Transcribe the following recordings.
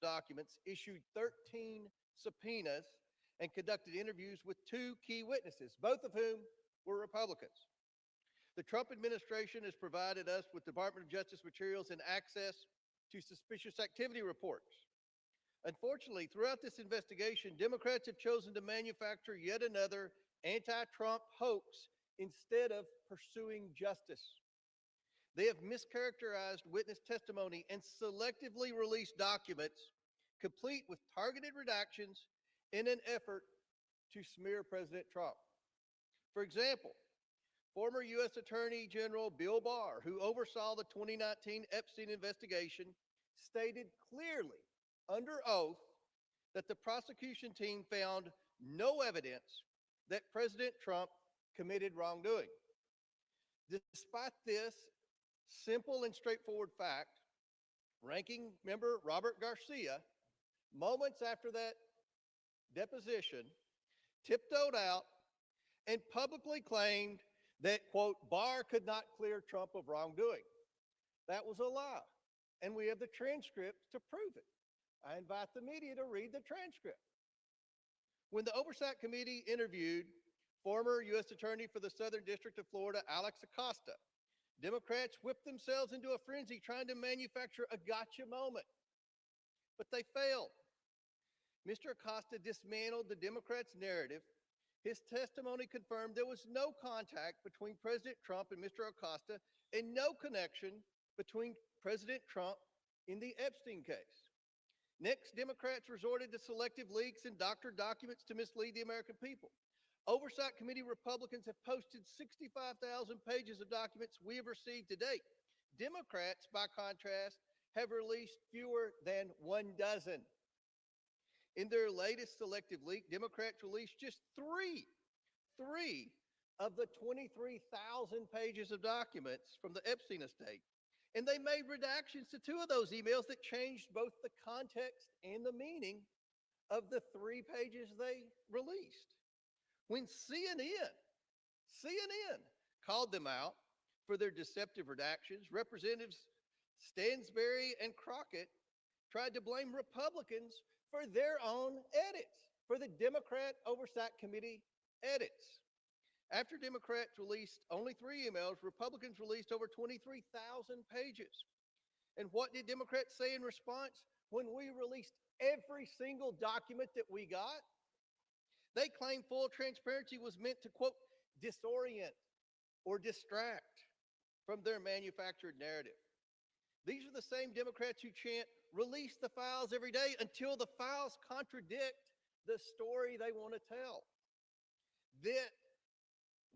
documents, issued 13 subpoenas, and conducted interviews with two key witnesses, both of whom were Republicans. The Trump administration has provided us with Department of Justice materials and access to suspicious activity reports. Unfortunately, throughout this investigation, Democrats have chosen to manufacture yet another anti-Trump hoax instead of pursuing justice. They have mischaracterized witness testimony and selectively released documents complete with targeted redactions in an effort to smear President Trump. For example, former U.S. Attorney General Bill Barr, who oversaw the 2019 Epstein investigation, stated clearly under oath that the prosecution team found no evidence that President Trump committed wrongdoing. Despite this simple and straightforward fact, Ranking Member Robert Garcia, moments after that deposition, tiptoed out and publicly claimed that, quote, Barr could not clear Trump of wrongdoing. That was a lie, and we have the transcripts to prove it. I invite the media to read the transcript. When the Oversight Committee interviewed former U.S. Attorney for the Southern District of Florida, Alex Acosta, Democrats whipped themselves into a frenzy trying to manufacture a gotcha moment, but they failed. Mr. Acosta dismantled the Democrats' narrative. His testimony confirmed there was no contact between President Trump and Mr. Acosta and no connection between President Trump in the Epstein case. Next, Democrats resorted to selective leaks and doctored documents to mislead the American people. Oversight Committee Republicans have posted 65,000 pages of documents we have received to date. Democrats, by contrast, have released fewer than 1 dozen. In their latest selective leak, Democrats released just three of the 23,000 pages of documents from the Epstein estate. And they made redactions to 2 of those emails that changed both the context and the meaning of the 3 pages they released. When CNN called them out for their deceptive redactions, Representatives Stansbury and Crockett tried to blame Republicans for their own edits, for the Democrat Oversight Committee edits. After Democrats released only 3 emails, Republicans released over 23,000 pages. And what did Democrats say in response when we released every single document that we got? They claimed full transparency was meant to, quote, disorient or distract from their manufactured narrative. These are the same Democrats who chant, release the files every day until the files contradict the story they want to tell.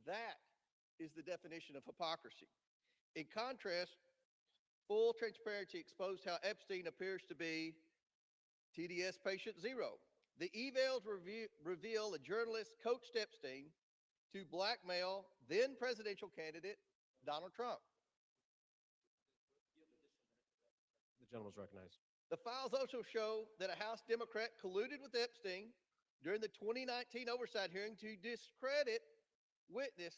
That is the definition of hypocrisy. In contrast, full transparency exposed how Epstein appears to be TDS patient zero. The emails reveal a journalist coached Epstein to blackmail then presidential candidate Donald Trump. The gentleman is recognized. The files also show that a House Democrat colluded with Epstein during the 2019 oversight hearing to discredit witness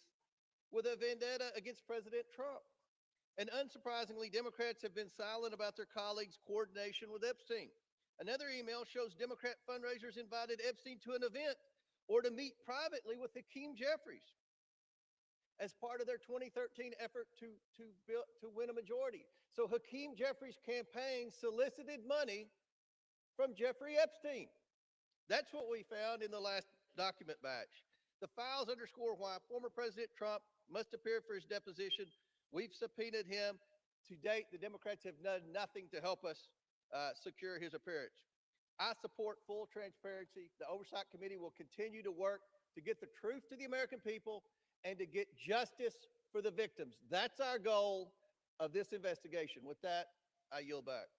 with a vendetta against President Trump. And unsurprisingly, Democrats have been silent about their colleagues' coordination with Epstein. Another email shows Democrat fundraisers invited Epstein to an event or to meet privately with Hakeem Jeffries as part of their 2013 effort to win a majority. So Hakeem Jeffries' campaign solicited money from Jeffrey Epstein. That's what we found in the last document batch. The files underscore why former President Trump must appear for his deposition. We've subpoenaed him. To date, the Democrats have done nothing to help us secure his appearance. I support full transparency. The Oversight Committee will continue to work to get the truth to the American people and to get justice for the victims. That's our goal of this investigation. With that, I yield back.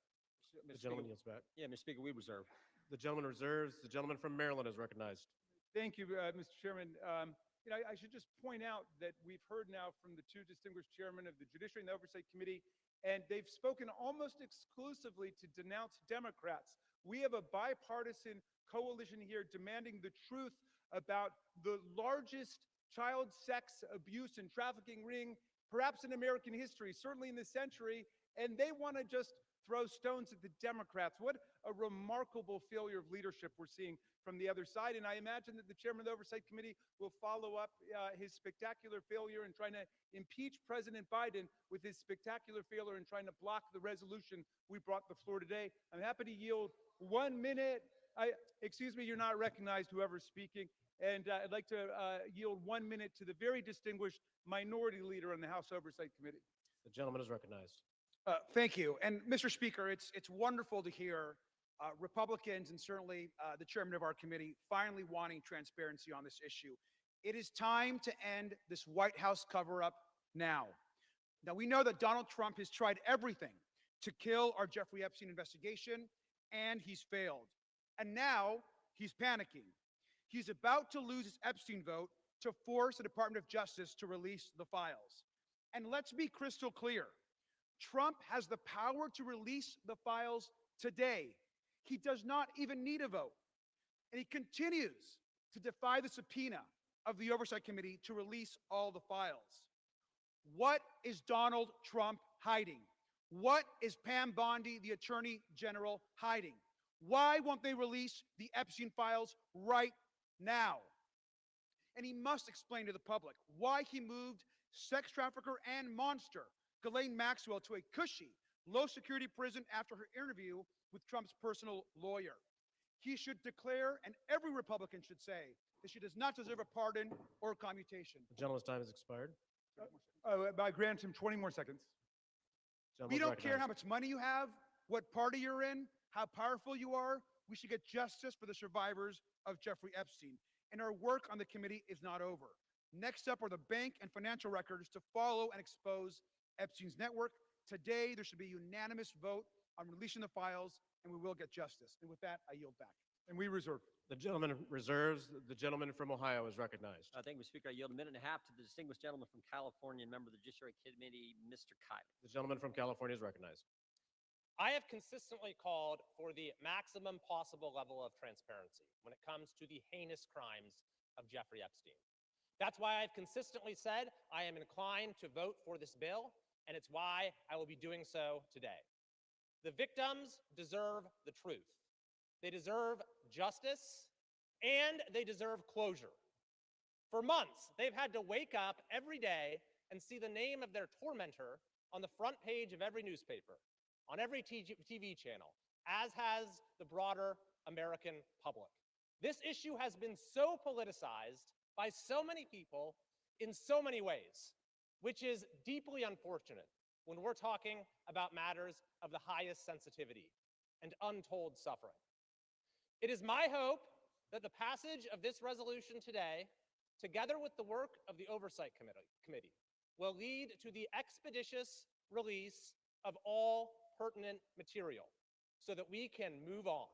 The gentleman yields back. Yeah, Mr. Speaker, we reserve. The gentleman reserves. The gentleman from Maryland is recognized. Thank you, Mr. Chairman. I should just point out that we've heard now from the 2 distinguished chairmen of the Judiciary and the Oversight Committee, and they've spoken almost exclusively to denounce Democrats. We have a bipartisan coalition here demanding the truth about the largest child sex abuse and trafficking ring, perhaps in American history, certainly in this century, and they want to just throw stones at the Democrats. What a remarkable failure of leadership we're seeing from the other side. And I imagine that the chairman of the Oversight Committee will follow up his spectacular failure in trying to impeach President Biden with his spectacular failure in trying to block the resolution we brought to the floor today. I'm happy to yield 1 minute. Excuse me, you're not recognized, whoever's speaking. And I'd like to yield 1 minute to the very distinguished minority leader on the House Oversight Committee. The gentleman is recognized. Thank you. And Mr. Speaker, it's wonderful to hear Republicans and certainly the chairman of our committee finally wanting transparency on this issue. It is time to end this White House cover-up now. Now, we know that Donald Trump has tried everything to kill our Jeffrey Epstein investigation, and he's failed. And now he's panicking. He's about to lose his Epstein vote to force the Department of Justice to release the files. And let's be crystal clear. Trump has the power to release the files today. He does not even need a vote. And he continues to defy the subpoena of the Oversight Committee to release all the files. What is Donald Trump hiding? What is Pam Bondi, the Attorney General, hiding? Why won't they release the Epstein files right now? And he must explain to the public why he moved sex trafficker and monster Ghislaine Maxwell to a cushy, low-security prison after her interview with Trump's personal lawyer. He should declare, and every Republican should say, that she does not deserve a pardon or commutation. The gentleman's time has expired. I grant him 20 more seconds. We Gentleman's don't care how recognized. much money you have, what party you're in, how powerful you are. We should get justice for the survivors of Jeffrey Epstein. And our work on the committee is not over. Next up are the bank and financial records to follow and expose Epstein's network. Today, there should be a unanimous vote on releasing the files, and we will get justice. And with that, I yield back. And we reserve. The gentleman reserves. The gentleman from Ohio is recognized. Thank you, Mr. Speaker. I yield a minute and a half to the distinguished gentleman from California and member of the Judiciary Committee, Mr. Kiley. The gentleman from California is recognized. I have consistently called for the maximum possible level of transparency when it comes to the heinous crimes of Jeffrey Epstein. That's why I've consistently said I am inclined to vote for this bill, and it's why I will be doing so today. The victims deserve the truth. They deserve justice, and they deserve closure. For months, they've had to wake up every day and see the name of their tormentor on the front page of every newspaper, on every TV channel, as has the broader American public. This issue has been so politicized by so many people in so many ways, which is deeply unfortunate when we're talking about matters of the highest sensitivity and untold suffering. It is my hope that the passage of this resolution today, together with the work of the Oversight Committee, will lead to the expeditious release of all pertinent material so that we can move on.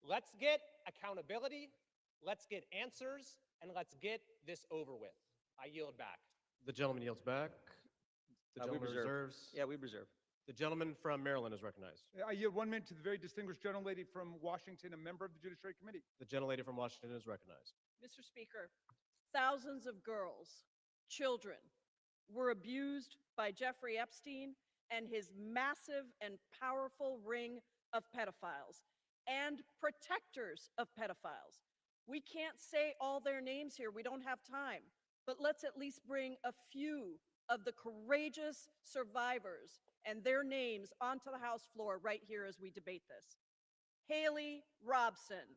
Let's get accountability, let's get answers, and let's get this over with. I yield back. The gentleman yields back. The We gentleman reserve. reserves. Yeah, we reserve. The gentleman from Maryland is recognized. I yield 1 minute to the very distinguished gentlelady from Washington, a member of the Judiciary Committee. The gentlelady from Washington is recognized. Mr. Speaker, thousands of girls, children, were abused by Jeffrey Epstein and his massive and powerful ring of pedophiles and protectors of pedophiles. We can't say all their names here. We don't have time. But let's at least bring a few of the courageous survivors and their names onto the House floor right here as we debate this. Haley Robson,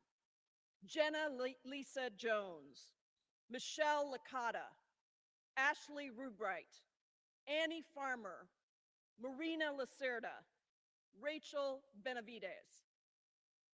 Jenna Lisa Jones, Michelle Licata, Ashley Rubright, Annie Farmer, Marina Lacerda, Rachel Benavides.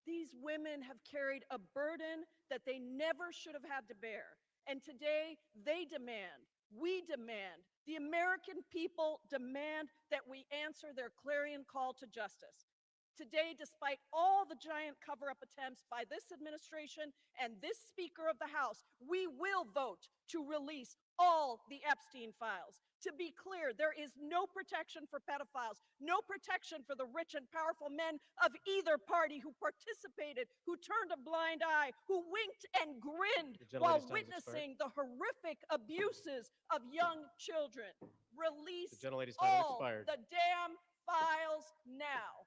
These women have carried a burden that they never should have had to bear. And today they demand, we demand, the American people demand that we answer their clarion call to justice. Today, despite all the giant cover-up attempts by this administration and this Speaker of the House, we will vote to release all the Epstein files. To be clear, there is no protection for pedophiles, no protection for the rich and powerful men of either party who participated, who turned a blind eye, who winked and grinned The while gentlelady's time has witnessing the horrific abuses of young children. Release The gentlelady's time has all expired. the damn files now.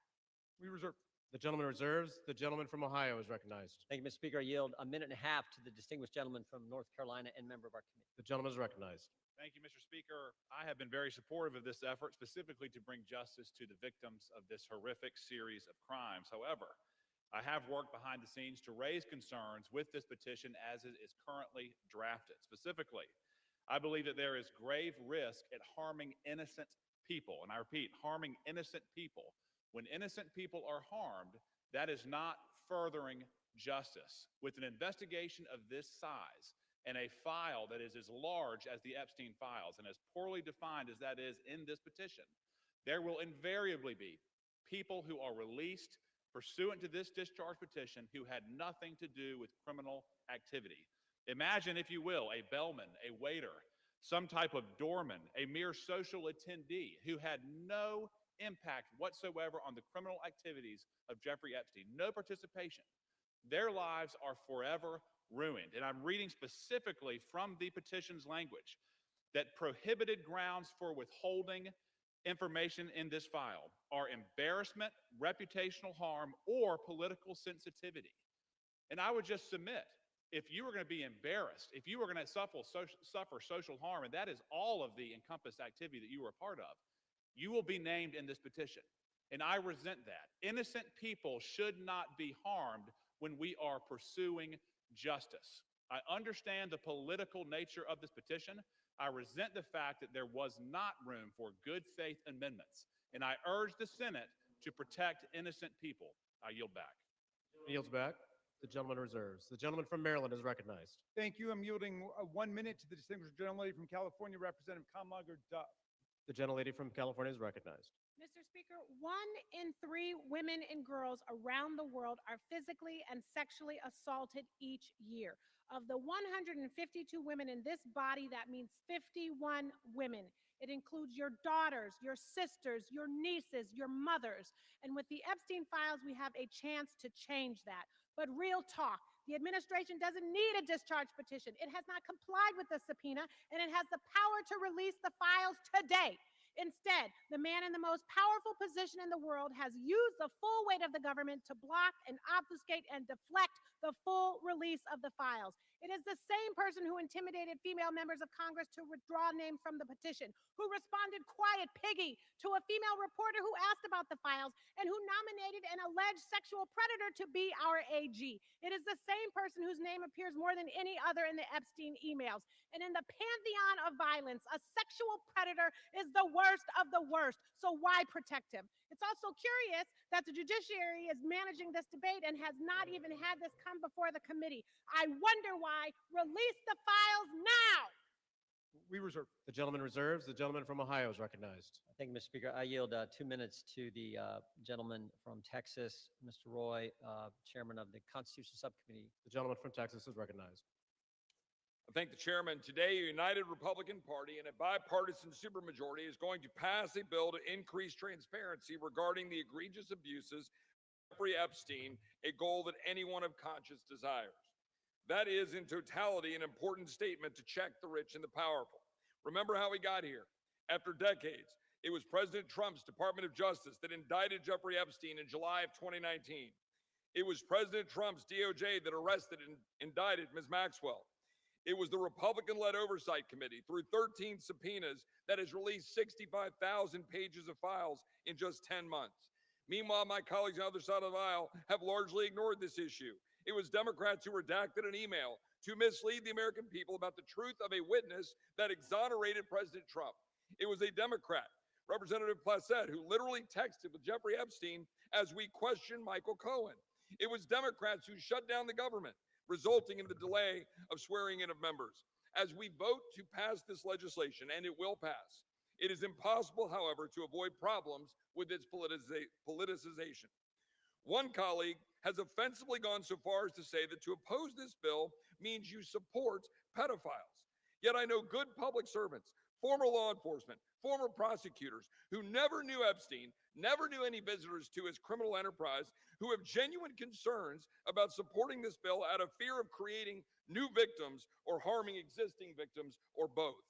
We reserve. The gentleman reserves. The gentleman from Ohio is recognized. Thank you, Mr. Speaker. I yield a minute and a half to the distinguished gentleman from North Carolina and member of our committee. The gentleman is recognized. Thank you, Mr. Speaker. I have been very supportive of this effort, specifically to bring justice to the victims of this horrific series of crimes. However, I have worked behind the scenes to raise concerns with this petition as it is currently drafted. Specifically, I believe that there is grave risk at harming innocent people. And I repeat, harming innocent people. When innocent people are harmed, that is not furthering justice. With an investigation of this size and a file that is as large as the Epstein files and as poorly defined as that is in this petition, there will invariably be people who are released pursuant to this discharge petition who had nothing to do with criminal activity. Imagine, if you will, a bellman, a waiter, some type of doorman, a mere social attendee who had no impact whatsoever on the criminal activities of Jeffrey Epstein, no participation. Their lives are forever ruined. And I'm reading specifically from the petition's language that prohibited grounds for withholding information in this file are embarrassment, reputational harm, or political sensitivity. And I would just submit, if you were going to be embarrassed, if you were going to suffer social harm, and that is all of the encompassed activity that you were a part of, you will be named in this petition. And I resent that. Innocent people should not be harmed when we are pursuing justice. I understand the political nature of this petition. I resent the fact that there was not room for good faith amendments. And I urge the Senate to protect innocent people. I yield back. Yields back. The gentleman reserves. The gentleman from Maryland is recognized. Thank you. I'm yielding 1 minute to the distinguished gentlelady from California, Representative Kamlager Duff. The gentlelady from California is recognized. Mr. Speaker, 1 in 3 women and girls around the world are physically and sexually assaulted each year. Of the 152 women in this body, that means 51 women. It includes your daughters, your sisters, your nieces, your mothers. And with the Epstein files, we have a chance to change that. But real talk, the administration doesn't need a discharge petition. It has not complied with the subpoena, and it has the power to release the files today. Instead, the man in the most powerful position in the world has used the full weight of the government to block and obfuscate and deflect the full release of the files. It is the same person who intimidated female members of Congress to withdraw names from the petition, who responded quiet piggy to a female reporter who asked about the files, and who nominated an alleged sexual predator to be our AG. It is the same person whose name appears more than any other in the Epstein emails. And in the pantheon of violence, a sexual predator is the worst of the worst. So why protect him? It's also curious that the judiciary is managing this debate and has not even had this come before the committee. I wonder why. Release the files now. We reserve. The gentleman reserves. The gentleman from Ohio is recognized. Thank you, Mr. Speaker. I yield 2 minutes to the gentleman from Texas, Mr. Roy, Chairman of the Constitution Subcommittee. The gentleman from Texas is recognized. I thank the chairman. Today, a united Republican Party and a bipartisan supermajority is going to pass a bill to increase transparency regarding the egregious abuses of Jeffrey Epstein, a goal that anyone of conscience desires. That is, in totality, an important statement to check the rich and the powerful. Remember how we got here. After decades, it was President Trump's Department of Justice that indicted Jeffrey Epstein in July of 2019. It was President Trump's DOJ that arrested and indicted Ms. Maxwell. It was the Republican-led Oversight Committee, through 13 subpoenas, that has released 65,000 pages of files in just 10 months. Meanwhile, my colleagues on the other side of the aisle have largely ignored this issue. It was Democrats who redacted an email to mislead the American people about the truth of a witness that exonerated President Trump. It was a Democrat, Representative Plassett, who literally texted with Jeffrey Epstein as we questioned Michael Cohen. It was Democrats who shut down the government, resulting in the delay of swearing in of members. As we vote to pass this legislation, and it will pass, it is impossible, however, to avoid problems with its politicization. One colleague has offensively gone so far as to say that to oppose this bill means you support pedophiles. Yet I know good public servants, former law enforcement, former prosecutors who never knew Epstein, never knew any visitors to his criminal enterprise, who have genuine concerns about supporting this bill out of fear of creating new victims or harming existing victims, or both.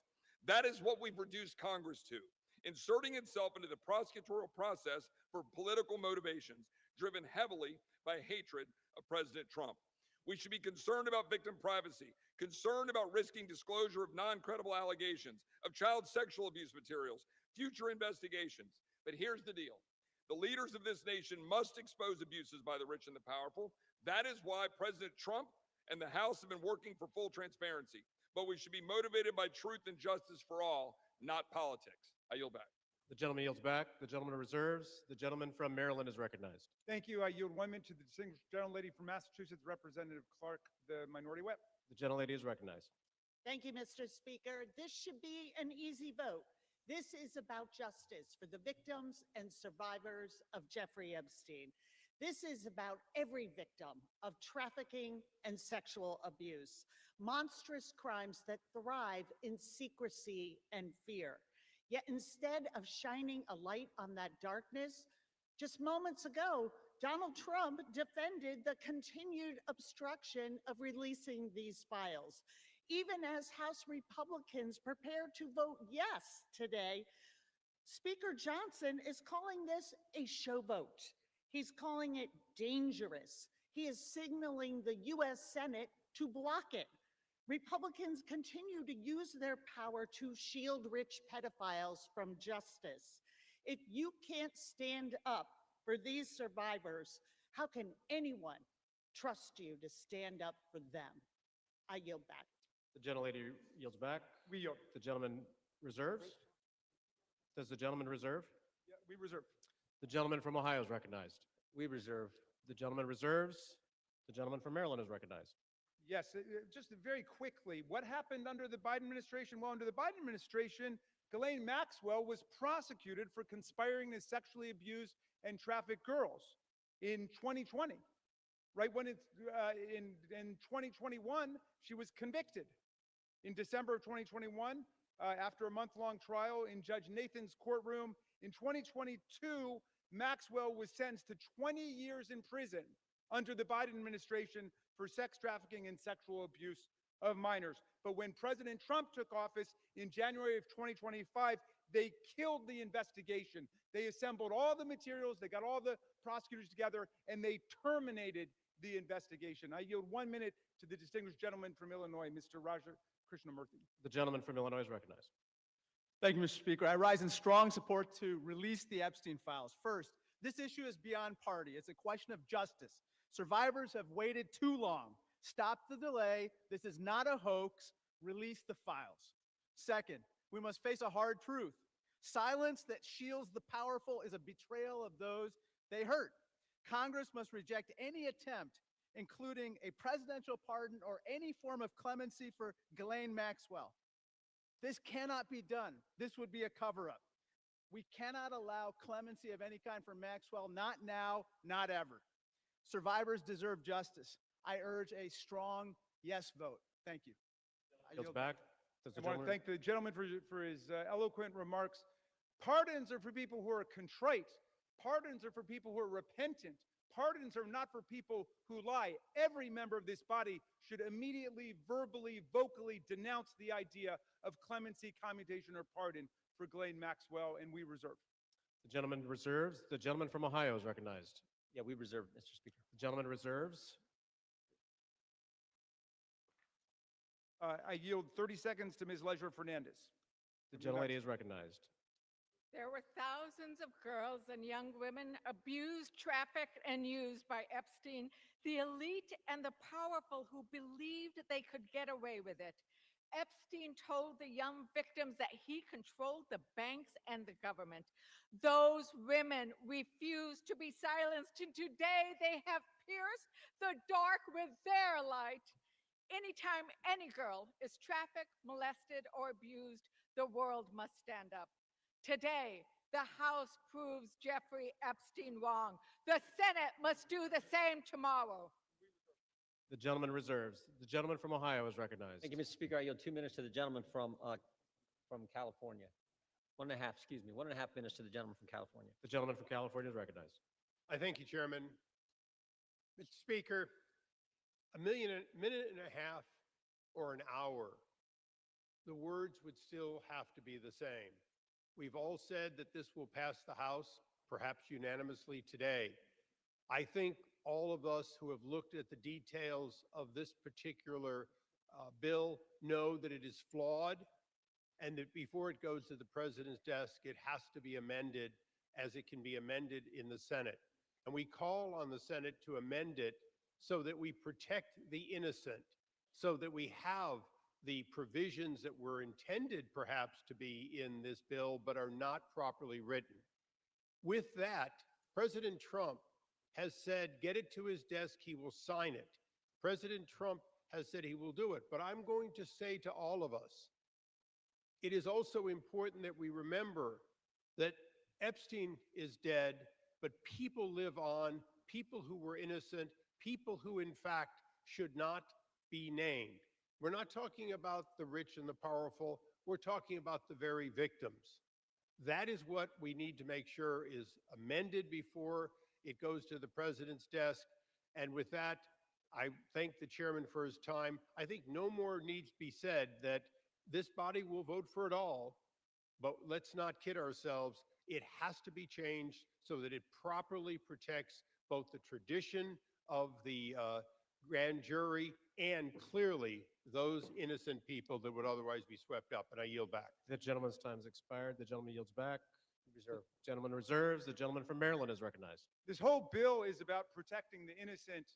That is what we've reduced Congress to, inserting itself into the prosecutorial process for political motivations driven heavily by hatred of President Trump. We should be concerned about victim privacy, concerned about risking disclosure of non-credible allegations, of child sexual abuse materials, future investigations. But here's the deal. The leaders of this nation must expose abuses by the rich and the powerful. That is why President Trump and the House have been working for full transparency. But we should be motivated by truth and justice for all, not politics. I yield back. The gentleman yields back. The gentleman reserves. The gentleman from Maryland is recognized. Thank you. I yield 1 minute to the distinguished gentlelady from Massachusetts, Representative Clark, the Minority Whip. The gentlelady is recognized. Thank you, Mr. Speaker. This should be an easy vote. This is about justice for the victims and survivors of Jeffrey Epstein. This is about every victim of trafficking and sexual abuse, monstrous crimes that thrive in secrecy and fear. Yet instead of shining a light on that darkness, just moments ago, Donald Trump defended the continued obstruction of releasing these files. Even as House Republicans prepare to vote yes today, Speaker Johnson is calling this a show vote. He's calling it dangerous. He is signaling the U.S. Senate to block it. Republicans continue to use their power to shield rich pedophiles from justice. If you can't stand up for these survivors, how can anyone trust you to stand up for them? I yield back. The gentlelady yields back. We yield. The gentleman reserves. Does the gentleman reserve? Yeah, we reserve. The gentleman from Ohio is recognized. We reserve. The gentleman reserves. The gentleman from Maryland is recognized. Yes, just very quickly, what happened under the Biden administration? Well, under the Biden administration, Ghislaine Maxwell was prosecuted for conspiring to sexually abuse and traffic girls in 2020. Right when it's in 2021, she was convicted. In December of 2021, after a month-long trial in Judge Nathan's courtroom, in 2022, Maxwell was sentenced to 20 years in prison under the Biden administration for sex trafficking and sexual abuse of minors. But when President Trump took office in January of 2025, they killed the investigation. They assembled all the materials, they got all the prosecutors together, and they terminated the investigation. I yield 1 minute to the distinguished gentleman from Illinois, Mr. Raja Krishnamurthy. The gentleman from Illinois is recognized. Thank you, Mr. Speaker. I rise in strong support to release the Epstein files. First, this issue is beyond party. It's a question of justice. Survivors have waited too long. Stop the delay. This is not a hoax. Release the files. Second, we must face a hard truth. Silence that shields the powerful is a betrayal of those they hurt. Congress must reject any attempt, including a presidential pardon or any form of clemency for Ghislaine Maxwell. This cannot be done. This would be a cover-up. We cannot allow clemency of any kind for Maxwell, not now, not ever. Survivors deserve justice. I urge a strong yes vote. Thank you. Yields back. Does the I want to gentleman- thank the gentleman for his eloquent remarks. Pardons are for people who are contrite. Pardons are for people who are repentant. Pardons are not for people who lie. Every member of this body should immediately, verbally, vocally denounce the idea of clemency, commutation, or pardon for Ghislaine Maxwell, and we reserve. The gentleman reserves. The gentleman from Ohio is recognized. Yeah, we reserve, Mr. Speaker. The gentleman reserves. I yield 30 seconds to Ms. Leisure Fernandez. The gentlelady is recognized. There were thousands of girls and young women abused, trafficked, and used by Epstein, the elite and the powerful who believed they could get away with it. Epstein told the young victims that he controlled the banks and the government. Those women refused to be silenced, and today they have pierced the dark with their light. Anytime any girl is trafficked, molested, or abused, the world must stand up. Today, the House proves Jeffrey Epstein wrong. The Senate must do the same tomorrow. The gentleman reserves. The gentleman from Ohio is recognized. Thank you, Mr. Speaker. I yield 2 minutes to the gentleman from California. 1.5 minutes to the gentleman from California. The gentleman from California is recognized. I thank you, Chairman. Mr. Speaker, a minute and a half or an hour, the words would still have to be the same. We've all said that this will pass the House. perhaps unanimously today. I think all of us who have looked at the details of this particular bill know that it is flawed and that before it goes to the president's desk, it has to be amended as it can be amended in the Senate. And we call on the Senate to amend it so that we protect the innocent, so that we have the provisions that were intended perhaps to be in this bill but are not properly written. With that, President Trump has said, get it to his desk, he will sign it. President Trump has said he will do it. But I'm going to say to all of us, it is also important that we remember that Epstein is dead, but people live on, people who were innocent, people who in fact should not be named. We're not talking about the rich and the powerful, we're talking about the very victims. That is what we need to make sure is amended before it goes to the president's desk. And with that, I thank the chairman for his time. I think no more needs to be said that this body will vote for it all, but let's not kid ourselves. It has to be changed so that it properly protects both the tradition of the grand jury and clearly those innocent people that would otherwise be swept up. And I yield back. The gentleman's time has expired. The gentleman yields back. Reserve. Gentleman reserves. The gentleman from Maryland is recognized. This whole bill is about protecting the innocent.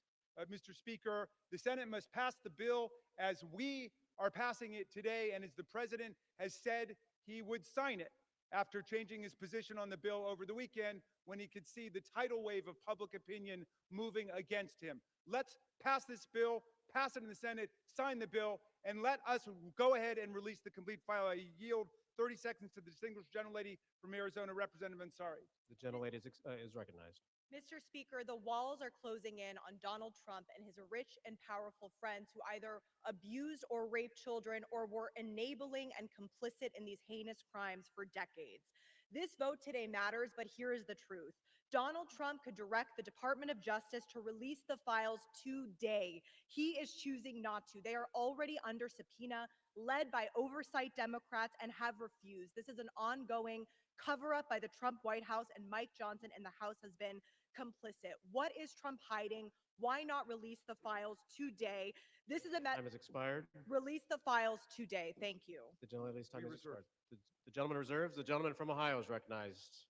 Mr. Speaker, the Senate must pass the bill as we are passing it today and as the president has said he would sign it after changing his position on the bill over the weekend when he could see the tidal wave of public opinion moving against him. Let's pass this bill, pass it in the Senate, sign the bill, and let us go ahead and release the complete file. I yield 30 seconds to the distinguished gentlelady from Arizona, Representative Ansari. The gentlelady is recognized. Mr. Speaker, the walls are closing in on Donald Trump and his rich and powerful friends who either abused or raped children or were enabling and complicit in these heinous crimes for decades. This vote today matters, but here is the truth. Donald Trump could direct the Department of Justice to release the files today. He is choosing not to. They are already under subpoena, led by oversight Democrats, and have refused. This is an ongoing cover-up by the Trump White House, and Mike Johnson and the House has been complicit. What is Trump hiding? Why not release the files today? This is a Time has expired. Release the files today. Thank you. The gentlelady's time has expired. The gentleman reserves. The gentleman from Ohio is recognized.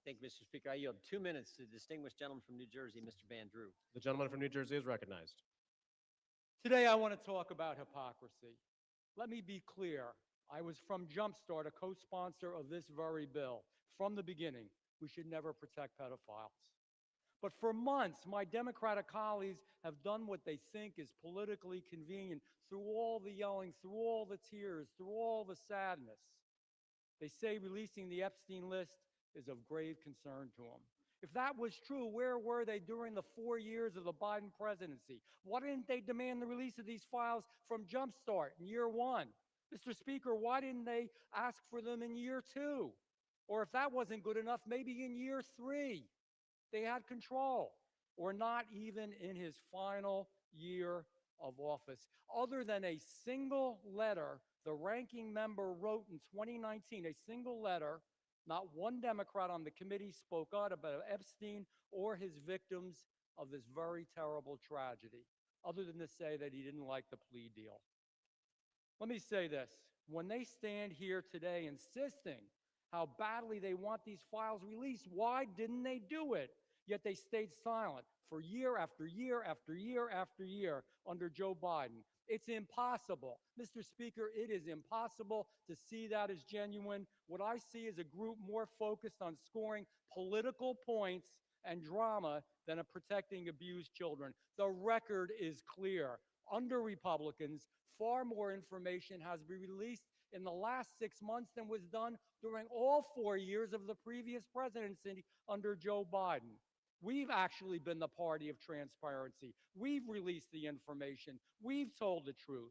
Thank you, Mr. Speaker. I yield 2 minutes to the distinguished gentleman from New Jersey, Mr. Van Drew. The gentleman from New Jersey is recognized. Today, I want to talk about hypocrisy. Let me be clear. I was from Jumpstart, a co-sponsor of this very bill. From the beginning, we should never protect pedophiles. But for months, my Democratic colleagues have done what they think is politically convenient through all the yelling, through all the tears, through all the sadness. They say releasing the Epstein list is of grave concern to them. If that was true, where were they during the 4 years of the Biden presidency? Why didn't they demand the release of these files from Jumpstart in year one? Mr. Speaker, why didn't they ask for them in year two? Or if that wasn't good enough, maybe in year three, they had control, or not even in his final year of office. Other than a single letter the ranking member wrote in 2019, a single letter, not one Democrat on the committee spoke out about Epstein or his victims of this very terrible tragedy, other than to say that he didn't like the plea deal. Let me say this. When they stand here today insisting how badly they want these files released, why didn't they do it? Yet they stayed silent for year after year after year after year under Joe Biden. It's impossible. Mr. Speaker, it is impossible to see that as genuine. What I see is a group more focused on scoring political points and drama than on protecting abused children. The record is clear. Under Republicans, far more information has been released in the last 6 months than was done during all 4 years of the previous presidency under Joe Biden. We've actually been the party of transparency. We've released the information. We've told the truth.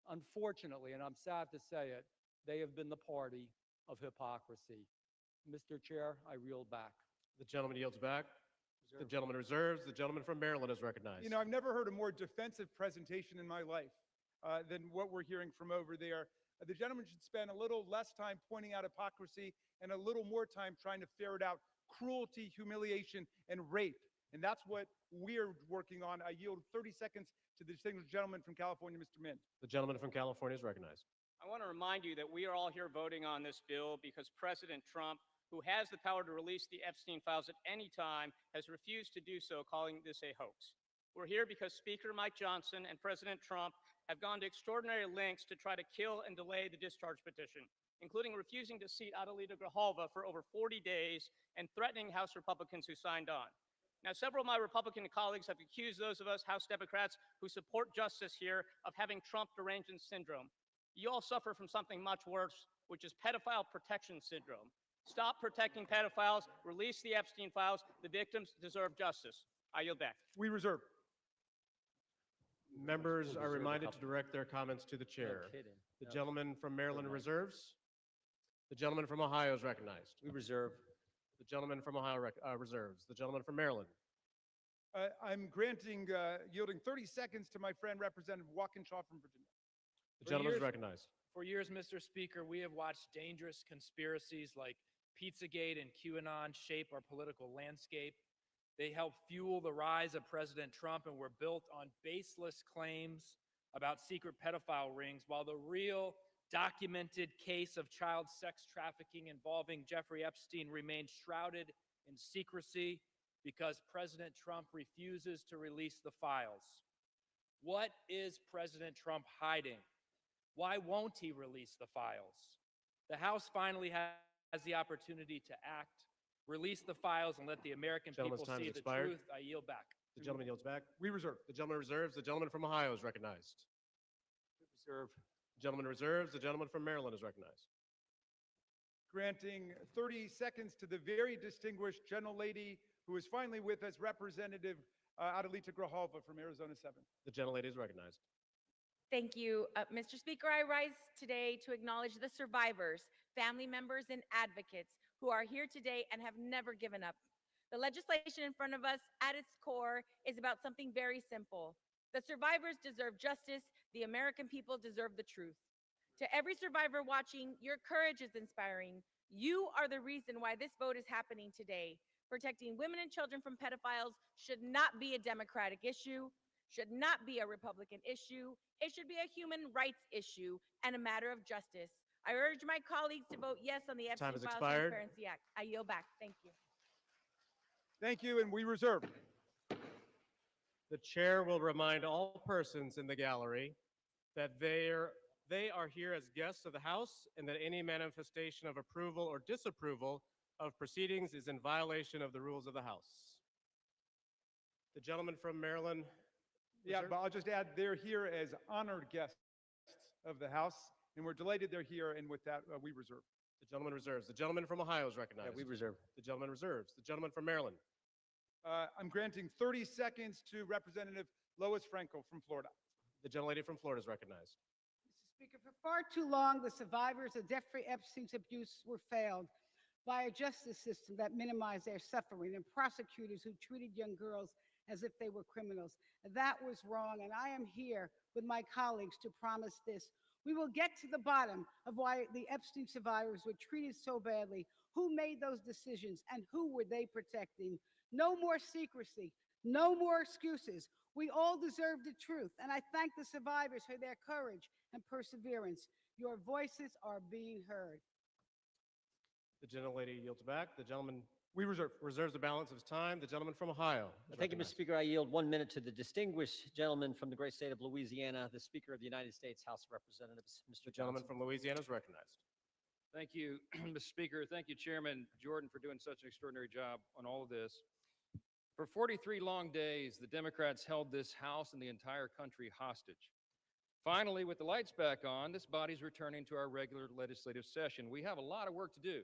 Unfortunately, and I'm sad to say it, they have been the party of hypocrisy. Mr. Chair, I yield back. The gentleman yields back. The gentleman reserves. The gentleman from Maryland is recognized. You know, I've never heard a more defensive presentation in my life than what we're hearing from over there. The gentleman should spend a little less time pointing out hypocrisy and a little more time trying to ferret out cruelty, humiliation, and rape. And that's what we're working on. I yield 30 seconds to the distinguished gentleman from California, Mr. Min. The gentleman from California is recognized. I want to remind you that we are all here voting on this bill because President Trump, who has the power to release the Epstein files at any time, has refused to do so, calling this a hoax. We're here because Speaker Mike Johnson and President Trump have gone to extraordinary lengths to try to kill and delay the discharge petition, including refusing to seat Adelita Grijalva for over 40 days and threatening House Republicans who signed on. Now, several of my Republican colleagues have accused those of us House Democrats who support justice here of having Trump derangement syndrome. You all suffer from something much worse, which is pedophile protection syndrome. Stop protecting pedophiles, release the Epstein files. The victims deserve justice. I yield back. We reserve. Members are reminded to direct their comments to the chair. kidding. The No. gentleman from Maryland reserves. The gentleman from Ohio is recognized. We reserve. The gentleman from Ohio reserves. The gentleman from Maryland. I'm yielding 30 seconds to my friend Representative Walkinshaw from Virginia. The gentleman is recognized. For years, Mr. Speaker, we have watched dangerous conspiracies like Pizzagate and QAnon shape our political landscape. They help fuel the rise of President Trump and were built on baseless claims about secret pedophile rings, while the real documented case of child sex trafficking involving Jeffrey Epstein remains shrouded in secrecy because President Trump refuses to release the files. What is President Trump hiding? Why won't he release the files? The House finally has the opportunity to act, release the files, and let the American Gentleman's people time see has the expired. truth. I yield back. The gentleman yields back. We reserve. The gentleman reserves. The gentleman from Ohio is recognized. Reserve. The gentleman reserves. The gentleman from Maryland is recognized. Granting 30 seconds to the very distinguished gentlelady who is finally with us, Representative Adelita Grijalva from Arizona 7. The gentlelady is recognized. Thank you. Mr. Speaker, I rise today to acknowledge the survivors, family members, and advocates who are here today and have never given up. The legislation in front of us, at its core, is about something very simple. The survivors deserve justice. The American people deserve the truth. To every survivor watching, your courage is inspiring. You are the reason why this vote is happening today. Protecting women and children from pedophiles should not be a Democratic issue, should not be a Republican issue. It should be a human rights issue and a matter of justice. I urge my colleagues to vote yes on the Time Epstein has Files expired. Transparency Act. I yield back. Thank you. Thank you, and we reserve. The chair will remind all persons in the gallery that they are here as guests of the House and that any manifestation of approval or disapproval of proceedings is in violation of the rules of the House. The gentleman from Maryland. Yeah, but I'll just add, they're here as honored guests of the House, and we're delighted they're here, and with that, we reserve. The gentleman reserves. The gentleman from Ohio is recognized. We reserve. The gentleman reserves. The gentleman from Maryland. I'm granting 30 seconds to Representative Lois Franco from Florida. The gentlelady from Florida is recognized. Speaker, for far too long, the survivors of Jeffrey Epstein's abuse were failed by a justice system that minimized their suffering and prosecutors who treated young girls as if they were criminals. That was wrong, and I am here with my colleagues to promise this. We will get to the bottom of why the Epstein survivors were treated so badly, who made those decisions, and who were they protecting. No more secrecy, no more excuses. We all deserve the truth, and I thank the survivors for their courage and perseverance. Your voices are being heard. The gentlelady yields back. The gentleman reserves the balance of his time. The gentleman from Ohio. is Thank you, Mr. recognized. Speaker. I yield 1 minute to the distinguished gentleman from the great state of Louisiana, the Speaker of the United States House of Representatives, Mr. The gentleman Johnson. from Louisiana is recognized. Thank you, Mr. Speaker. Thank you, Chairman Jordan, for doing such an extraordinary job on all of this. For 43 long days, the Democrats held this House and the entire country hostage. Finally, with the lights back on, this body's returning to our regular legislative session. We have a lot of work to do.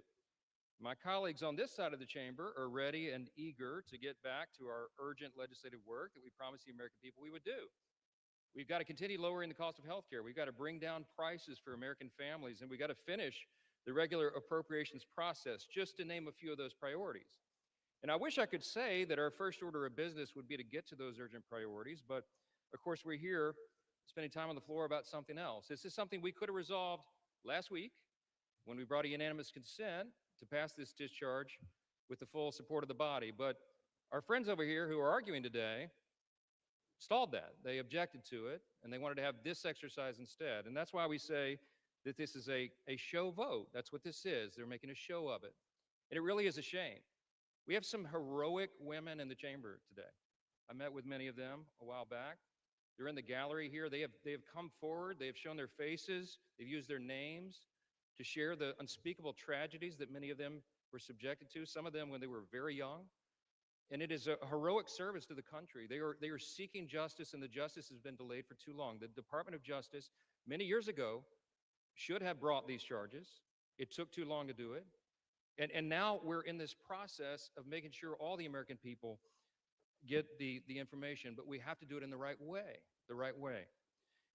My colleagues on this side of the chamber are ready and eager to get back to our urgent legislative work that we promised the American people we would do. We've got to continue lowering the cost of health care. We've got to bring down prices for American families, and we've got to finish the regular appropriations process, just to name a few of those priorities. And I wish I could say that our first order of business would be to get to those urgent priorities, but of course we're here spending time on the floor about something else. This is something we could have resolved last week when we brought a unanimous consent to pass this discharge with the full support of the body. But our friends over here who are arguing today stalled that. They objected to it, and they wanted to have this exercise instead. And that's why we say that this is a show vote. That's what this is. They're making a show of it. And it really is a shame. We have some heroic women in the chamber today. I met with many of them a while back. They're in the gallery here. They have come forward. They have shown their faces. They've used their names to share the unspeakable tragedies that many of them were subjected to, some of them when they were very young. And it is a heroic service to the country. They are seeking justice, and the justice has been delayed for too long. The Department of Justice, many years ago, should have brought these charges. It took too long to do it. And now we're in this process of making sure all the American people get the information, but we have to do it in the right way.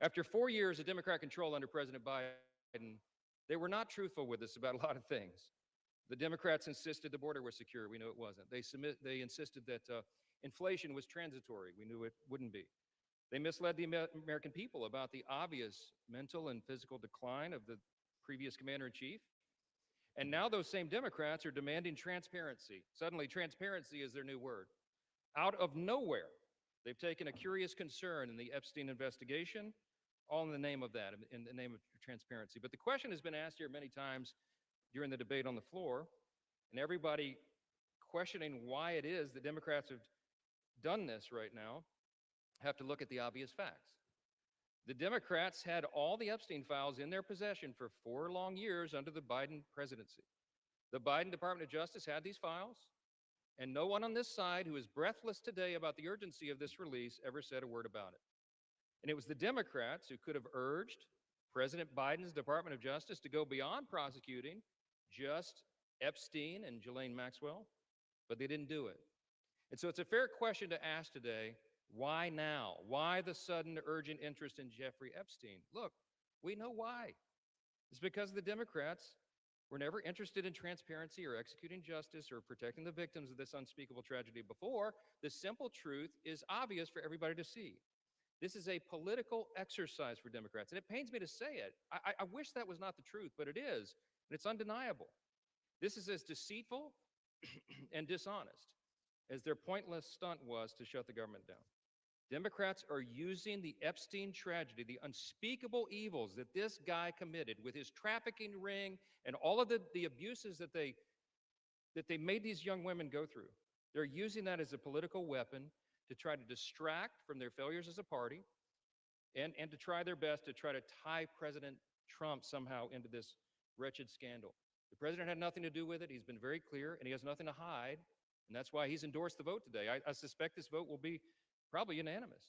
After 4 years of Democrat control under President Biden, they were not truthful with us about a lot of things. The Democrats insisted the border was secure. We knew it wasn't. They insisted that inflation was transitory. We knew it wouldn't be. They misled the American people about the obvious mental and physical decline of the previous commander-in-chief. And now those same Democrats are demanding transparency. Suddenly, transparency is their new word. Out of nowhere, they've taken a curious concern in the Epstein investigation, all in the name of that, in the name of transparency. But the question has been asked here many times during the debate on the floor, and everybody questioning why it is the Democrats have done this right now have to look at the obvious facts. The Democrats had all the Epstein files in their possession for 4 long years under the Biden presidency. The Biden Department of Justice had these files, and no one on this side who is breathless today about the urgency of this release ever said a word about it. And it was the Democrats who could have urged President Biden's Department of Justice to go beyond prosecuting just Epstein and Ghislaine Maxwell, but they didn't do it. And so it's a fair question to ask today, why now? Why the sudden urgent interest in Jeffrey Epstein? Look, we know why. It's because the Democrats were never interested in transparency or executing justice or protecting the victims of this unspeakable tragedy before. The simple truth is obvious for everybody to see. This is a political exercise for Democrats, and it pains me to say it. I wish that was not the truth, but it is, and it's undeniable. This is as deceitful and dishonest as their pointless stunt was to shut the government down. Democrats are using the Epstein tragedy, the unspeakable evils that this guy committed with his trafficking ring and all of the abuses that they made these young women go through. They're using that as a political weapon to try to distract from their failures as a party and to try their best to try to tie President Trump somehow into this wretched scandal. The president had nothing to do with it. He's been very clear, and he has nothing to hide, and that's why he's endorsed the vote today. I suspect this vote will be probably unanimous.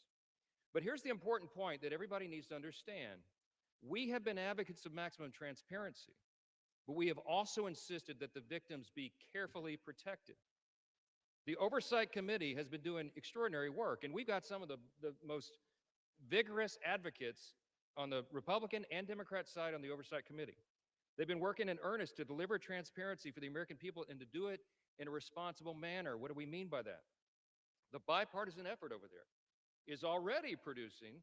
But here's the important point that everybody needs to understand. We have been advocates of maximum transparency, but we have also insisted that the victims be carefully protected. The Oversight Committee has been doing extraordinary work, and we've got some of the most vigorous advocates on the Republican and Democrat side on the Oversight Committee. They've been working in earnest to deliver transparency for the American people and to do it in a responsible manner. What do we mean by that? The bipartisan effort over there is already producing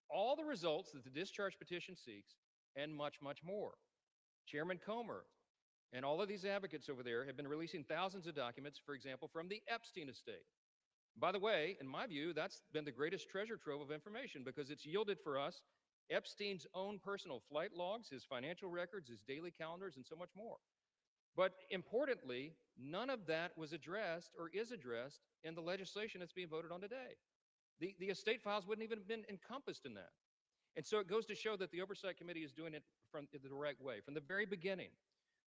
all the results that the discharge petition seeks and much, much more. Chairman Comer and all of these advocates over there have been releasing thousands of documents, for example, from the Epstein estate. By the way, in my view, that's been the greatest treasure trove of information because it's yielded for us Epstein's own personal flight logs, his financial records, his daily calendars, and so much more. But importantly, none of that was addressed or is addressed in the legislation that's being voted on today. The estate files wouldn't even have been encompassed in that. And so it goes to show that the Oversight Committee is doing it from the right way. From the very beginning,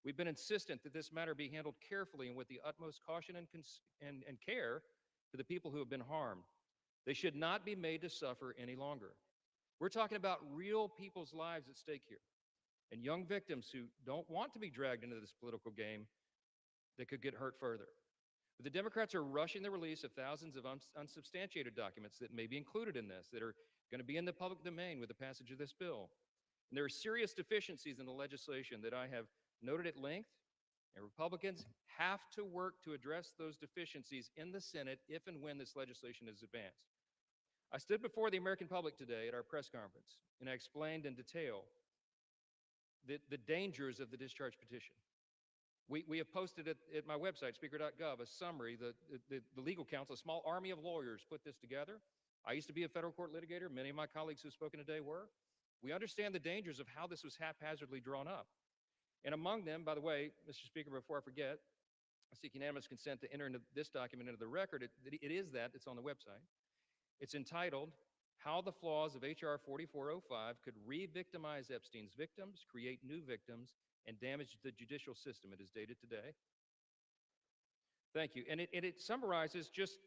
we've been insistent that this matter be handled carefully and with the utmost caution and care for the people who have been harmed. They should not be made to suffer any longer. We're talking about real people's lives at stake here and young victims who don't want to be dragged into this political game that could get hurt further. But the Democrats are rushing the release of thousands of unsubstantiated documents that may be included in this, that are going to be in the public domain with the passage of this bill. And there are serious deficiencies in the legislation that I have noted at length, and Republicans have to work to address those deficiencies in the Senate if and when this legislation is advanced. I stood before the American public today at our press conference, and I explained in detail the dangers of the discharge petition. We have posted at my website, speaker.gov, a summary. The legal counsel, a small army of lawyers, put this together. I used to be a federal court litigator. Many of my colleagues who've spoken today were. We understand the dangers of how this was haphazardly drawn up. And among them, by the way, Mr. Speaker, before I forget, I seek unanimous consent to enter into this document into the record. It's on the website. It's entitled, How the Flaws of H.R. 4405 Could Re-Victimize Epstein's Victims, Create New Victims, and Damage the Judicial System. It is dated today. Thank you. And it summarizes just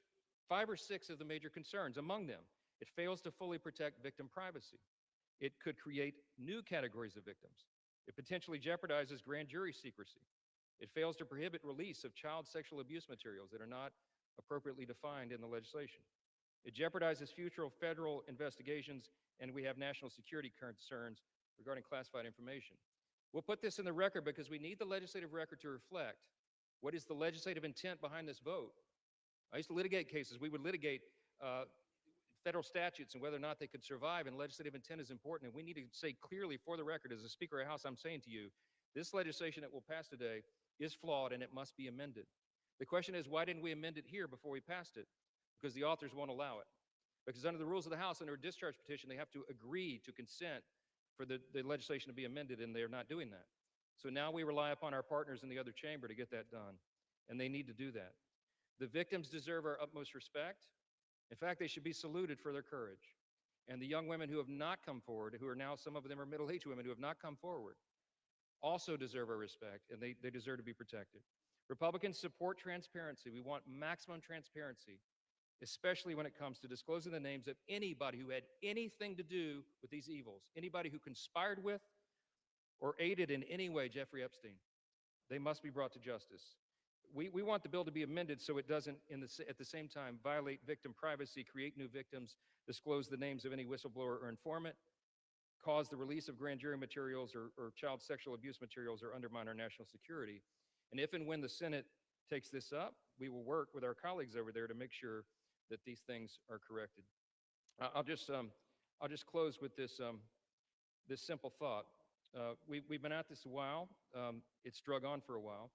5 or 6 of the major concerns. Among them, it fails to fully protect victim privacy. It could create new categories of victims. It potentially jeopardizes grand jury secrecy. It fails to prohibit release of child sexual abuse materials that are not appropriately defined in the legislation. It jeopardizes future federal investigations, and we have national security concerns regarding classified information. We'll put this in the record because we need the legislative record to reflect what is the legislative intent behind this vote. I used to litigate cases. We would litigate federal statutes and whether or not they could survive, and legislative intent is important. And we need to say clearly for the record, as a Speaker of the House, I'm saying to you, this legislation that will pass today is flawed and it must be amended. The question is, why didn't we amend it here before we passed it? Because the authors won't allow it. Because under the rules of the House, under a discharge petition, they have to agree to consent for the legislation to be amended, and they're not doing that. So now we rely upon our partners in the other chamber to get that done, and they need to do that. The victims deserve our utmost respect. In fact, they should be saluted for their courage. And the young women who have not come forward, who are now, some of them are middle-aged women who have not come forward, also deserve our respect, and they deserve to be protected. Republicans support transparency. We want maximum transparency, especially when it comes to disclosing the names of anybody who had anything to do with these evils, anybody who conspired with or aided in any way Jeffrey Epstein. They must be brought to justice. We want the bill to be amended so it doesn't, at the same time, violate victim privacy, create new victims, disclose the names of any whistleblower or informant, cause the release of grand jury materials or child sexual abuse materials, or undermine our national security. And if and when the Senate takes this up, we will work with our colleagues over there to make sure that these things are corrected. I'll just close with this simple thought. We've been at this a while. It's drug on for a while,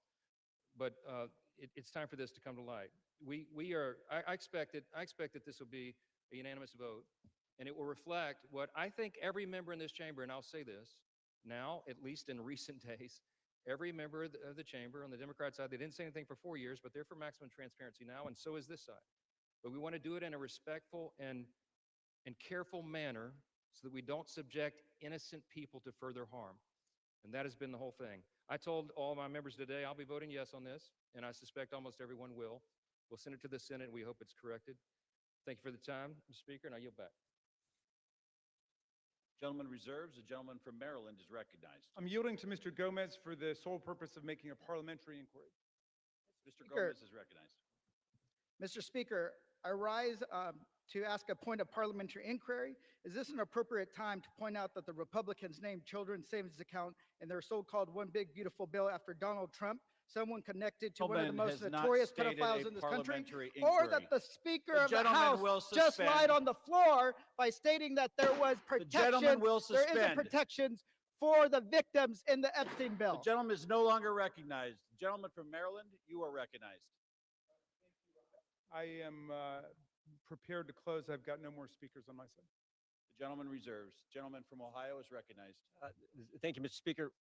but it's time for this to come to light. I expect that this will be a unanimous vote, and it will reflect what I think every member in this chamber, and I'll say this now, at least in recent days, every member of the chamber on the Democrat side, they didn't say anything for 4 years, but they're for maximum transparency now, and so is this side. But we want to do it in a respectful and careful manner so that we don't subject innocent people to further harm. And that has been the whole thing. I told all my members today I'll be voting yes on this, and I suspect almost everyone will. We'll send it to the Senate, and we hope it's corrected. Thank you for the time, Mr. Speaker, and I yield back. Gentleman reserves. The gentleman from Maryland is recognized. I'm yielding to Mr. Gomez for the sole purpose of making a parliamentary inquiry. Mr. Gomez is recognized. Mr. Speaker, I rise to ask a point of parliamentary inquiry. Is this an appropriate time to point out that the Republicans named children's savings account in their so-called One Big Beautiful Bill after Donald Trump, someone connected to one of the most notorious pedophiles in this country? Or that the Speaker of the House just lied on the floor by stating that there was protections, there isn't protections for the victims in the Epstein bill. The gentleman is no longer recognized. The gentleman from Maryland, you are recognized. I am prepared to close. I've got no more speakers on my side. The gentleman reserves. Gentleman from Ohio is recognized. Thank you, Mr. Speaker.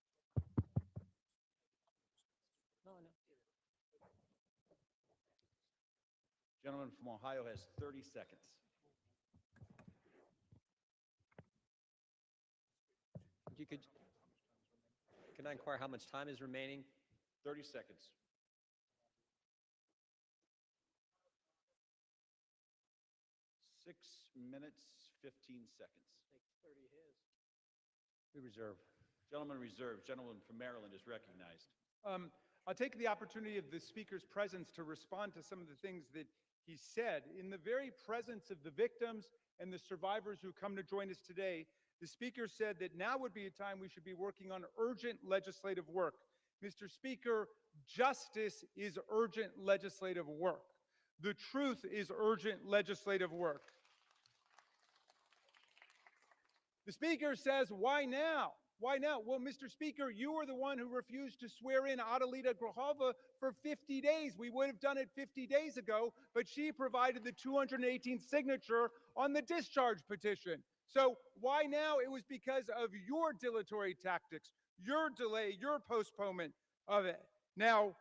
Gentleman from Ohio has 30 seconds. Can I inquire how much time is remaining? 30 seconds. Six minutes, 15 seconds. We reserve. Gentleman reserved. Gentleman from Maryland is recognized. I'll take the opportunity of the Speaker's presence to respond to some of the things that he said. In the very presence of the victims and the survivors who come to join us today, the Speaker said that now would be a time we should be working on urgent legislative work. Mr. Speaker, justice is urgent legislative work. The truth is urgent legislative work. The Speaker says, why now? Why now? Well, Mr. Speaker, you were the one who refused to swear in Adelita Grijalva for 50 days. We would have done it 50 days ago, but she provided the 218th signature on the discharge petition. So why now? It was because of your dilatory tactics, your delay, your postponement of it. Now,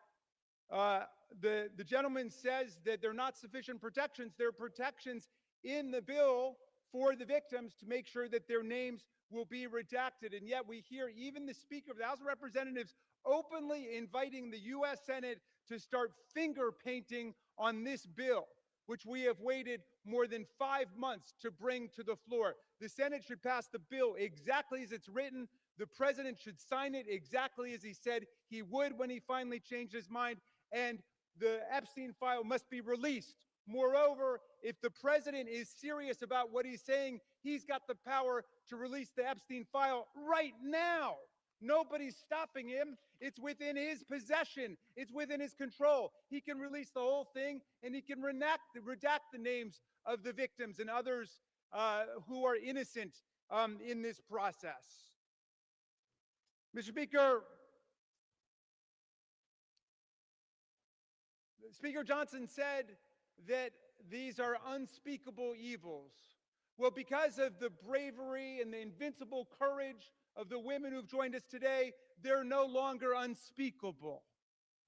the gentleman says that there are not sufficient protections. There are protections in the bill for the victims to make sure that their names will be redacted. And yet we hear even the Speaker of the House of Representatives openly inviting the U.S. Senate to start finger painting on this bill, which we have waited more than 5 months to bring to the floor. The Senate should pass the bill exactly as it's written. The president should sign it exactly as he said he would when he finally changed his mind. And the Epstein file must be released. Moreover, if the president is serious about what he's saying, he's got the power to release the Epstein file right now. Nobody's stopping him. It's within his possession. It's within his control. He can release the whole thing, and he can redact the names of the victims and others who are innocent in this process. Mr. Speaker, Speaker Johnson said that these are unspeakable evils. Well, because of the bravery and the invincible courage of the women who've joined us today, they're no longer unspeakable.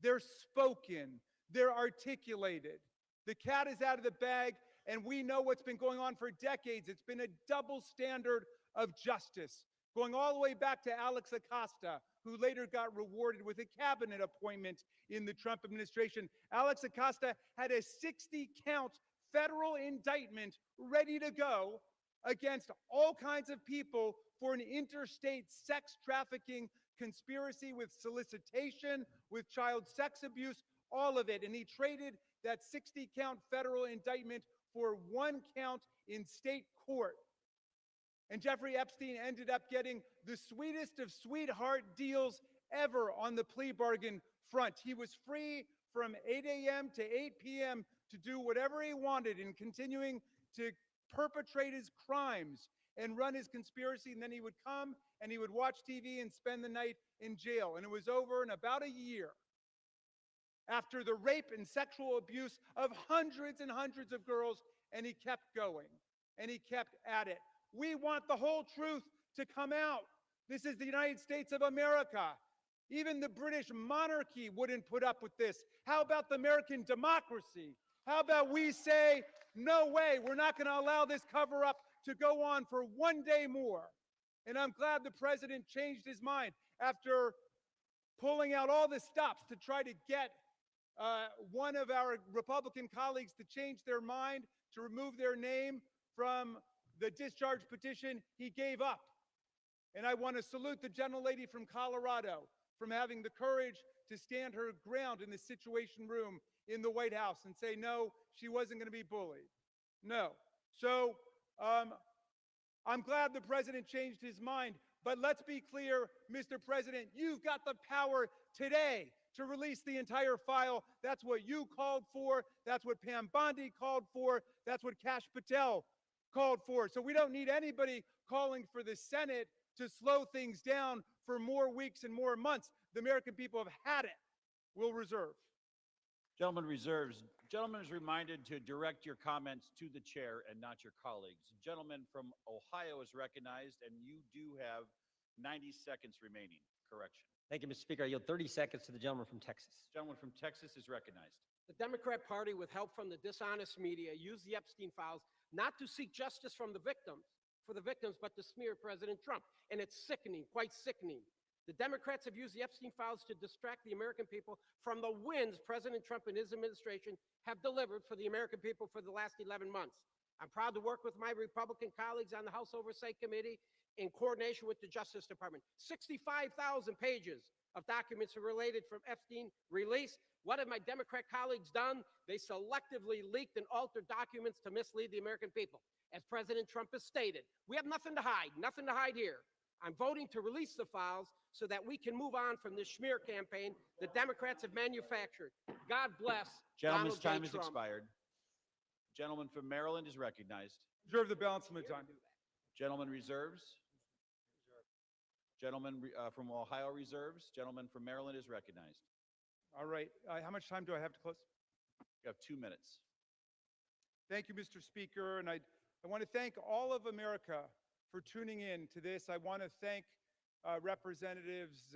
They're spoken. They're articulated. The cat is out of the bag, and we know what's been going on for decades. It's been a double standard of justice, going all the way back to Alex Acosta, who later got rewarded with a cabinet appointment in the Trump administration. Alex Acosta had a 60-count federal indictment ready to go against all kinds of people for an interstate sex trafficking conspiracy with solicitation, with child sex abuse, all of it. And he traded that 60-count federal indictment for 1 count in state court. And Jeffrey Epstein ended up getting the sweetest of sweetheart deals ever on the plea bargain front. He was free from 8 a.m. to 8 p.m. to do whatever he wanted and continuing to perpetrate his crimes and run his conspiracy. And then he would come and he would watch TV and spend the night in jail. And it was over in about a year after the rape and sexual abuse of hundreds and hundreds of girls. And he kept going and he kept at it. We want the whole truth to come out. This is the United States of America. Even the British monarchy wouldn't put up with this. How about the American democracy? How about we say, no way, we're not going to allow this cover up to go on for 1 day more. And I'm glad the president changed his mind after pulling out all the stops to try to get one of our Republican colleagues to change their mind, to remove their name from the discharge petition. He gave up. And I want to salute the gentlelady from Colorado from having the courage to stand her ground in the Situation Room in the White House and say, no, she wasn't going to be bullied. No. So I'm glad the president changed his mind. But let's be clear, Mr. President, you've got the power today to release the entire file. That's what you called for. That's what Pam Bondi called for. That's what Kash Patel called for. So we don't need anybody calling for the Senate to slow things down for more weeks and more months. The American people have had it. We'll reserve. Gentleman reserves. Gentleman is reminded to direct your comments to the chair and not your colleagues. Gentleman from Ohio is recognized, and you do have 90 seconds remaining. Correction. Thank you, Mr. Speaker. I yield 30 seconds to the gentleman from Texas. Gentleman from Texas is recognized. The Democrat Party, with help from the dishonest media, used the Epstein files not to seek justice for the victims, but to smear President Trump. And it's sickening, quite sickening. The Democrats have used the Epstein files to distract the American people from the wins President Trump and his administration have delivered for the American people for the last 11 months. I'm proud to work with my Republican colleagues on the House Oversight Committee in coordination with the Justice Department. 65,000 pages of documents are related from Epstein released. What have my Democrat colleagues done? They selectively leaked and altered documents to mislead the American people. As President Trump has stated, we have nothing to hide here. I'm voting to release the files so that we can move on from this smear campaign the Democrats have manufactured. God bless Gentleman's Donald J. time has Trump. expired. Gentleman from Maryland is recognized. Reserve the balance of my time. Gentleman reserves. Gentleman from Ohio reserves. Gentleman from Maryland is recognized. All right. How much time do I have to close? You have 2 minutes. Thank you, Mr. Speaker. And I want to thank all of America for tuning in to this. I want to thank Representatives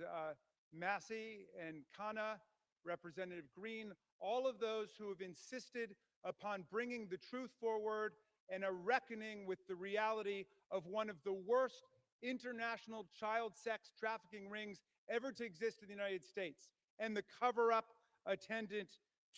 Massey and Khanna, Representative Green, all of those who have insisted upon bringing the truth forward and a reckoning with the reality of one of the worst international child sex trafficking rings ever to exist in the United States and the cover-up attendant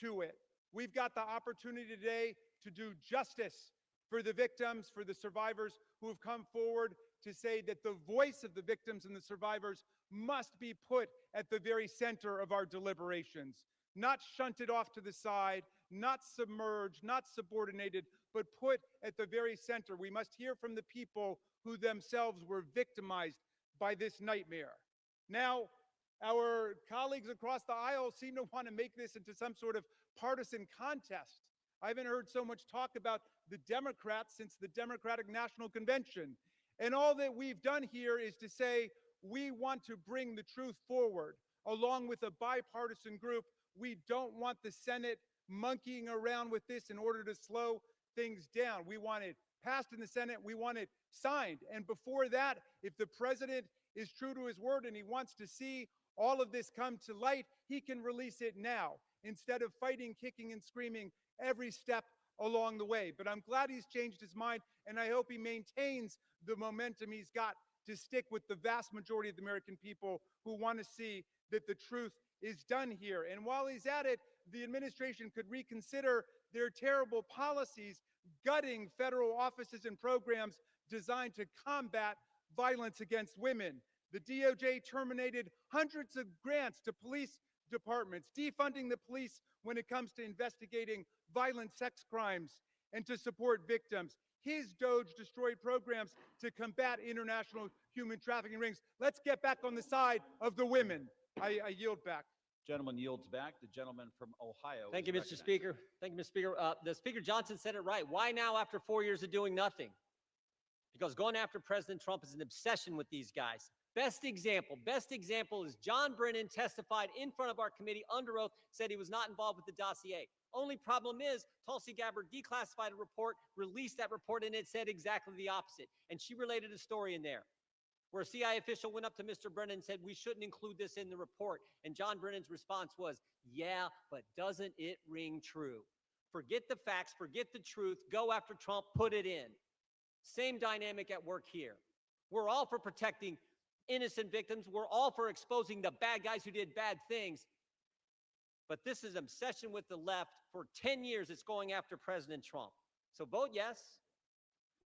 to it. We've got the opportunity today to do justice for the victims, for the survivors who have come forward to say that the voice of the victims and the survivors must be put at the very center of our deliberations, not shunted off to the side, not submerged, not subordinated, but put at the very center. We must hear from the people who themselves were victimized by this nightmare. Now, our colleagues across the aisle seem to want to make this into some sort of partisan contest. I haven't heard so much talk about the Democrats since the Democratic National Convention. And all that we've done here is to say we want to bring the truth forward along with a bipartisan group. We don't want the Senate monkeying around with this in order to slow things down. We want it passed in the Senate. We want it signed. And before that, if the president is true to his word and he wants to see all of this come to light, he can release it now instead of fighting, kicking, and screaming every step along the way. But I'm glad he's changed his mind, and I hope he maintains the momentum he's got to stick with the vast majority of the American people who want to see that the truth is done here. And while he's at it, the administration could reconsider their terrible policies, gutting federal offices and programs designed to combat violence against women. The DOJ terminated hundreds of grants to police departments, defunding the police when it comes to investigating violent sex crimes and to support victims. His DOJ destroyed programs to combat international human trafficking rings. Let's get back on the side of the women. I yield back. Gentleman yields back. The gentleman from Ohio. Thank is you, Mr. recognized. Speaker. Thank you, Mr. Speaker. The Speaker Johnson said it right. Why now after 4 years of doing nothing? Because going after President Trump is an obsession with these guys. Best example is John Brennan testified in front of our committee under oath, said he was not involved with the dossier. Only problem is Tulsi Gabbard declassified a report, released that report, and it said exactly the opposite. And she related a story in there where a CIA official went up to Mr. Brennan and said, we shouldn't include this in the report. And John Brennan's response was, yeah, but doesn't it ring true? Forget the facts, forget the truth, go after Trump, put it in. Same dynamic at work here. We're all for protecting innocent victims. We're all for exposing the bad guys who did bad things. But this is obsession with the left. For 10 years, it's going after President Trump. So vote yes.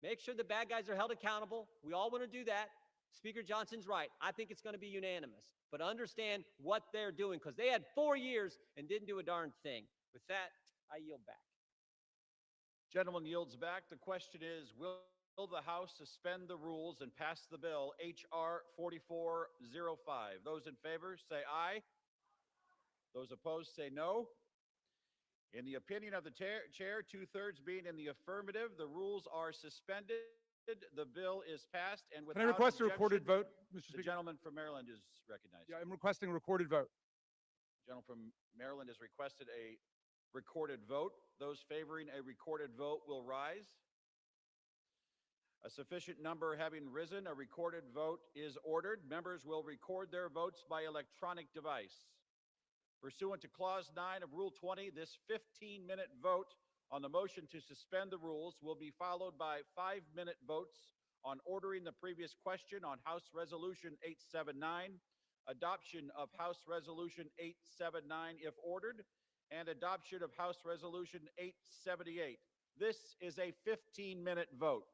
Make sure the bad guys are held accountable. We all want to do that. Speaker Johnson's right. I think it's going to be unanimous. But understand what they're doing, because they had 4 years and didn't do a darn thing. With that, I yield back. Gentleman yields back. The question is, will the House suspend the rules and pass the bill H.R. 4405? Those in favor say aye. Those opposed say no. In the opinion of the chair, 2/3 being in the affirmative, the rules are suspended. The bill is passed, and without Can I request a objection, recorded vote, Mr. The Speaker? gentleman from Maryland is recognized. Yeah, I'm requesting a recorded vote. Gentleman from Maryland has requested a recorded vote. Those favoring a recorded vote will rise. A sufficient number having risen, a recorded vote is ordered. Members will record their votes by electronic device. Pursuant to Clause 9 of Rule 20, this 15-minute vote on the motion to suspend the rules will be followed by 5-minute votes on ordering the previous question on House Resolution 879, adoption of House Resolution 879 if ordered, and adoption of House Resolution 878. This is a 15-minute vote.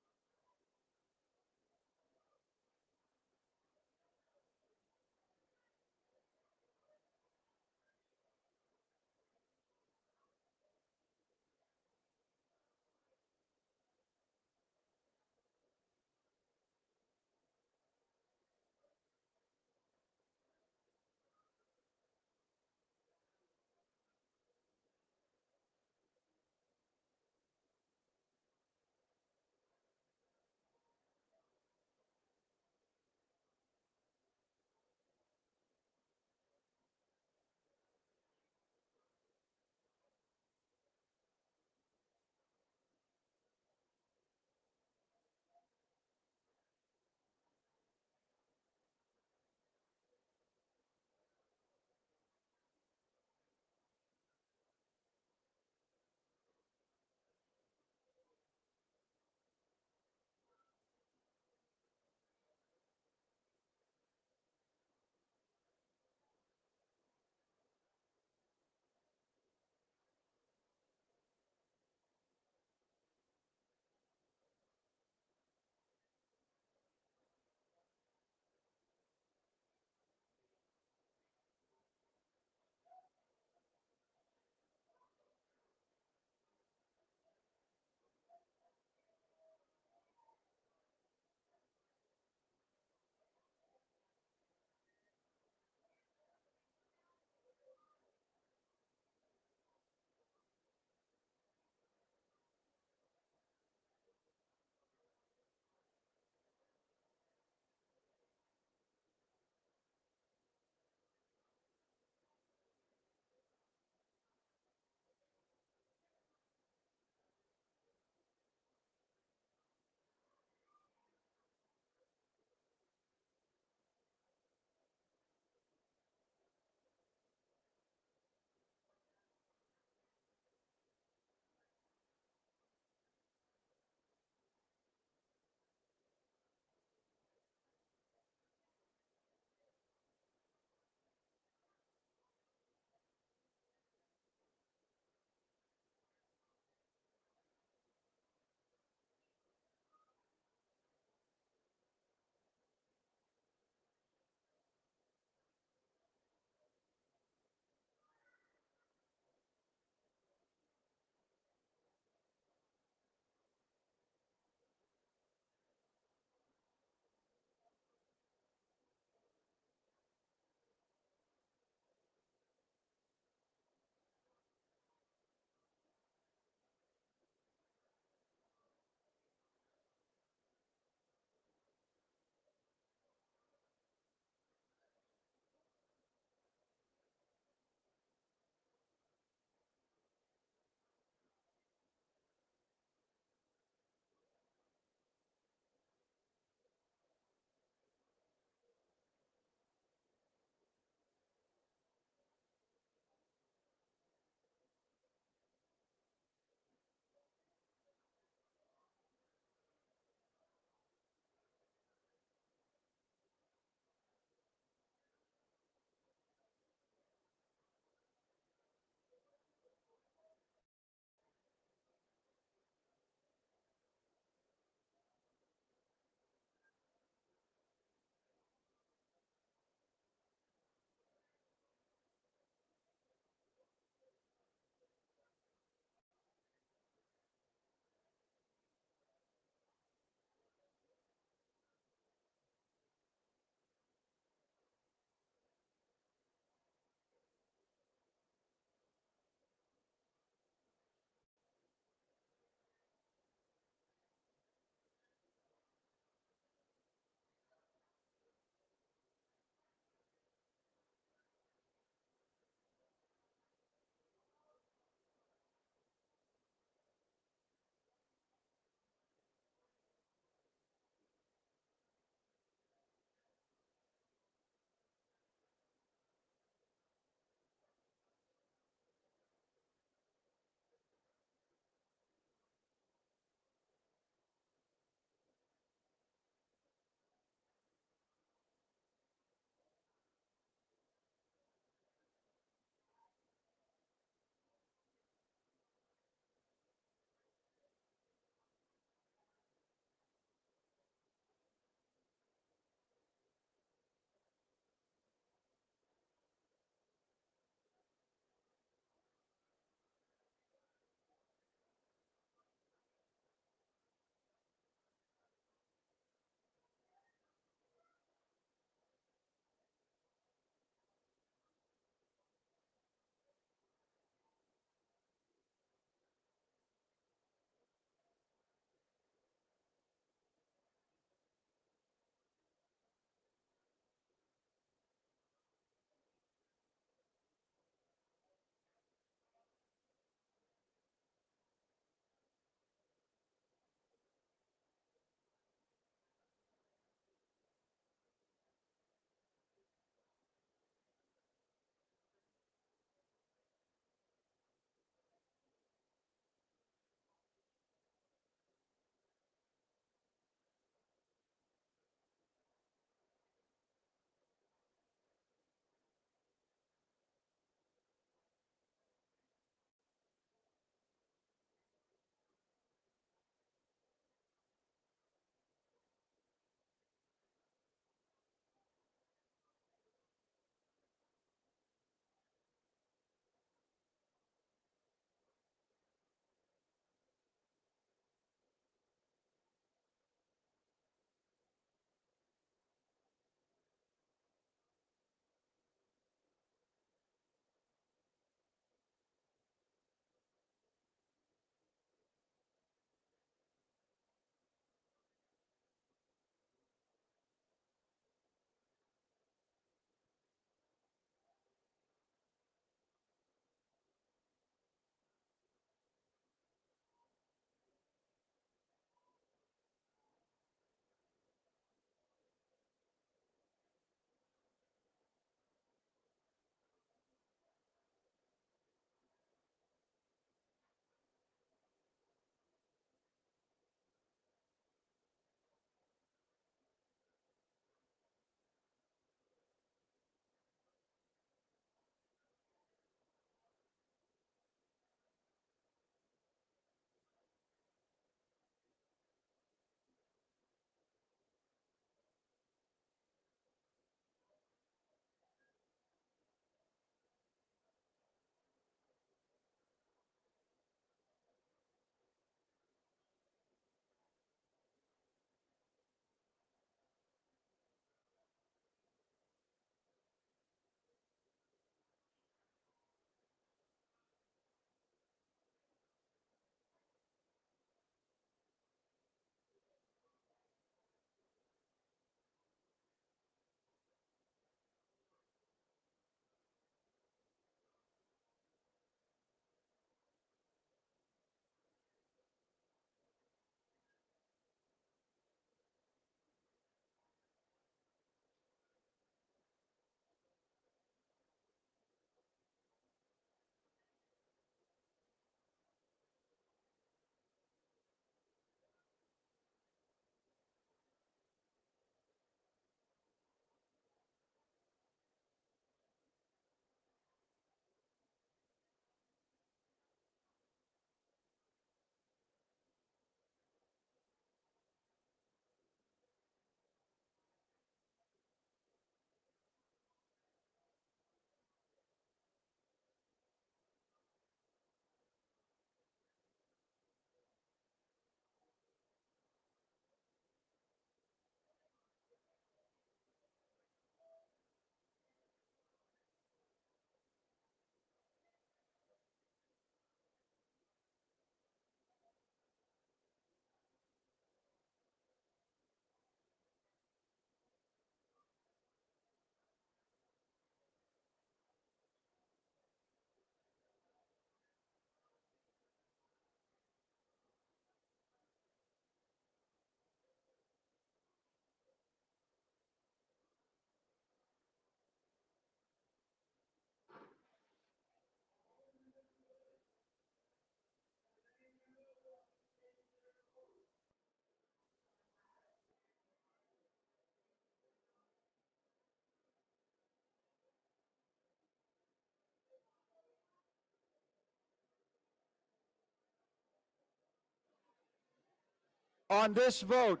On this vote,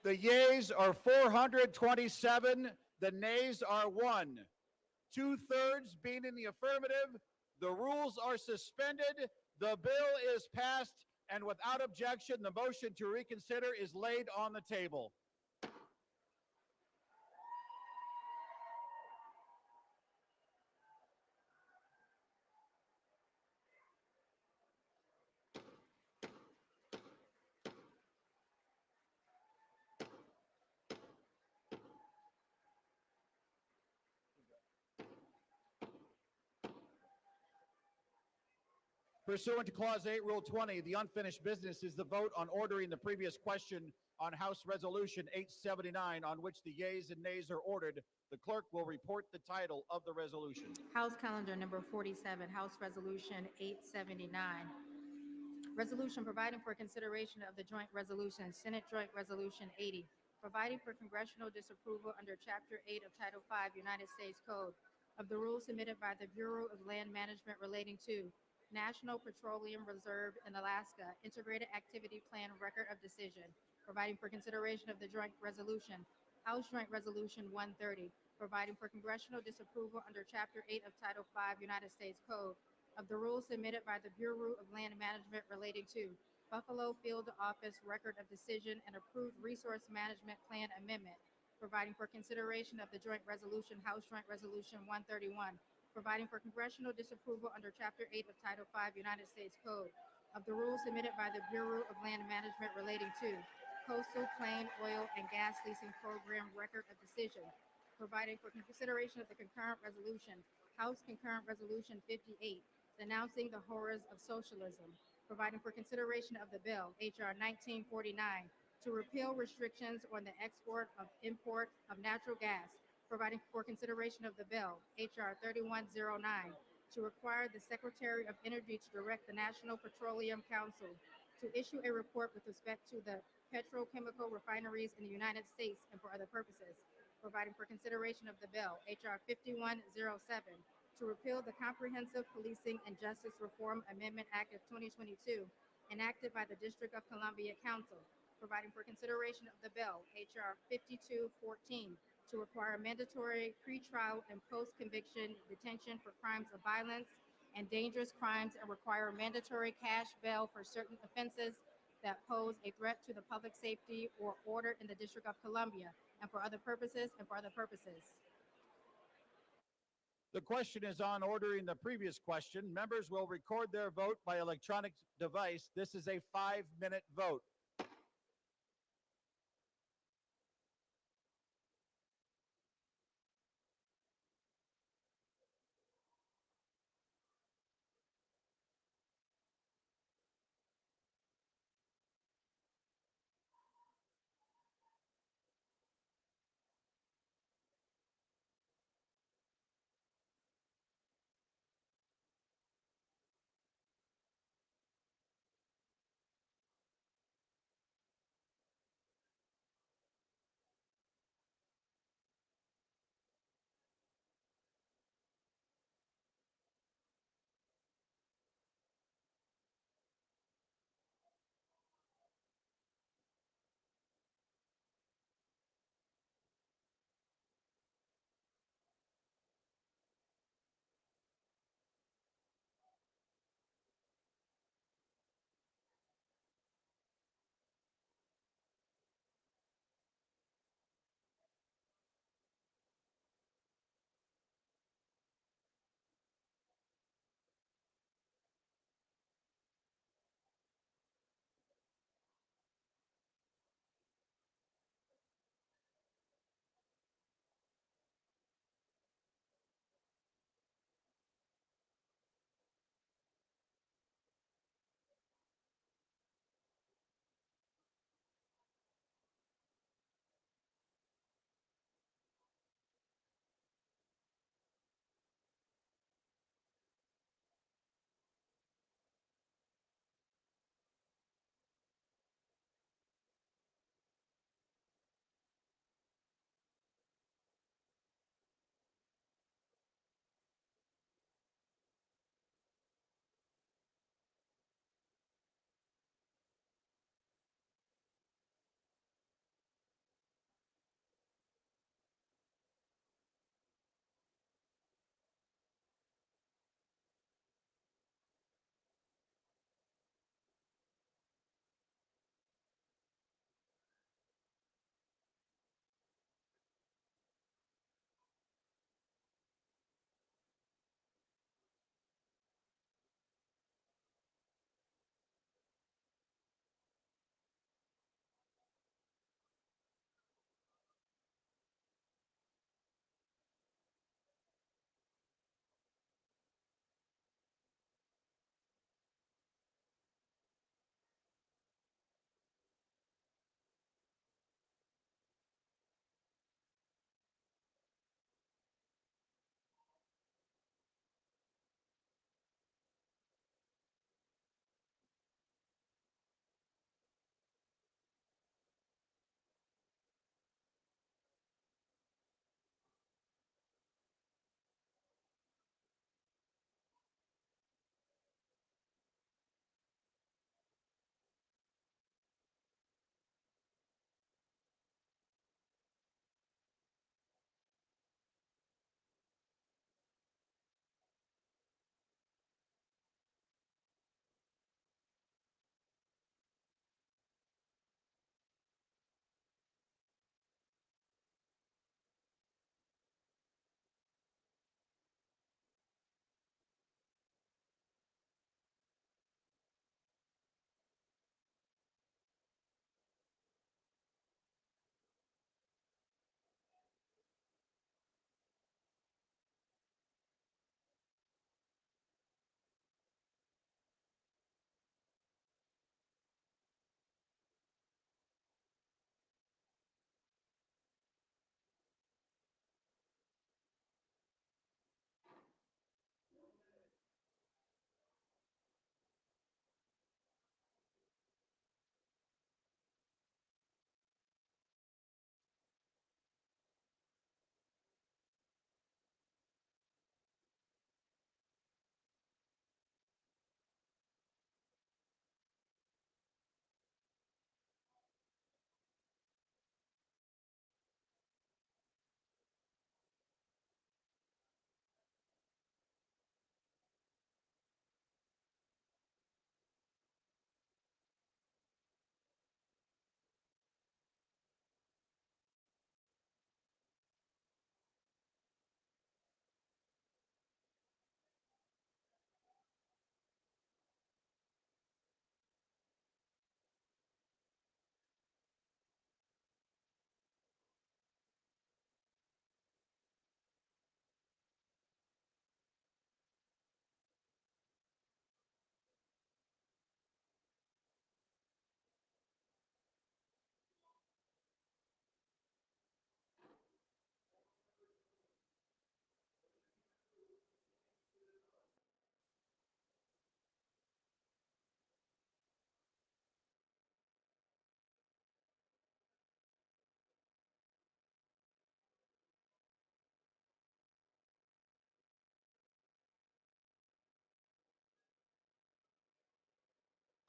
the yeas are 427, the nays are 1. 2/3 being in the affirmative, the rules are suspended, the bill is passed, and without objection, the motion to reconsider is laid on the table. Pursuant to Clause 8, Rule 20, the unfinished business is the vote on ordering the previous question on House Resolution 879, on which the yeas and nays are ordered. The clerk will report the title of the resolution. House Calendar Number 47, House Resolution 879. Resolution providing for consideration of the joint resolution, Senate Joint Resolution 80, providing for congressional disapproval under Chapter 8 of Title 5 United States Code of the rules submitted by the Bureau of Land Management relating to National Petroleum Reserve in Alaska Integrated Activity Plan Record of Decision, providing for consideration of the joint resolution, House Joint Resolution 130, providing for congressional disapproval under Chapter 8 of Title 5 United States Code of the rules submitted by the Bureau of Land Management relating to Buffalo Field Office Record of Decision and approved Resource Management Plan Amendment, providing for consideration of the joint resolution, House Joint Resolution 131, providing for congressional disapproval under Chapter 8 of Title 5 United States Code of the rules submitted by the Bureau of Land Management relating to Coastal Plain Oil and Gas Leasing Program Record of Decision, providing for consideration of the concurrent resolution, House Concurrent Resolution 58, denouncing the horrors of socialism, providing for consideration of the bill, H.R. 1949, to repeal restrictions on the export of import of natural gas, providing for consideration of the bill, H.R. 3109, to require the Secretary of Energy to direct the National Petroleum Council to issue a report with respect to the petrochemical refineries in the United States and for other purposes, providing for consideration of the bill, H.R. 5107, to repeal the Comprehensive Policing and Justice Reform Amendment Act of 2022, enacted by the District of Columbia Council, providing for consideration of the bill, H.R. 5214, to require mandatory pretrial and post-conviction detention for crimes of violence and dangerous crimes and require mandatory cash bail for certain offenses that pose a threat to the public safety or order in the District of Columbia and for other purposes and for other purposes. The question is on ordering the previous question. Members will record their vote by electronic device. This is a 5-minute vote.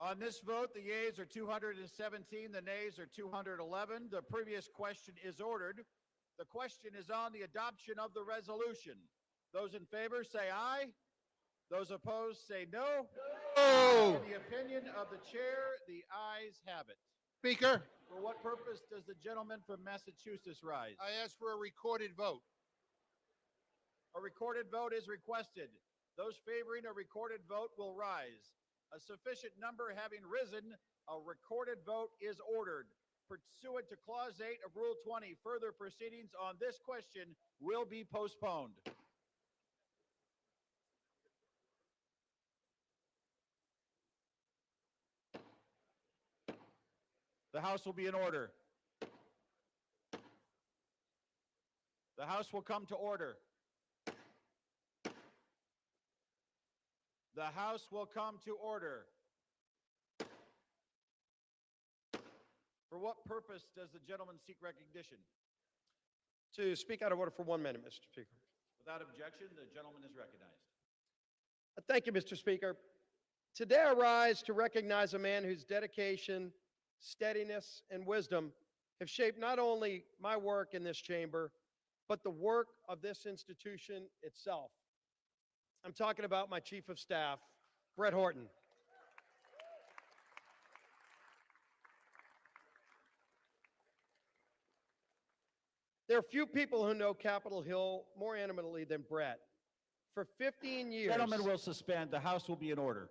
On this vote, the yeas are 217, the nays are 211. The previous question is ordered. The question is on the adoption of the resolution. Those in favor say aye. Those opposed say no. No. In the opinion of the chair, the ayes have it. Speaker, For what purpose does the gentleman from Massachusetts rise? I ask for a recorded vote. A recorded vote is requested. Those favoring a recorded vote will rise. A sufficient number having risen, a recorded vote is ordered. Pursuant to Clause 8 of Rule 20, further proceedings on this question will be postponed. The House will be in order. The House will come to order. The House will come to order. For what purpose does the gentleman seek recognition? To speak out of order for 1 minute, Mr. Speaker. Without objection, the gentleman is recognized. Thank you, Mr. Speaker. Today I rise to recognize a man whose dedication, steadiness, and wisdom have shaped not only my work in this chamber, but the work of this institution itself. I'm talking about my Chief of Staff, Brett Horton. There are few people who know Capitol Hill more intimately than Brett. For 15 years... Gentlemen will suspend. The House will be in order.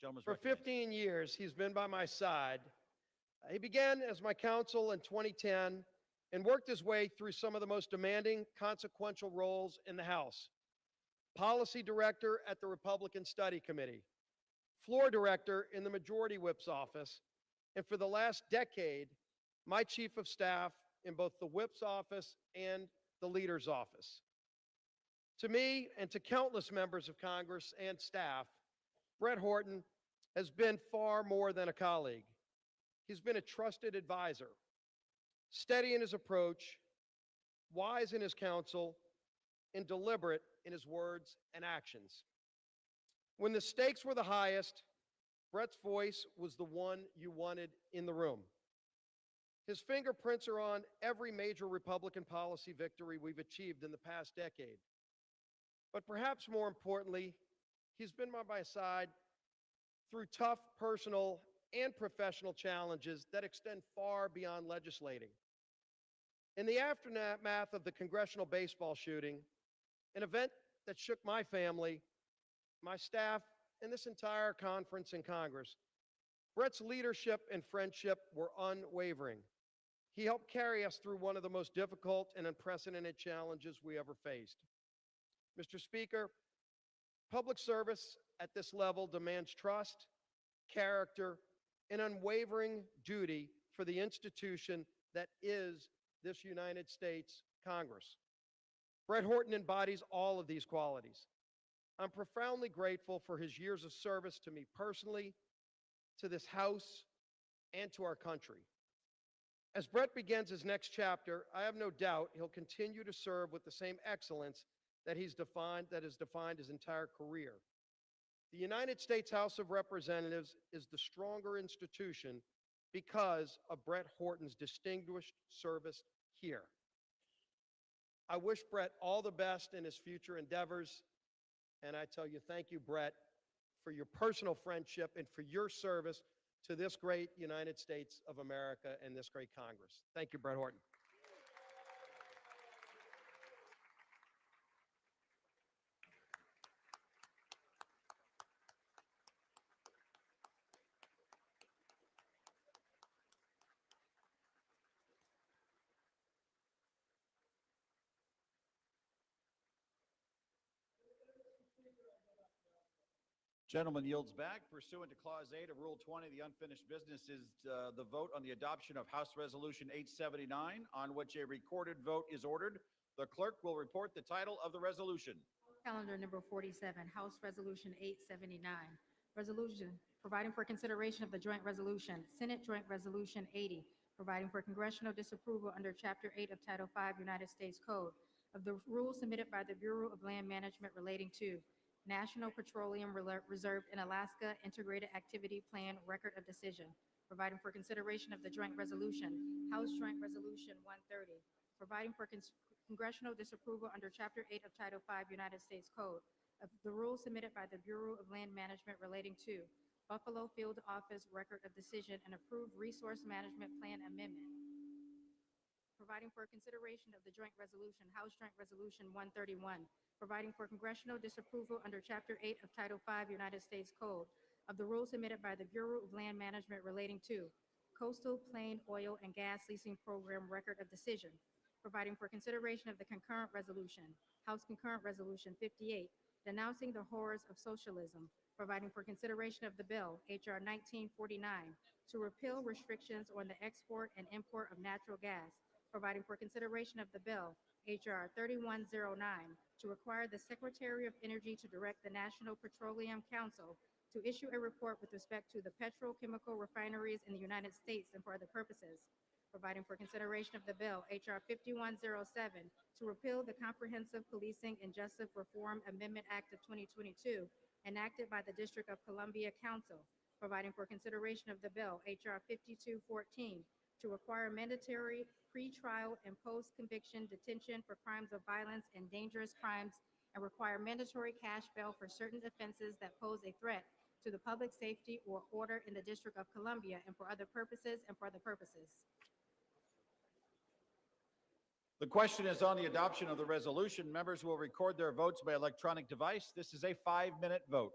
Gentleman's For recognized. 15 years, he's been by my side. He began as my counsel in 2010 and worked his way through some of the most demanding, consequential roles in the House. Policy Director at the Republican Study Committee, Floor Director in the Majority Whip's office, and for the last decade, my Chief of Staff in both the Whip's office and the Leader's office. To me and to countless members of Congress and staff, Brett Horton has been far more than a colleague. He's been a trusted advisor, steady in his approach, wise in his counsel, and deliberate in his words and actions. When the stakes were the highest, Brett's voice was the one you wanted in the room. His fingerprints are on every major Republican policy victory we've achieved in the past decade. But perhaps more importantly, he's been by my side through tough personal and professional challenges that extend far beyond legislating. In the aftermath of the congressional baseball shooting, an event that shook my family, my staff, and this entire conference in Congress, Brett's leadership and friendship were unwavering. He helped carry us through one of the most difficult and unprecedented challenges we ever faced. Mr. Speaker, public service at this level demands trust, character, and unwavering duty for the institution that is this United States Congress. Brett Horton embodies all of these qualities. I'm profoundly grateful for his years of service to me personally, to this House, and to our country. As Brett begins his next chapter, I have no doubt he'll continue to serve with the same excellence that has defined his entire career. The United States House of Representatives is the stronger institution because of Brett Horton's distinguished service here. I wish Brett all the best in his future endeavors, and I tell you, thank you, Brett, for your personal friendship and for your service to this great United States of America and this great Congress. Thank you, Brett Horton. Gentleman yields back. Pursuant to Clause 8 of Rule 20, the unfinished business is the vote on the adoption of House Resolution 879, on which a recorded vote is ordered. The clerk will report the title of the resolution. Calendar number 47, House Resolution 879. Resolution providing for consideration of the joint resolution, Senate Joint Resolution 80, providing for congressional disapproval under Chapter 8 of Title 5 United States Code of the rules submitted by the Bureau of Land Management relating to National Petroleum Reserve in Alaska Integrated Activity Plan Record of Decision, providing for consideration of the joint resolution, House Joint Resolution 130, providing for congressional disapproval under Chapter 8 of Title 5 United States Code of the rules submitted by the Bureau of Land Management relating to Buffalo Field Office Record of Decision and approved Resource Management Plan Amendment, providing for consideration of the joint resolution, House Joint Resolution 131, providing for congressional disapproval under Chapter 8 of Title 5 United States Code of the rules submitted by the Bureau of Land Management relating to Coastal Plain Oil and Gas Leasing Program Record of Decision, providing for consideration of the concurrent resolution, House Concurrent Resolution 58, denouncing the horrors of socialism, providing for consideration of the bill, H.R. 1949, to repeal restrictions on the export and import of natural gas, providing for consideration of the bill, H.R. 3109, to require the Secretary of Energy to direct the National Petroleum Council to issue a report with respect to the petrochemical refineries in the United States and for other purposes, providing for consideration of the bill, H.R. 5107, to repeal the Comprehensive Policing and Justice Reform Amendment Act of 2022, enacted by the District of Columbia Council, providing for consideration of the bill, H.R. 5214, to require mandatory pre-trial and post-conviction detention for crimes of violence and dangerous crimes, and require mandatory cash bail for certain offenses that pose a threat to the public safety or order in the District of Columbia and for other purposes and for other purposes. The question is on the adoption of the resolution. Members will record their votes by electronic device. This is a 5-minute vote.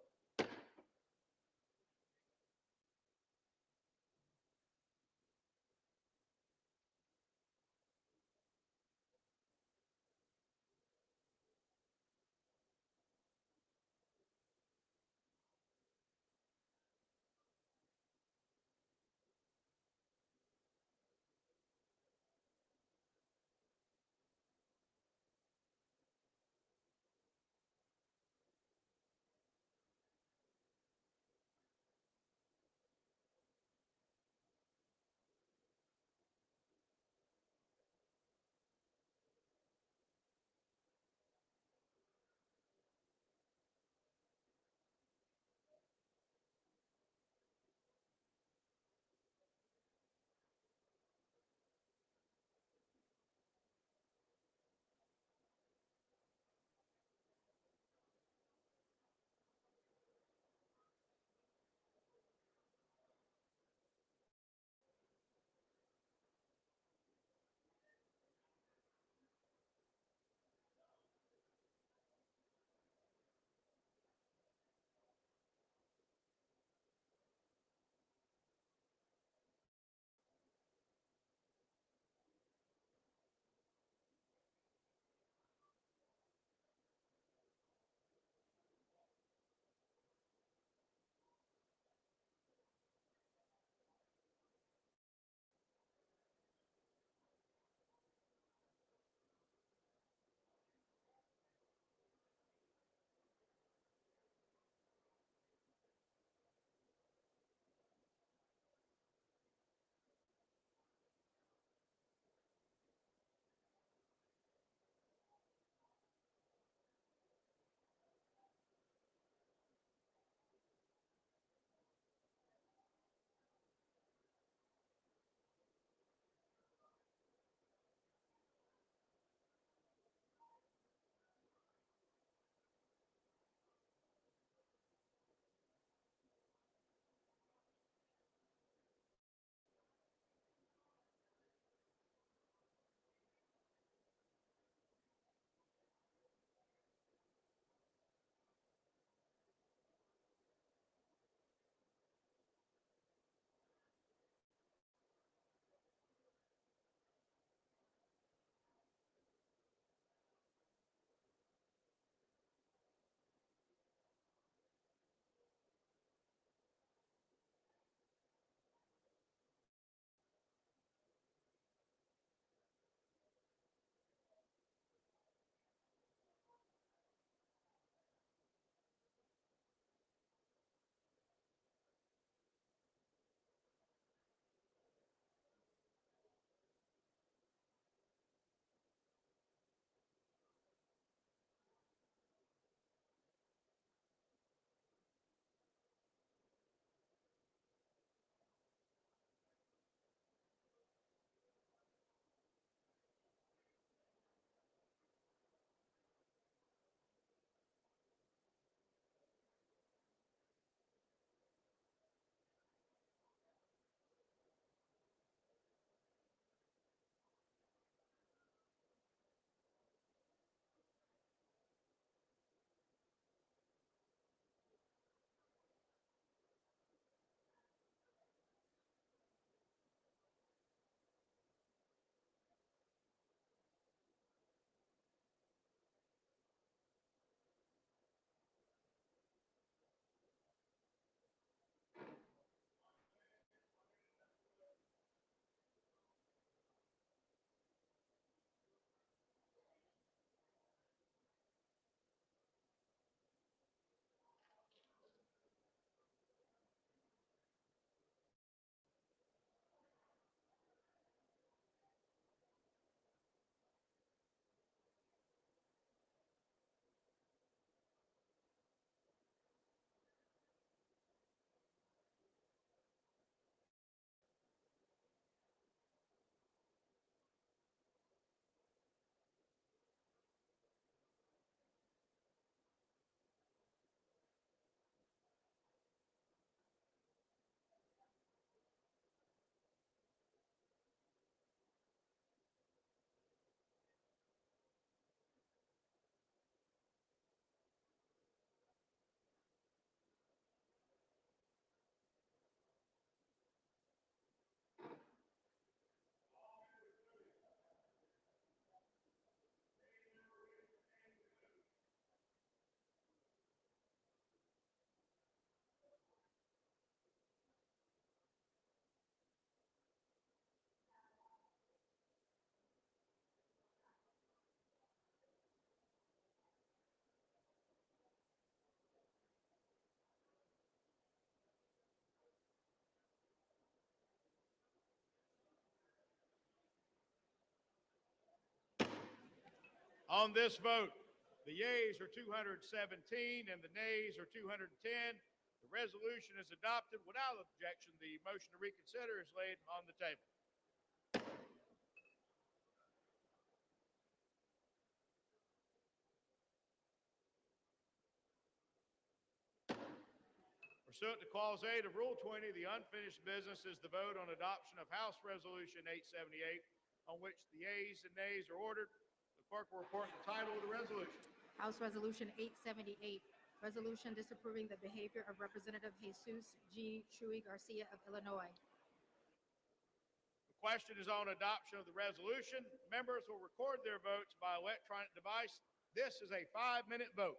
On this vote, the yeas are 217 and the nays are 210. The resolution is adopted without objection. The motion to reconsider is laid on the table. Pursuant to Clause 8 of Rule 20, the unfinished business is the vote on adoption of House Resolution 878, on which the yeas and nays are ordered. The clerk will report the title of the resolution. House Resolution 878, resolution disapproving the behavior of Representative Jesus G. Chuy Garcia of Illinois. The question is on adoption of the resolution. Members will record their votes by electronic device. This is a 5-minute vote.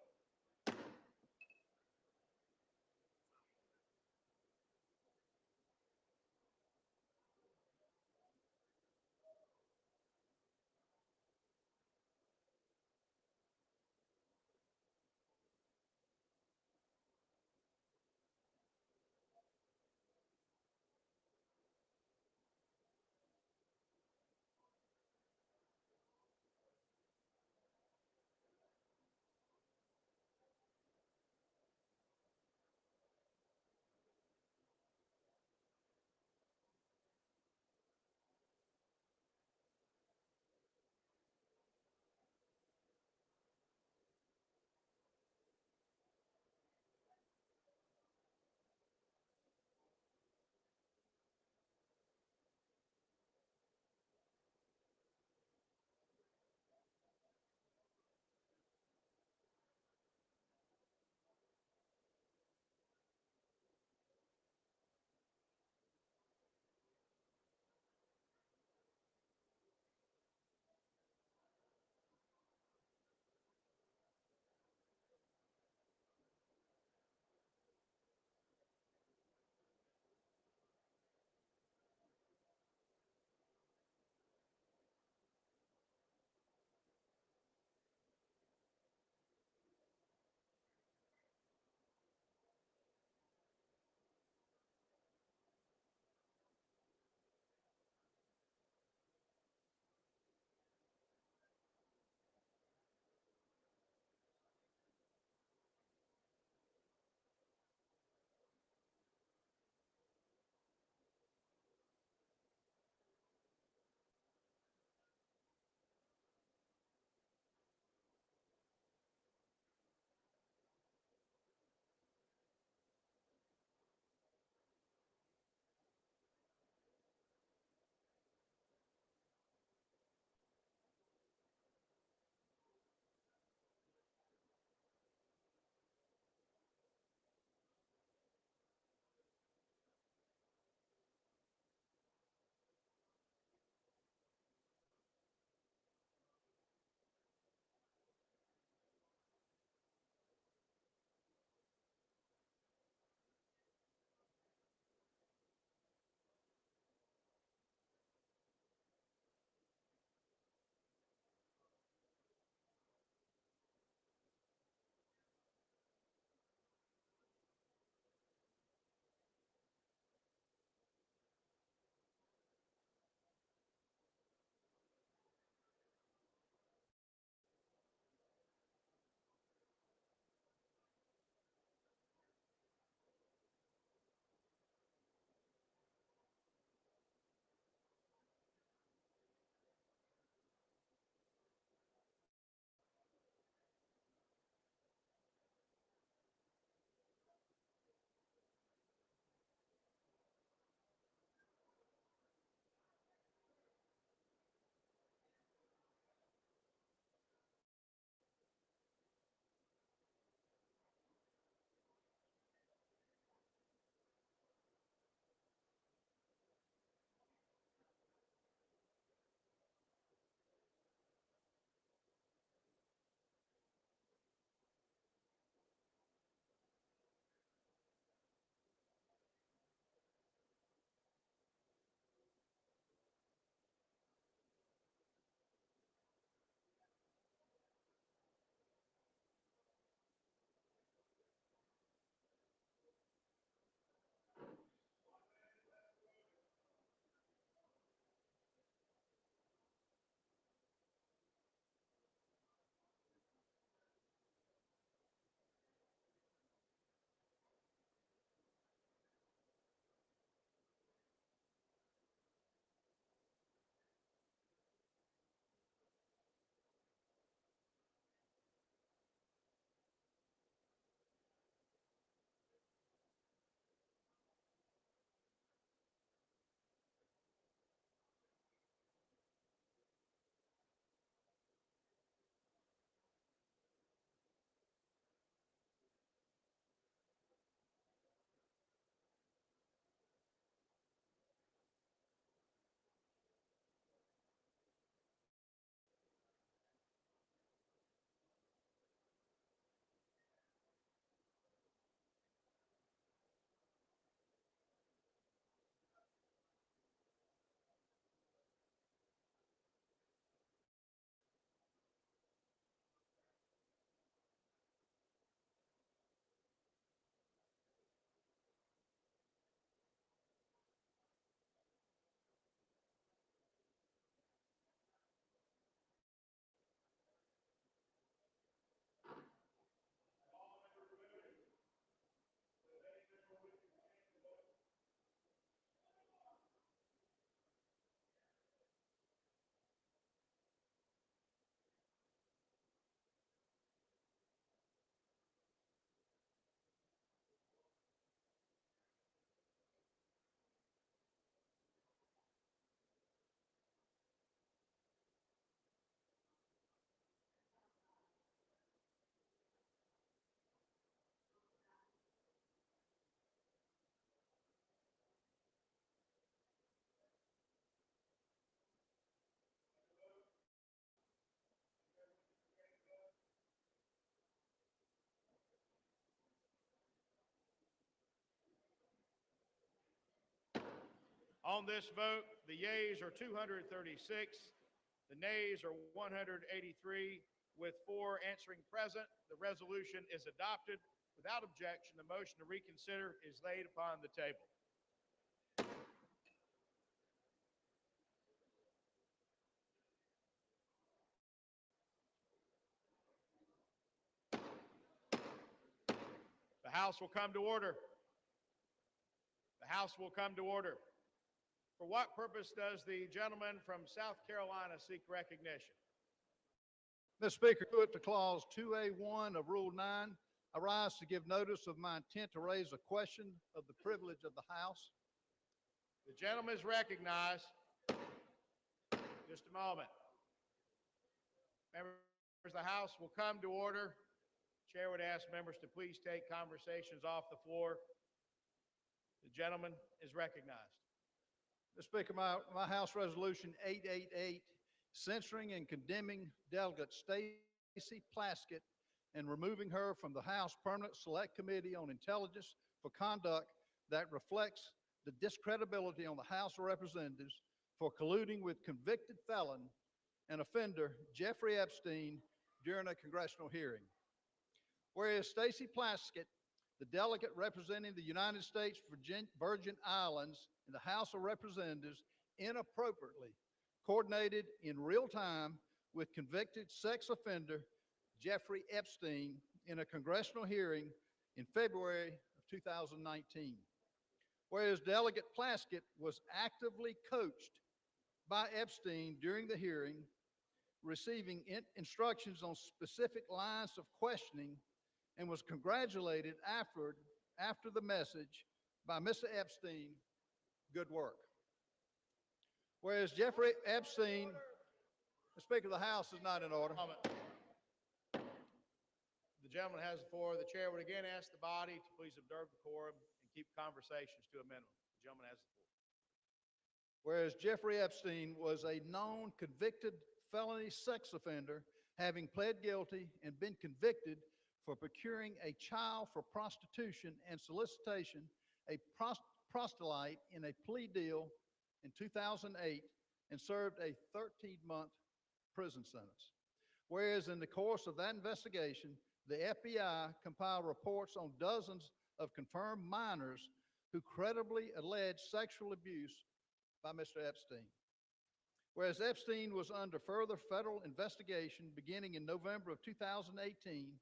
On this vote, the yeas are 236, the nays are 183, with 4 answering present. The resolution is adopted. Without objection, the motion to reconsider is laid upon the table. The House will come to order. The House will come to order. For what purpose does the gentleman from South Carolina seek recognition? Mr. Speaker, pursuant to Clause 2A1 of Rule 9, I rise to give notice of my intent to raise a question of the privilege of the House. The gentleman is recognized. Just a moment. Members of the House will come to order. Chair would ask members to please take conversations off the floor. The gentleman is recognized. Mr. Speaker, my House Resolution 888, censoring and condemning Delegate Stacy Plaskett and removing her from the House Permanent Select Committee on Intelligence for conduct that reflects the discredibility on the House of Representatives for colluding with convicted felon and offender Jeffrey Epstein during a congressional hearing. Whereas Stacy Plaskett, the delegate representing the United States Virgin Islands in the House of Representatives, inappropriately coordinated in real time with convicted sex offender Jeffrey Epstein in a congressional hearing in February of 2019. Whereas Delegate Plaskett was actively coached by Epstein during the hearing, receiving instructions on specific lines of questioning, and was congratulated after the message by Mr. Epstein, good work. Whereas Jeffrey Epstein, the Speaker of the House, is not in order. The gentleman has the floor. The chair would again ask the body to please observe decorum and keep conversations to a minimum. The gentleman has the floor. Whereas Jeffrey Epstein was a known convicted felony sex offender, having pled guilty and been convicted for procuring a child for prostitution and solicitation, a proselyte in a plea deal in 2008, and served a 13-month prison sentence. Whereas in the course of that investigation, the FBI compiled reports on dozens of confirmed minors who credibly alleged sexual abuse by Mr. Epstein. Whereas Epstein was under further federal investigation beginning in November of 2018,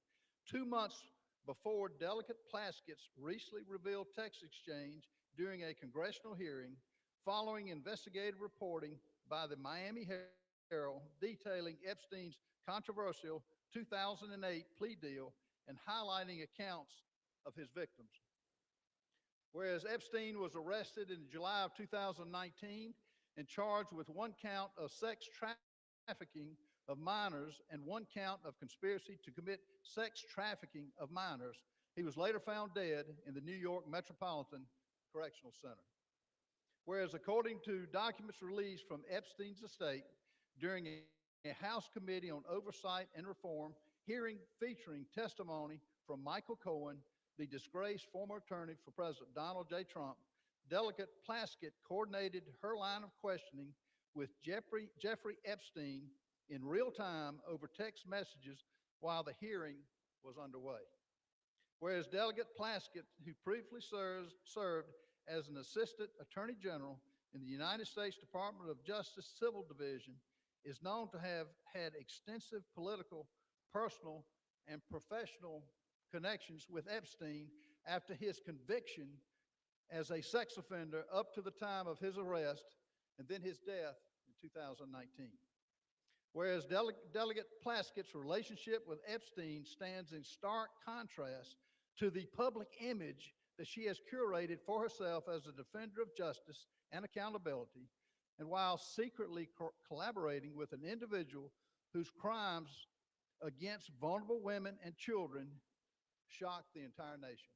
2 months before Delegate Plaskett's recently revealed text exchange during a congressional hearing, following investigative reporting by the Miami Herald detailing Epstein's controversial 2008 plea deal and highlighting accounts of his victims. Whereas Epstein was arrested in July of 2019 and charged with 1 count of sex trafficking of minors and 1 count of conspiracy to commit sex trafficking of minors, he was later found dead in the New York Metropolitan Correctional Center. Whereas according to documents released from Epstein's estate during a House Committee on Oversight and Reform hearing featuring testimony from Michael Cohen, the disgraced former attorney for President Donald J. Trump, Delegate Plaskett coordinated her line of questioning with Jeffrey Epstein in real time over text messages while the hearing was underway. Whereas Delegate Plaskett, who previously served as an Assistant Attorney General in the United States Department of Justice Civil Division, is known to have had extensive political, personal, and professional connections with Epstein after his conviction as a sex offender up to the time of his arrest and then his death in 2019. Whereas Delegate Plaskett's relationship with Epstein stands in stark contrast to the public image that she has curated for herself as a defender of justice and accountability, and while secretly collaborating with an individual whose crimes against vulnerable women and children shocked the entire nation.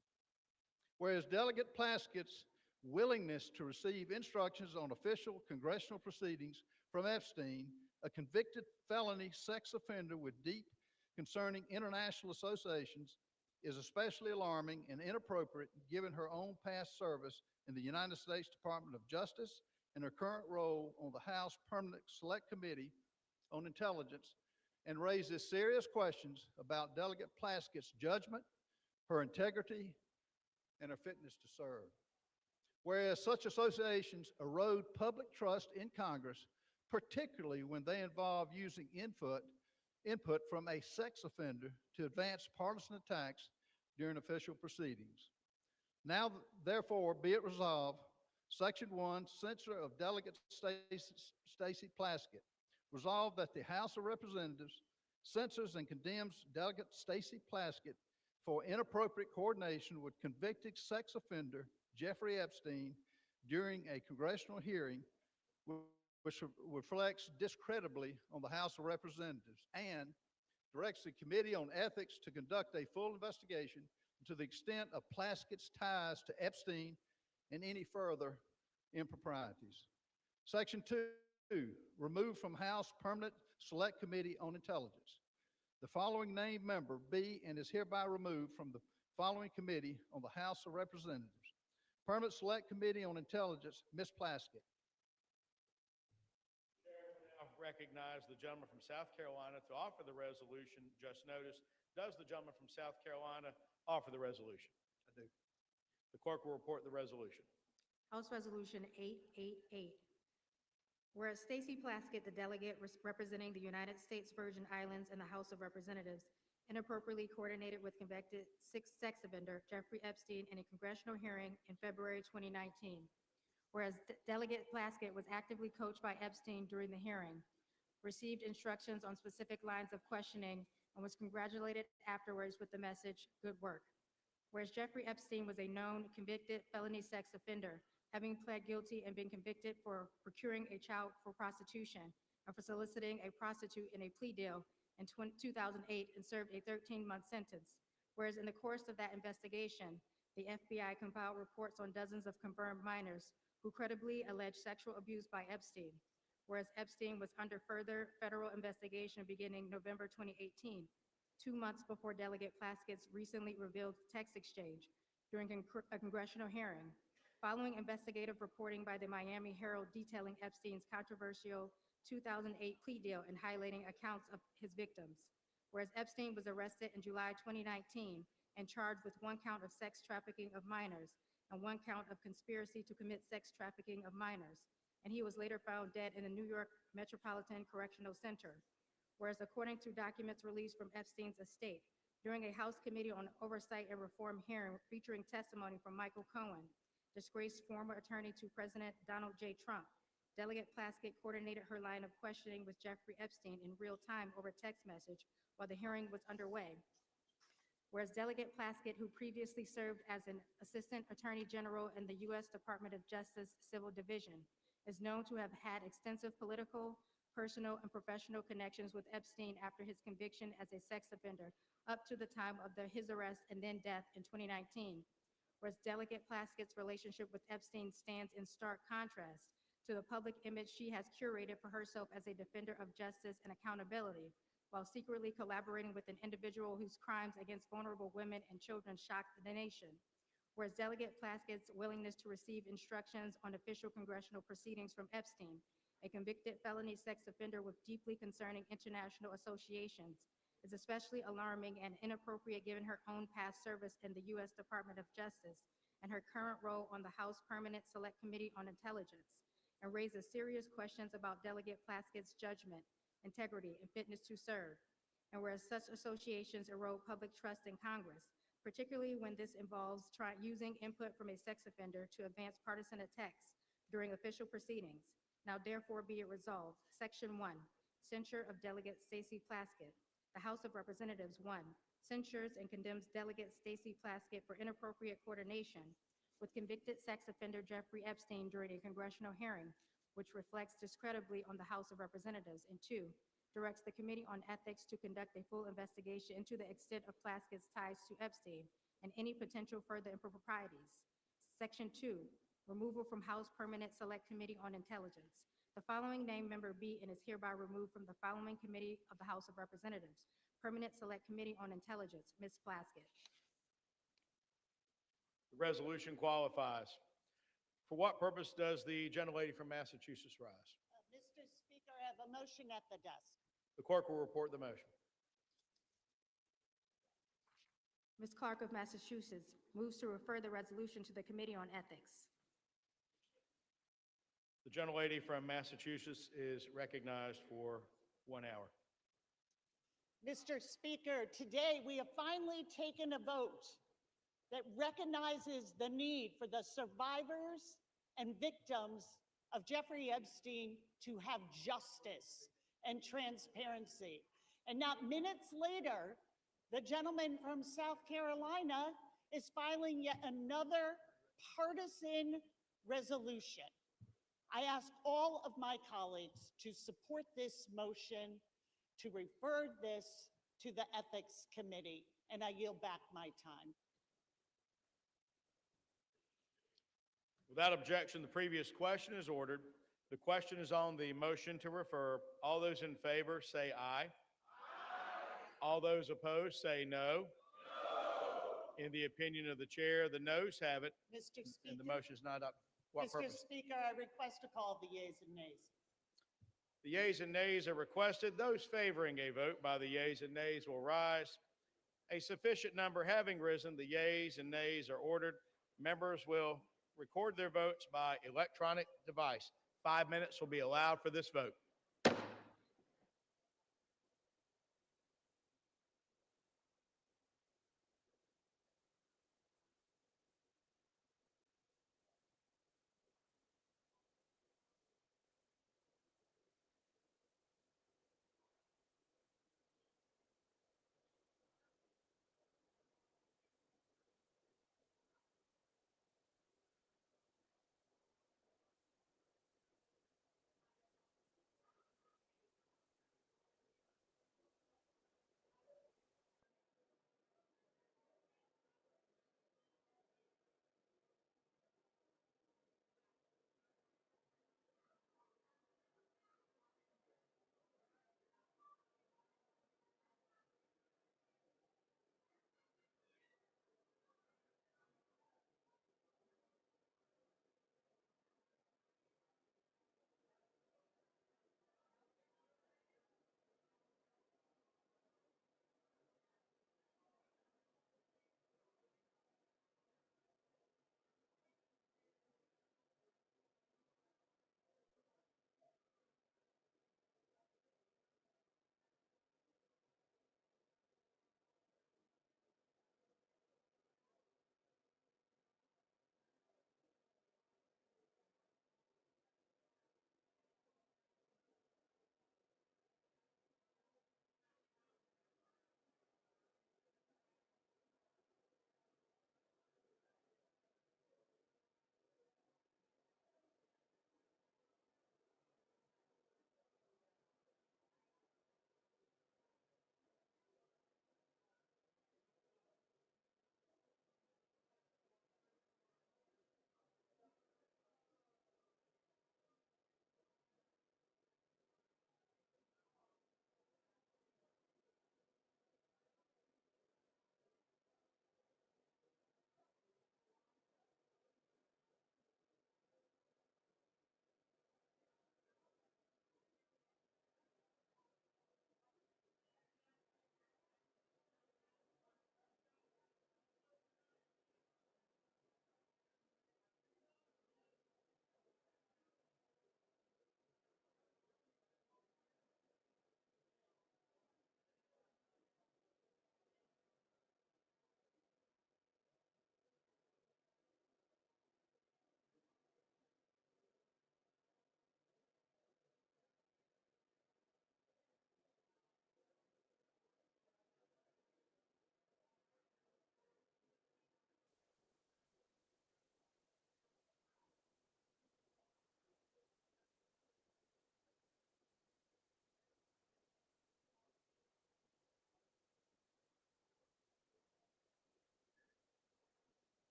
Whereas Delegate Plaskett's willingness to receive instructions on official congressional proceedings from Epstein, a convicted felony sex offender with deep concerning international associations, is especially alarming and inappropriate given her own past service in the United States Department of Justice in her current role on the House Permanent Select Committee on Intelligence and raises serious questions about Delegate Plaskett's judgment, her integrity, and her fitness to serve. Whereas such associations erode public trust in Congress, particularly when they involve using input from a sex offender to advance partisan attacks during official proceedings. Now, therefore, be it resolved, Section 1, Censure of Delegate Stacey Plaskett. Resolved that the House of Representatives censures and condemns Delegate Stacey Plaskett for inappropriate coordination with convicted sex offender Jeffrey Epstein during a congressional hearing which reflects discreditably on the House of Representatives, and directs the Committee on Ethics to conduct a full investigation to the extent of Plaskett's ties to Epstein and any further improprieties. Section 2, remove from House Permanent Select Committee on Intelligence. The following named member be and is hereby removed from the following committee on the House of Representatives. Permanent Select Committee on Intelligence, Ms. Plaskett. Now recognize the gentleman from South Carolina to offer the resolution just noticed. Does the gentleman from South Carolina offer the resolution? I do. The clerk will report the resolution. House Resolution 888. Whereas Stacey Plaskett, the delegate representing the United States Virgin Islands in the House of Representatives, inappropriately coordinated with convicted sex offender Jeffrey Epstein in a congressional hearing in February 2019. Whereas Delegate Plaskett was actively coached by Epstein during the hearing, received instructions on specific lines of questioning, and was congratulated afterwards with the message, "Good work." Whereas Jeffrey Epstein was a known convicted felony sex offender, having pled guilty and been convicted for procuring a child for prostitution and for soliciting a prostitute in a plea deal in 2008 and served a 13-month sentence. Whereas in the course of that investigation, the FBI compiled reports on dozens of confirmed minors who credibly alleged sexual abuse by Epstein. Whereas Epstein was under further federal investigation beginning November 2018, 2 months before Delegate Plaskett's recently revealed text exchange during a congressional hearing, following investigative reporting by the Miami Herald detailing Epstein's controversial 2008 plea deal and highlighting accounts of his victims. Whereas Epstein was arrested in July 2019 and charged with 1 count of sex trafficking of minors and 1 count of conspiracy to commit sex trafficking of minors, and he was later found dead in the New York Metropolitan Correctional Center. Whereas according to documents released from Epstein's estate, during a House Committee on Oversight and Reform hearing featuring testimony from Michael Cohen, disgraced former attorney to President Donald J. Trump, Delegate Plaskett coordinated her line of questioning with Jeffrey Epstein in real time over text message while the hearing was underway. Whereas Delegate Plaskett, who previously served as an Assistant Attorney General in the U.S. Department of Justice Civil Division, is known to have had extensive political, personal, and professional connections with Epstein after his conviction as a sex offender up to the time of his arrest and then death in 2019. Whereas Delegate Plaskett's relationship with Epstein stands in stark contrast to the public image she has curated for herself as a defender of justice and accountability, while secretly collaborating with an individual whose crimes against vulnerable women and children shocked the nation. Whereas Delegate Plaskett's willingness to receive instructions on official congressional proceedings from Epstein, a convicted felony sex offender with deeply concerning international associations, is especially alarming and inappropriate given her own past service in the U.S. Department of Justice and her current role on the House Permanent Select Committee on Intelligence, and raises serious questions about Delegate Plaskett's judgment, integrity, and fitness to serve. And whereas such associations erode public trust in Congress, particularly when this involves using input from a sex offender to advance partisan attacks during official proceedings. Now therefore be it resolved. Section 1, censure of Delegate Stacey Plaskett. The House of Representatives, 1, censures and condemns Delegate Stacey Plaskett for inappropriate coordination with convicted sex offender Jeffrey Epstein during a congressional hearing, which reflects discreditably on the House of Representatives, and 2, directs the Committee on Ethics to conduct a full investigation into the extent of Plaskett's ties to Epstein and any potential further improprieties. Section 2, removal from House Permanent Select Committee on Intelligence. The following named member be and is hereby removed from the following committee of the House of Representatives. Permanent Select Committee on Intelligence, Ms. Plaskett. The resolution qualifies. For what purpose does the gentlelady from Massachusetts rise? Mr. Speaker, I have a motion at the desk. The clerk will report the motion. Ms. Clark of Massachusetts moves to refer the resolution to the Committee on Ethics. The gentlelady from Massachusetts is recognized for 1 hour. Mr. Speaker, today we have finally taken a vote that recognizes the need for the survivors and victims of Jeffrey Epstein to have justice and transparency. And not minutes later, the gentleman from South Carolina is filing yet another partisan resolution. I ask all of my colleagues to support this motion to refer this to the Ethics Committee, and I yield back my time. Without objection, the previous question is ordered. The question is on the motion to refer. All those in favor say aye. All those opposed say no. In the opinion of the chair, the noes have it, Mr. Speaker. and the motion is not up. What Mr. purpose? Speaker, I request a call of the yeas and nays. The yeas and nays are requested. Those favoring a vote by the yeas and nays will rise. A sufficient number having risen, the yeas and nays are ordered. Members will record their votes by electronic device. 5 minutes will be allowed for this vote.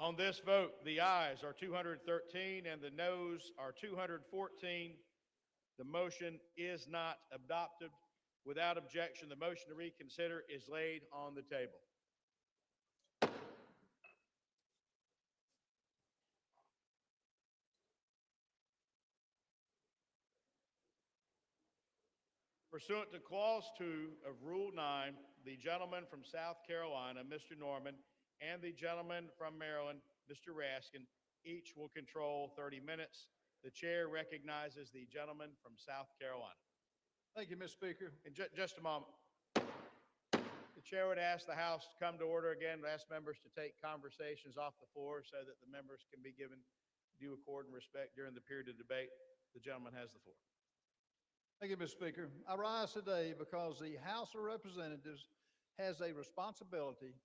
On this vote, the ayes are 213 and the noes are 214. The motion is not adopted. Without objection, the motion to reconsider is laid on the table. Pursuant to Clause 2 of Rule 9, the gentleman from South Carolina, Mr. Norman, and the gentleman from Maryland, Mr. Raskin, each will control 30 minutes. The chair recognizes the gentleman from South Carolina. Thank you, Mr. Speaker. In just a moment. The chair would ask the House to come to order again, ask members to take conversations off the floor so that the members can be given due accord and respect during the period of debate. The gentleman has the floor. Thank you, Mr. Speaker. I rise today because the House of Representatives has a responsibility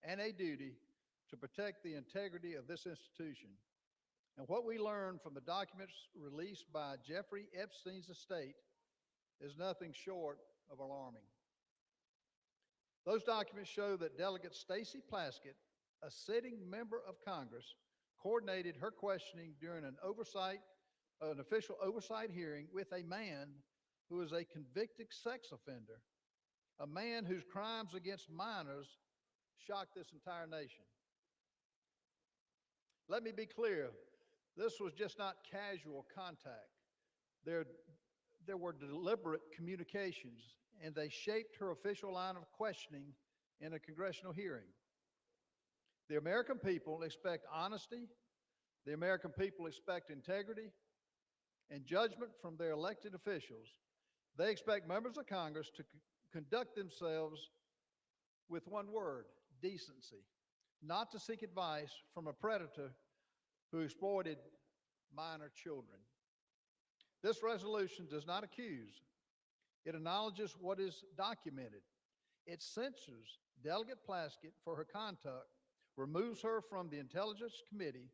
and a duty to protect the integrity of this institution. And what we learned from the documents released by Jeffrey Epstein's estate is nothing short of alarming. Those documents show that Delegate Stacey Plaskett, a sitting member of Congress, coordinated her questioning during an official oversight hearing with a man who is a convicted sex offender, a man whose crimes against minors shocked this entire nation. Let me be clear, this was just not casual contact. There were deliberate communications, and they shaped her official line of questioning in a congressional hearing. The American people expect honesty. The American people expect integrity and judgment from their elected officials. They expect members of Congress to conduct themselves with one word: decency, not to seek advice from a predator who exploited minor children. This resolution does not accuse. It acknowledges what is documented. It censures Delegate Plaskett for her conduct, removes her from the Intelligence Committee,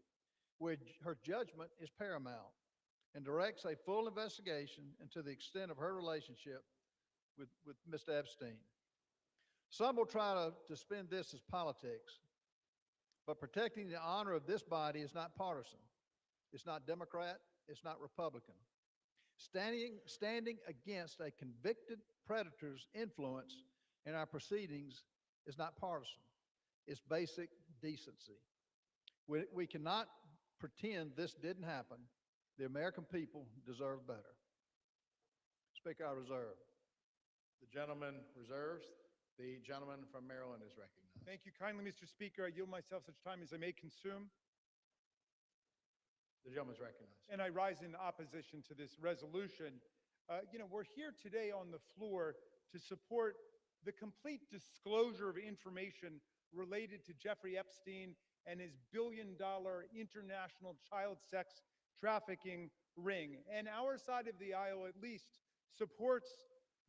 where her judgment is paramount, and directs a full investigation into the extent of her relationship with Mr. Epstein. Some will try to spin this as politics, but protecting the honor of this body is not partisan. It's not Democrat, it's not Republican. Standing against a convicted predator's influence in our proceedings is not partisan. It's basic decency. We cannot pretend this didn't happen. The American people deserve better. Speaker, I reserve. The gentleman reserves. The gentleman from Maryland is recognized. Thank you kindly, Mr. Speaker. I yield myself such time as I may consume. The gentleman is recognized. And I rise in opposition to this resolution. We're here today on the floor to support the complete disclosure of information related to Jeffrey Epstein and his billion-dollar international child sex trafficking ring. And our side of the aisle, at least, supports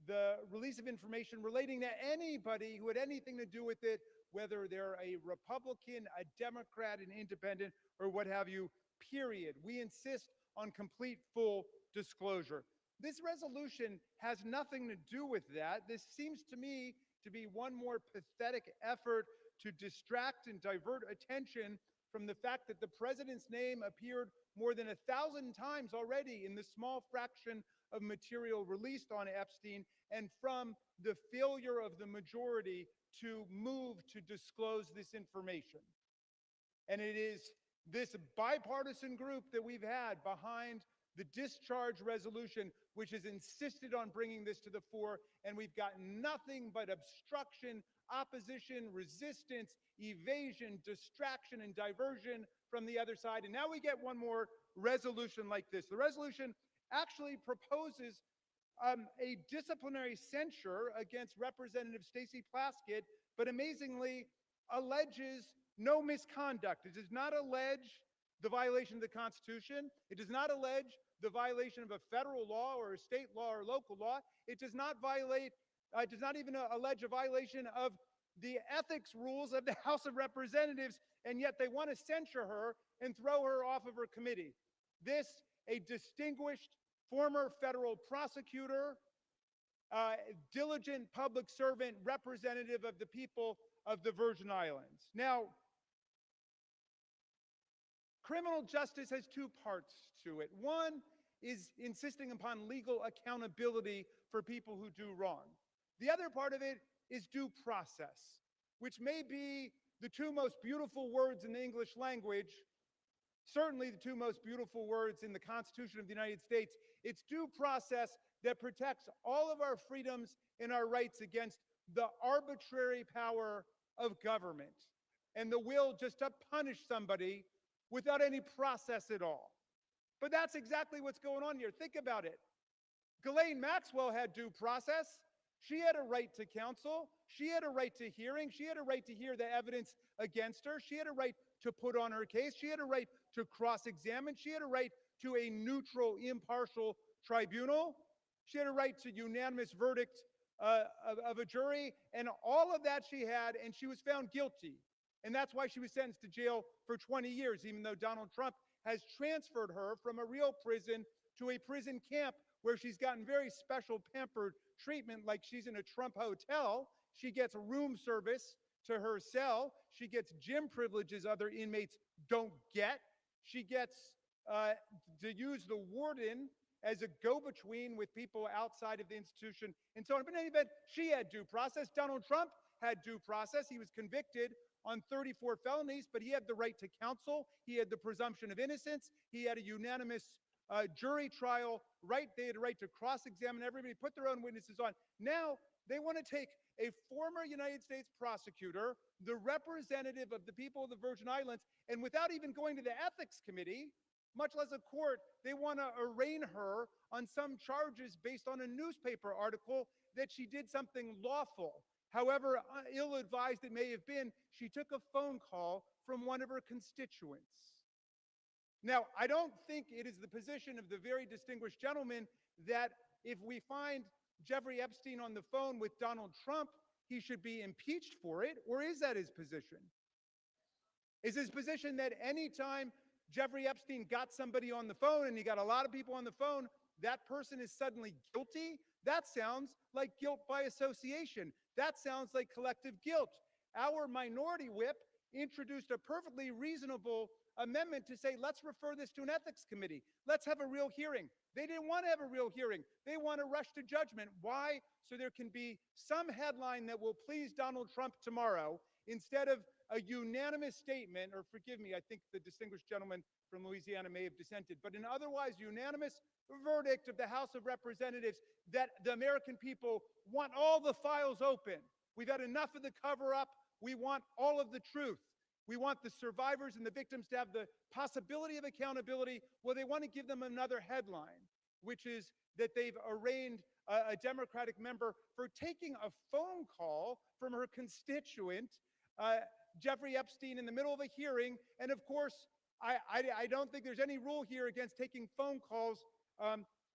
the release of information relating to anybody who had anything to do with it, whether they're a Republican, a Democrat, an independent, or what have you, period. We insist on complete, full disclosure. This resolution has nothing to do with that. This seems to me to be one more pathetic effort to distract and divert attention from the fact that the president's name appeared more than 1,000 times already in the small fraction of material released on Epstein, and from the failure of the majority to move to disclose this information. And it is this bipartisan group that we've had behind the discharge resolution, which has insisted on bringing this to the fore, and we've got nothing but obstruction, opposition, resistance, evasion, distraction, and diversion from the other side. And now we get one more resolution like this. The resolution actually proposes a disciplinary censure against Representative Stacey Plaskett, but amazingly alleges no misconduct. It does not allege the violation of the Constitution. It does not allege the violation of a federal law or a state law or local law. It does not even allege a violation of the ethics rules of the House of Representatives, and yet they want to censure her and throw her off of her committee. This, a distinguished former federal prosecutor, diligent public servant, representative of the people of the Virgin Islands. Now, Criminal justice has two parts to it. One is insisting upon legal accountability for people who do wrong. The other part of it is due process, which may be the two most beautiful words in the English language, certainly the two most beautiful words in the Constitution of the United States. It's due process that protects all of our freedoms and our rights against the arbitrary power of government and the will just to punish somebody without any process at all. But that's exactly what's going on here. Think about it. Ghislaine Maxwell had due process. She had a right to counsel. She had a right to hearing. She had a right to hear the evidence against her. She had a right to put on her case. She had a right to cross-examine. She had a right to a neutral, impartial tribunal. She had a right to unanimous verdict of a jury, and all of that she had, and she was found guilty. And that's why she was sentenced to jail for 20 years, even though Donald Trump has transferred her from a real prison to a prison camp where she's gotten very special pampered treatment, like she's in a Trump hotel. She gets room service to her cell. She gets gym privileges other inmates don't get. She gets to use the warden as a go-between with people outside of the institution and so on. But in any event, she had due process. Donald Trump had due process. He was convicted on 34 felonies, but he had the right to counsel. He had the presumption of innocence. He had a unanimous jury trial right. They had a right to cross-examine everybody, put their own witnesses on. Now, they want to take a former United States prosecutor, the representative of the people of the Virgin Islands, and without even going to the ethics committee, much less a court, they want to arraign her on some charges based on a newspaper article that she did something lawful. However ill-advised it may have been, she took a phone call from one of her constituents. Now, I don't think it is the position of the very distinguished gentleman that if we find Jeffrey Epstein on the phone with Donald Trump, he should be impeached for it, or is that his position? Is his position that anytime Jeffrey Epstein got somebody on the phone, and he got a lot of people on the phone, that person is suddenly guilty? That sounds like guilt by association. That sounds like collective guilt. Our minority whip introduced a perfectly reasonable amendment to say, let's refer this to an ethics committee. Let's have a real hearing. They didn't want to have a real hearing. They want to rush to judgment. Why? So there can be some headline that will please Donald Trump tomorrow instead of a unanimous statement, or forgive me, I think the distinguished gentleman from Louisiana may have dissented, but an otherwise unanimous verdict of the House of Representatives that the American people want all the files open. We've had enough of the cover-up. We want all of the truth. We want the survivors and the victims to have the possibility of accountability. Well, they want to give them another headline, which is that they've arraigned a Democratic member for taking a phone call from her constituent, Jeffrey Epstein, in the middle of a hearing. And of course, I don't think there's any rule here against taking phone calls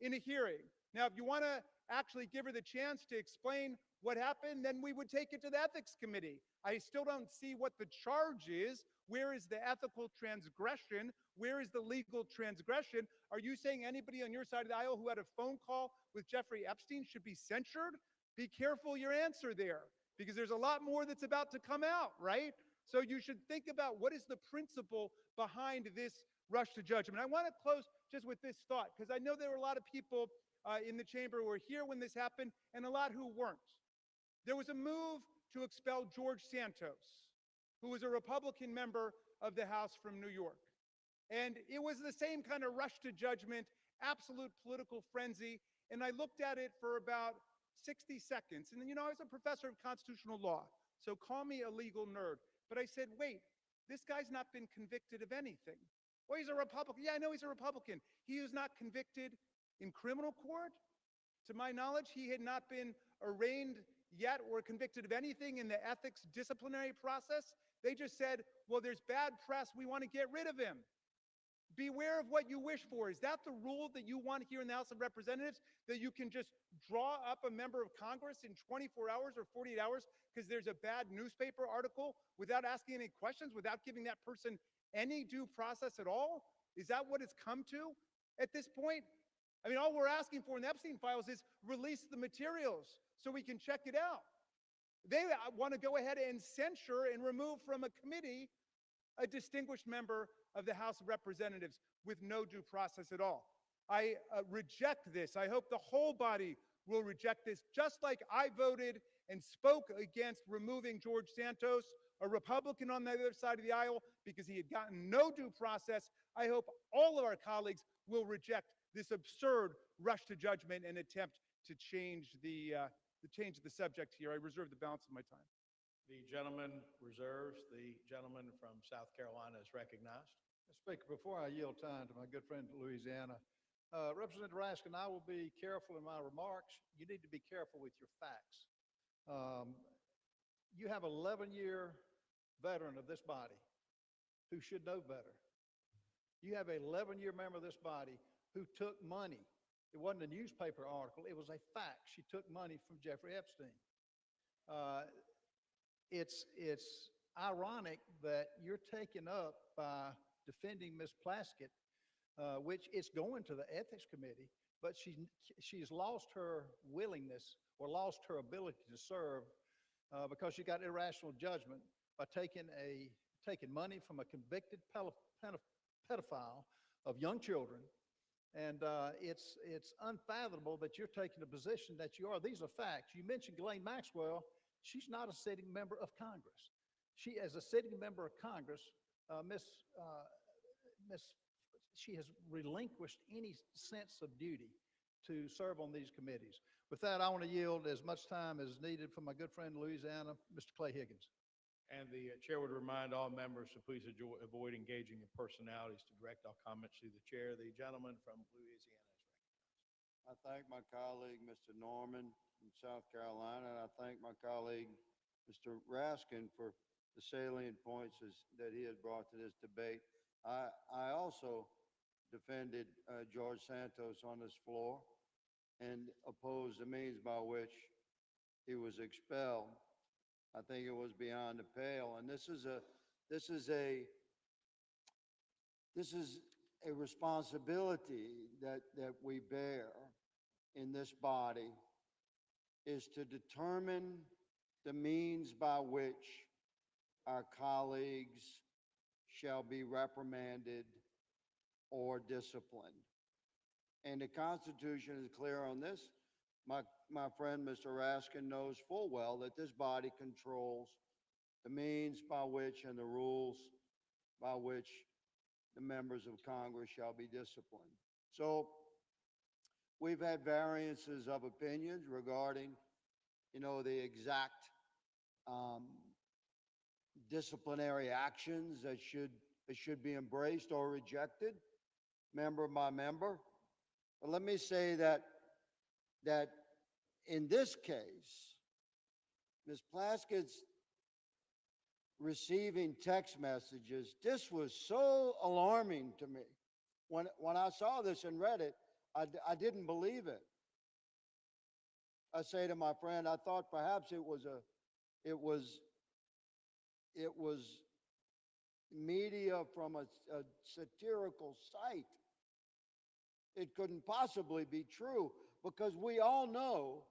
in a hearing. Now, if you want to actually give her the chance to explain what happened, then we would take it to the ethics committee. I still don't see what the charge is. Where is the ethical transgression? Where is the legal transgression? Are you saying anybody on your side of the aisle who had a phone call with Jeffrey Epstein should be censured? Be careful your answer there, because there's a lot more that's about to come out, right? So you should think about what is the principle behind this rush to judgment. I want to close just with this thought, because I know there were a lot of people in the chamber who were here when this happened and a lot who weren't. There was a move to expel George Santos, who was a Republican member of the House from New York. And it was the same kind of rush to judgment, absolute political frenzy. And I looked at it for about 60 seconds. And then, you know, I was a professor of constitutional law, so call me a legal nerd. But I said, wait, this guy's not been convicted of anything. Well, he's a Republican. Yeah, I know he's a Republican. He was not convicted in criminal court. To my knowledge, he had not been arraigned yet or convicted of anything in the ethics disciplinary process. They just said, well, there's bad press. We want to get rid of him. Beware of what you wish for. Is that the rule that you want here in the House of Representatives? That you can just draw up a member of Congress in 24 hours or 48 hours because there's a bad newspaper article without asking any questions, without giving that person any due process at all? Is that what it's come to at this point? I mean, all we're asking for in the Epstein files is release the materials so we can check it out. They want to go ahead and censure and remove from a committee a distinguished member of the House of Representatives with no due process at all. I reject this. I hope the whole body will reject this, just like I voted and spoke against removing George Santos, a Republican on the other side of the aisle, because he had gotten no due process. I hope all of our colleagues will reject this absurd rush to judgment and attempt to change the subject here. I reserve the balance of my time. The gentleman reserves. The gentleman from South Carolina is recognized. Mr. Speaker, before I yield time to my good friend from Louisiana, Representative Raskin, I will be careful in my remarks. You need to be careful with your facts. You have an 11-year veteran of this body who should know better. You have an 11-year member of this body who took money. It wasn't a newspaper article. It was a fact. She took money from Jeffrey Epstein. It's ironic that you're taken up by defending Ms. Plaskett, which is going to the Ethics Committee, but she's lost her willingness or lost her ability to serve because she got irrational judgment by taking money from a convicted pedophile of young children. And it's unfathomable that you're taking a position that you are. These are facts. You mentioned Ghislaine Maxwell. She's not a sitting member of Congress. She, as a sitting member of Congress, she has relinquished any sense of duty to serve on these committees. With that, I want to yield as much time as needed for my good friend Louisiana, Mr. Clay Higgins. And the chair would remind all members to please avoid engaging in personalities to direct our comments to the chair. The gentleman from Louisiana is recognized. I thank my colleague, Mr. Norman from South Carolina, and I thank my colleague, Mr. Raskin, for the salient points that he has brought to this debate. I also defended George Santos on this floor and opposed the means by which he was expelled. I think it was beyond the pale, and this is a responsibility that we bear in this body, is to determine the means by which our colleagues shall be reprimanded or disciplined. And the Constitution is clear on this. My friend, Mr. Raskin, knows full well that this body controls the means by which and the rules by which the members of Congress shall be disciplined. So we've had variances of opinions regarding, the exact disciplinary actions that should be embraced or rejected, member by member. But let me say that in this case, Ms. Plaskett's receiving text messages, this was so alarming to me. When I saw this and read it, I didn't believe it. I say to my friend, I thought perhaps it was media from a satirical site. It couldn't possibly be true, because we all know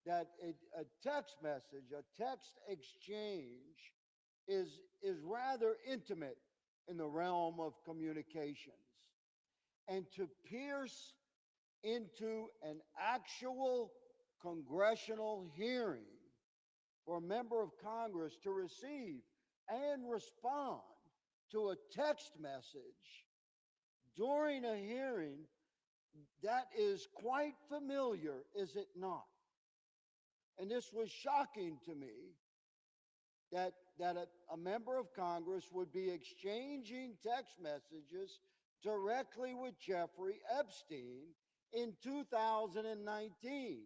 that a text message, a text exchange is rather intimate in the realm of communications. And to pierce into an actual congressional hearing for a member of Congress to receive and respond to a text message during a hearing, that is quite familiar, is it not? And this was shocking to me, that a member of Congress would be exchanging text messages directly with Jeffrey Epstein in 2019,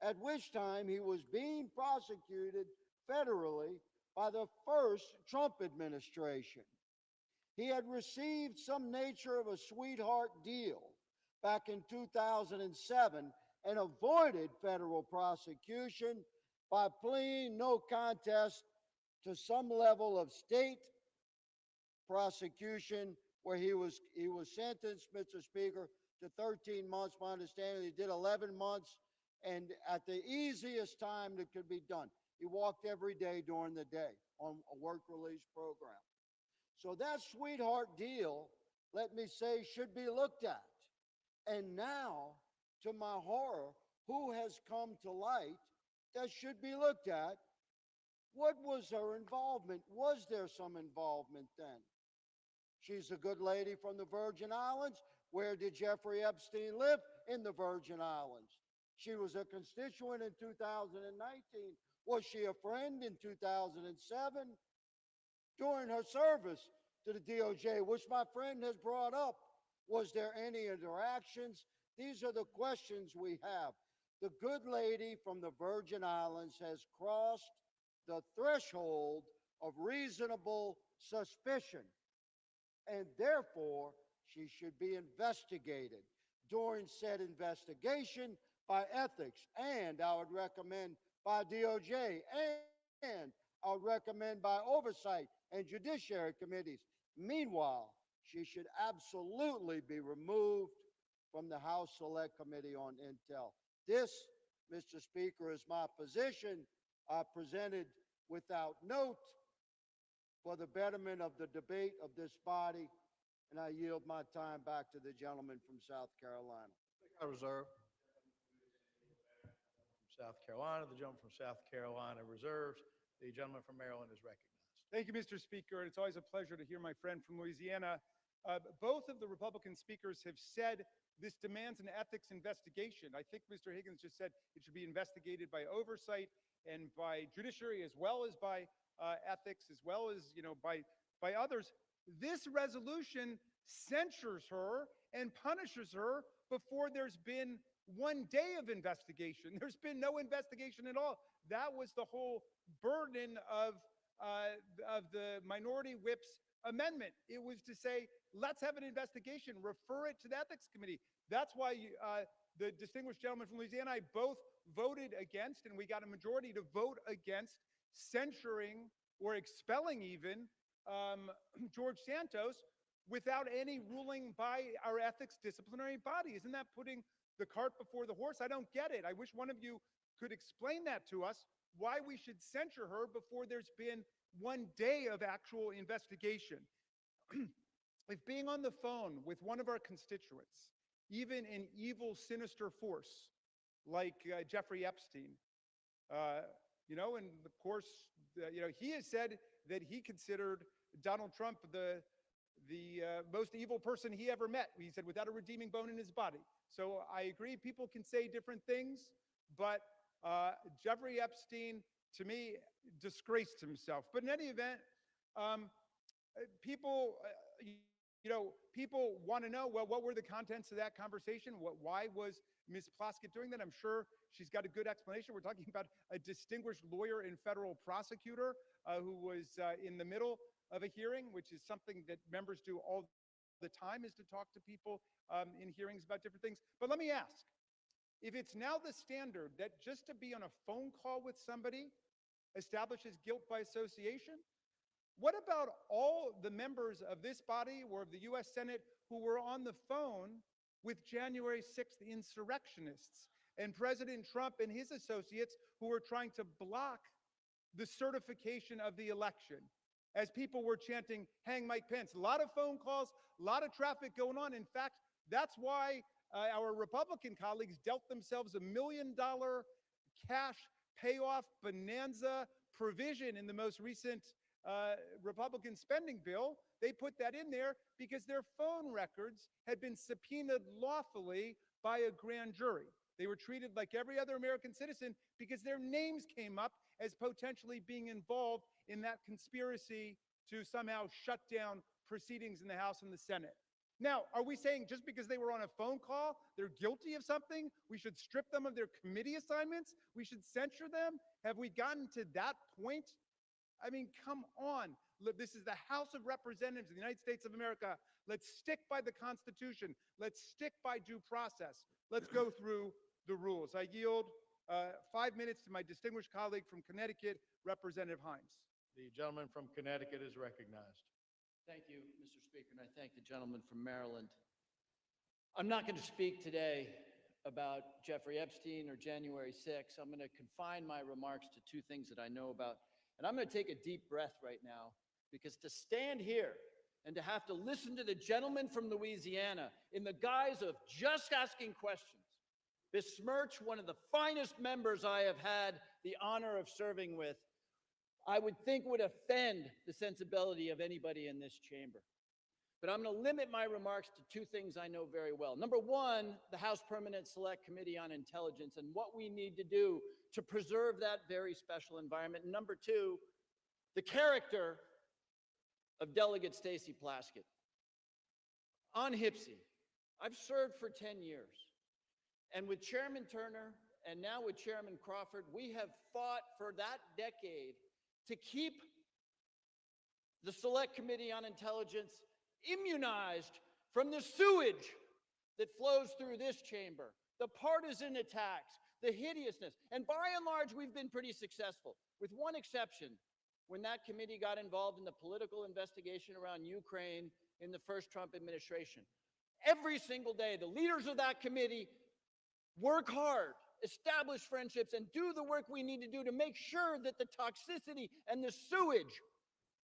at which time he was being prosecuted federally by the first Trump administration. He had received some nature of a sweetheart deal back in 2007 and avoided federal prosecution by pleading no contest to some level of state prosecution, where he was sentenced, Mr. Speaker, to 13 months. My understanding, he did 11 months, and at the easiest time that could be done. He walked every day during the day on a work release program. So that sweetheart deal, let me say, should be looked at. And now, to my horror, who has come to light that should be looked at? What was her involvement? Was there some involvement then? She's a good lady from the Virgin Islands. Where did Jeffrey Epstein live? In the Virgin Islands. She was a constituent in 2019. Was she a friend in 2007? During her service to the DOJ, which my friend has brought up, was there any interactions? These are the questions we have. The good lady from the Virgin Islands has crossed the threshold of reasonable suspicion, and therefore she should be investigated. During said investigation by ethics, and I would recommend by DOJ, and I would recommend by oversight and judiciary committees. Meanwhile, she should absolutely be removed from the House Select Committee on Intel. This, Mr. Speaker, is my position. I presented without note for the betterment of the debate of this body, and I yield my time back to the gentleman from South Carolina. I reserve. South Carolina, the gentleman from South Carolina reserves. The gentleman from Maryland is recognized. Thank you, Mr. Speaker. It's always a pleasure to hear my friend from Louisiana. Both of the Republican speakers have said this demands an ethics investigation. I think Mr. Higgins just said it should be investigated by oversight and by judiciary, as well as by ethics, as well as by others. This resolution censures her and punishes her before there's been one day of investigation. There's been no investigation at all. That was the whole burden of the minority whip's amendment. It was to say, let's have an investigation, refer it to the ethics committee. That's why the distinguished gentleman from Louisiana and I both voted against, and we got a majority to vote against censuring or expelling even George Santos without any ruling by our ethics disciplinary body. Isn't that putting the cart before the horse? I don't get it. I wish one of you could explain that to us, why we should censure her before there's been one day of actual investigation. If being on the phone with one of our constituents, even an evil, sinister force like Jeffrey Epstein, and of course, he has said that he considered Donald Trump the most evil person he ever met. He said, without a redeeming bone in his body. So I agree, people can say different things, but Jeffrey Epstein, to me, disgraced himself. But in any event, people want to know, well, what were the contents of that conversation? Why was Ms. Plaskett doing that? I'm sure she's got a good explanation. We're talking about a distinguished lawyer and federal prosecutor who was in the middle of a hearing, which is something that members do all the time, is to talk to people in hearings about different things. But let me ask, if it's now the standard that just to be on a phone call with somebody establishes guilt by association, what about all the members of this body or of the U.S. Senate who were on the phone with January 6th insurrectionists and President Trump and his associates who were trying to block the certification of the election as people were chanting, "Hang Mike Pence"? A lot of phone calls, a lot of traffic going on. In fact, that's why our Republican colleagues dealt themselves $1 million cash payoff bonanza provision in the most recent Republican spending bill. They put that in there because their phone records had been subpoenaed lawfully by a grand jury. They were treated like every other American citizen because their names came up as potentially being involved in that conspiracy to somehow shut down proceedings in the House and the Senate. Now, are we saying just because they were on a phone call, they're guilty of something, we should strip them of their committee assignments? We should censure them? Have we gotten to that point? I mean, come on. This is the House of Representatives of the United States of America. Let's stick by the Constitution. Let's stick by due process. Let's go through the rules. I yield 5 minutes to my distinguished colleague from Connecticut, Representative Hines. The gentleman from Connecticut is recognized. Thank you, Mr. Speaker, and I thank the gentleman from Maryland. I'm not going to speak today about Jeffrey Epstein or January 6th. I'm going to confine my remarks to two things that I know about. And I'm going to take a deep breath right now Because to stand here and to have to listen to the gentleman from Louisiana in the guise of just asking questions, besmirch one of the finest members I have had the honor of serving with, I would think would offend the sensibility of anybody in this chamber. But I'm going to limit my remarks to two things I know very well. Number one, the House Permanent Select Committee on Intelligence and what we need to do to preserve that very special environment. And number two, the character of Delegate Stacey Plaskett. On HPSCI, I've served for 10 years. And with Chairman Turner and now with Chairman Crawford, we have fought for that decade to keep the Select Committee on Intelligence immunized from the sewage that flows through this chamber, the partisan attacks, the hideousness. And by and large, we've been pretty successful, with one exception, when that committee got involved in the political investigation around Ukraine in the first Trump administration. Every single day, the leaders of that committee work hard, establish friendships, and do the work we need to do to make sure that the toxicity and the sewage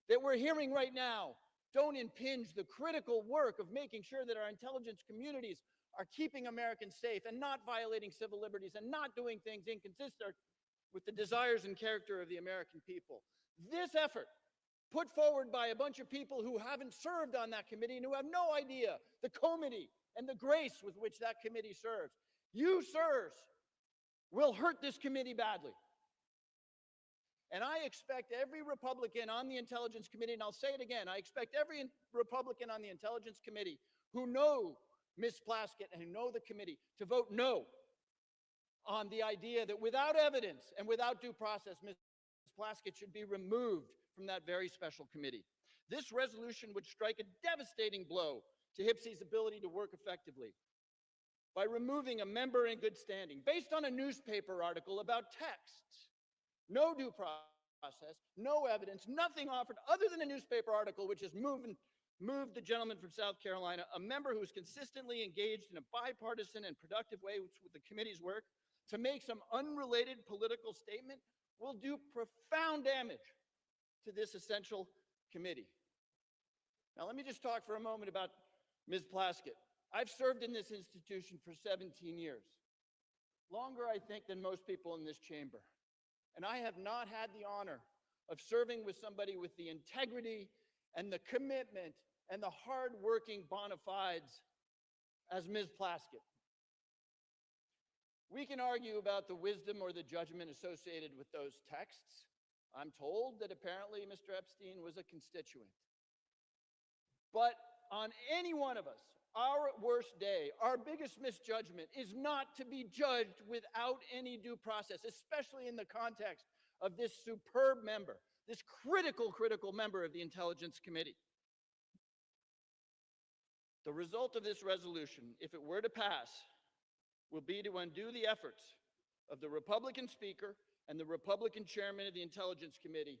that we're hearing right now don't impinge the critical work of making sure that our intelligence communities are keeping Americans safe and not violating civil liberties and not doing things inconsistent with the desires and character of the American people. This effort, put forward by a bunch of people who haven't served on that committee and who have no idea the comity and the grace with which that committee serves. You, sirs, will hurt this committee badly. And I expect every Republican on the Intelligence Committee, and I'll say it again, I expect every Republican on the Intelligence Committee who know Ms. Plaskett and who know the committee to vote no on the idea that without evidence and without due process, Ms. Plaskett should be removed from that very special committee. This resolution would strike a devastating blow to HPSCI's ability to work effectively by removing a member in good standing based on a newspaper article about texts. No due process, no evidence, nothing offered other than a newspaper article which has moved the gentleman from South Carolina, a member who is consistently engaged in a bipartisan and productive way with the committee's work, to make some unrelated political statement will do profound damage to this essential committee. Now, let me just talk for a moment about Ms. Plaskett. I've served in this institution for 17 years, longer, I think, than most people in this chamber. And I have not had the honor of serving with somebody with the integrity and the commitment and the hard-working bona fides as Ms. Plaskett. We can argue about the wisdom or the judgment associated with those texts. I'm told that apparently Mr. Epstein was a constituent. But on any one of us, our worst day, our biggest misjudgment is not to be judged without any due process, especially in the context of this superb member, this critical member of the Intelligence Committee. The result of this resolution, if it were to pass, will be to undo the efforts of the Republican Speaker and the Republican Chairman of the Intelligence Committee,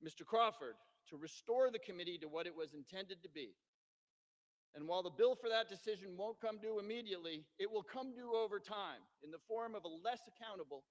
Mr. Crawford, to restore the committee to what it was intended to be. And while the bill for that decision won't come due immediately, it will come due over time in the form of a less accountable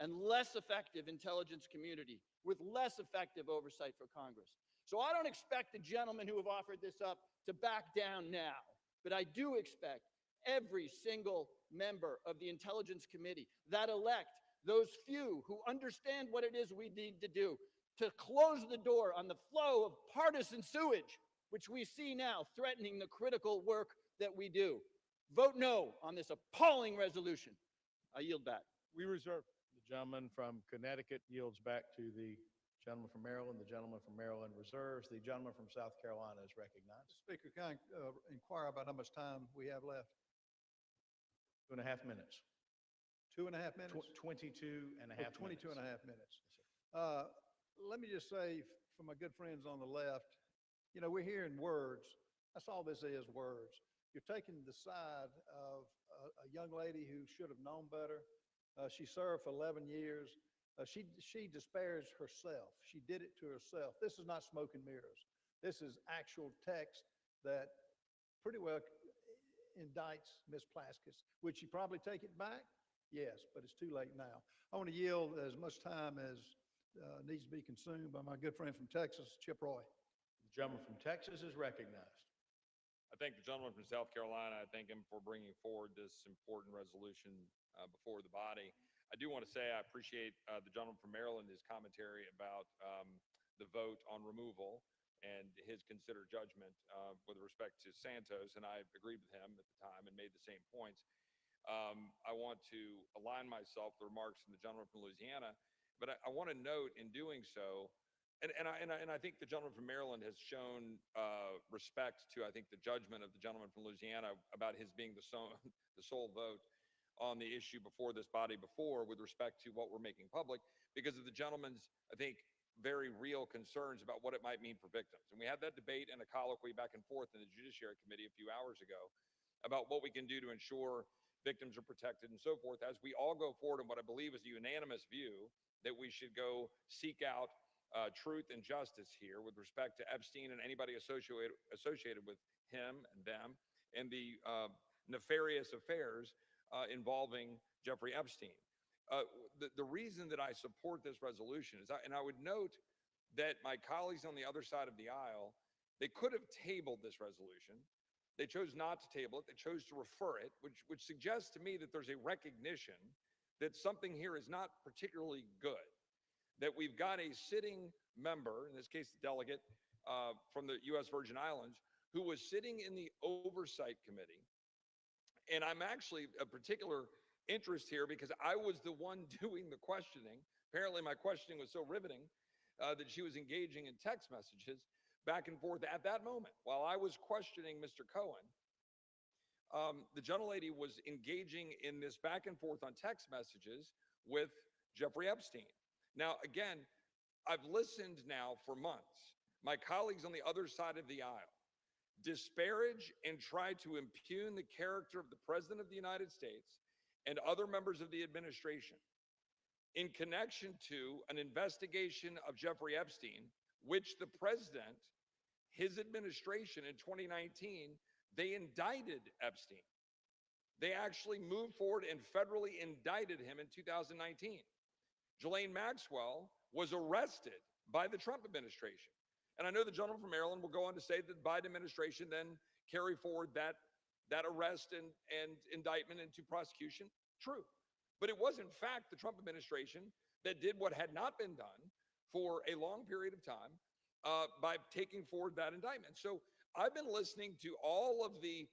and less effective intelligence community with less effective oversight for Congress. So I don't expect the gentlemen who have offered this up to back down now, but I do expect every single member of the Intelligence Committee that elect those few who understand what it is we need to do to close the door on the flow of partisan sewage which we see now threatening the critical work that we do. Vote no on this appalling resolution. I yield back. We reserve. The gentleman from Connecticut yields back to the gentleman from Maryland. The gentleman from Maryland reserves. The gentleman from South Carolina is recognized. Speaker, can I inquire about how much time we have left? 2.5 minutes. 2.5 minutes? 22 and a half 22 and a half minutes. Yes, Let me just say, for my good friends on the left, you know, we're hearing words. That's all this is, words. You're taking the side of a young lady who should have known better. She served for 11 years. She despairs herself. She did it to herself. This is not smoke and mirrors. This is actual text that pretty well indicts Ms. Plaskett. Would she probably take it back? Yes, but it's too late now. I want to yield as much time as needs to be consumed by my good friend from Texas, Chip Roy. Gentleman from Texas is recognized. I thank the gentleman from South Carolina. I thank him for bringing forward this important resolution before the body. I do want to say I appreciate the gentleman from Maryland, his commentary about the vote on removal and his considered judgment with respect to Santos, and I agreed with him at the time and made the same points. I want to align myself with the remarks from the gentleman from Louisiana, but I want to note in doing so, and I think the gentleman from Maryland has shown respect to, I think, the judgment of the gentleman from Louisiana about his being the sole vote on the issue before this body before with respect to what we're making public, because of the gentleman's, I think, very real concerns about what it might mean for victims. And we had that debate and a colloquy back and forth in the Judiciary Committee a few hours ago about what we can do to ensure victims are protected and so forth, as we all go forward in what I believe is a unanimous view that we should go seek out truth and justice here with respect to Epstein and anybody associated with him and them and the nefarious affairs involving Jeffrey Epstein. The reason that I support this resolution is, and I would note that my colleagues on the other side of the aisle, they could have tabled this resolution. They chose not to table it. They chose to refer it, which suggests to me that there's a recognition that something here is not particularly good, that we've got a sitting member, in this case, the delegate from the U.S. Virgin Islands, who was sitting in the Oversight Committee. And I'm actually a particular interest here because I was the one doing the questioning. Apparently my questioning was so riveting that she was engaging in text messages back and forth at that moment. While I was questioning Mr. Cohen, the gentlelady was engaging in this back and forth on text messages with Jeffrey Epstein. Now, again, I've listened now for months. My colleagues on the other side of the aisle disparage and try to impugn the character of the President of the United States and other members of the administration in connection to an investigation of Jeffrey Epstein, which the president, his administration in 2019, they indicted Epstein. They actually moved forward and federally indicted him in 2019. Ghislaine Maxwell was arrested by the Trump administration. And I know the gentleman from Maryland will go on to say that the Biden administration then carried forward that arrest and indictment into prosecution. True. But it was, in fact, the Trump administration that did what had not been done for a long period of time by taking forward that indictment. So I've been listening to all of the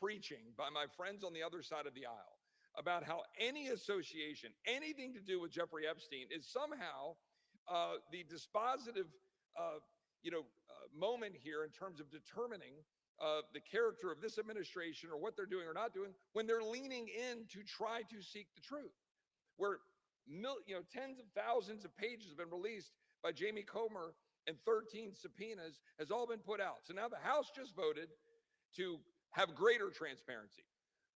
preaching by my friends on the other side of the aisle about how any association, anything to do with Jeffrey Epstein is somehow the dispositive moment here in terms of determining the character of this administration or what they're doing or not doing when they're leaning in to try to seek the truth. Where tens of thousands of pages have been released by Jamie Comer and 13 subpoenas has all been put out. So now the House just voted to have greater transparency.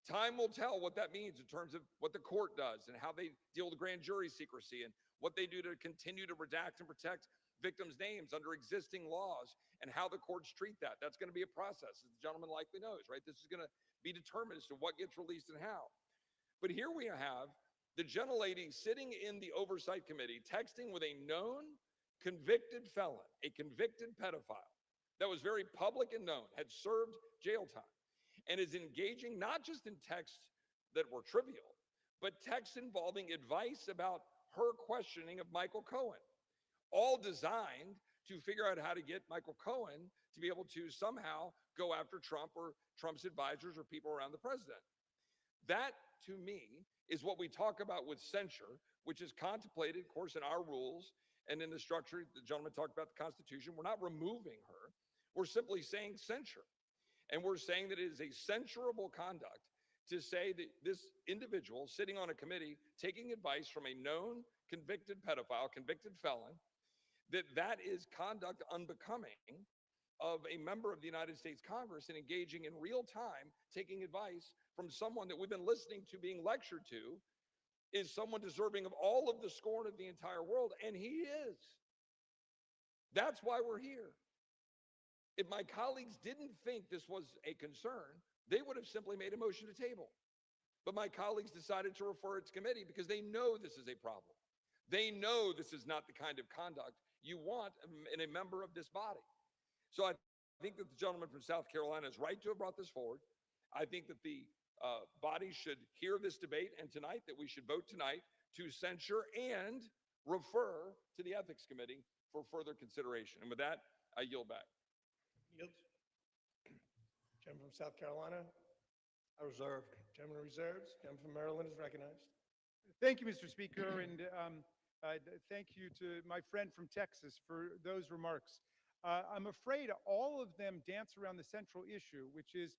Time will tell what that means in terms of what the court does and how they deal with grand jury secrecy and what they do to continue to redact and protect victims' names under existing laws and how the courts treat that. That's going to be a process, as the gentleman likely knows, right? This is going to be determined as to what gets released and how. But here we have the gentlelady sitting in the Oversight Committee texting with a known convicted felon, a convicted pedophile that was very public and known, had served jail time, and is engaging not just in texts that were trivial, but texts involving advice about her questioning of Michael Cohen, all designed to figure out how to get Michael Cohen to be able to somehow go after Trump or Trump's advisors or people around the president. That, to me, is what we talk about with censure, which is contemplated, of course, in our rules and in the structure. The gentleman talked about the Constitution. We're not removing her. We're simply saying censure. And we're saying that it is a censurable conduct to say that this individual sitting on a committee taking advice from a known convicted pedophile, convicted felon, that is conduct unbecoming of a member of the United States Congress and engaging in real time, taking advice from someone that we've been listening to being lectured to is someone deserving of all of the scorn of the entire world, and he is. That's why we're here. If my colleagues didn't think this was a concern, they would have simply made a motion to table. But my colleagues decided to refer it to committee because they know this is a problem. They know this is not the kind of conduct you want in a member of this body. So I think that the gentleman from South Carolina is right to have brought this forward. I think that the body should hear this debate and tonight that we should vote tonight to censure and refer to the Ethics Committee for further consideration. And with that, I yield back. Yield. Gentleman from South Carolina. I reserve. Gentleman reserves. Gentleman from Maryland is recognized. Thank you, Mr. Speaker, and thank you to my friend from Texas for those remarks. I'm afraid all of them dance around the central issue, which is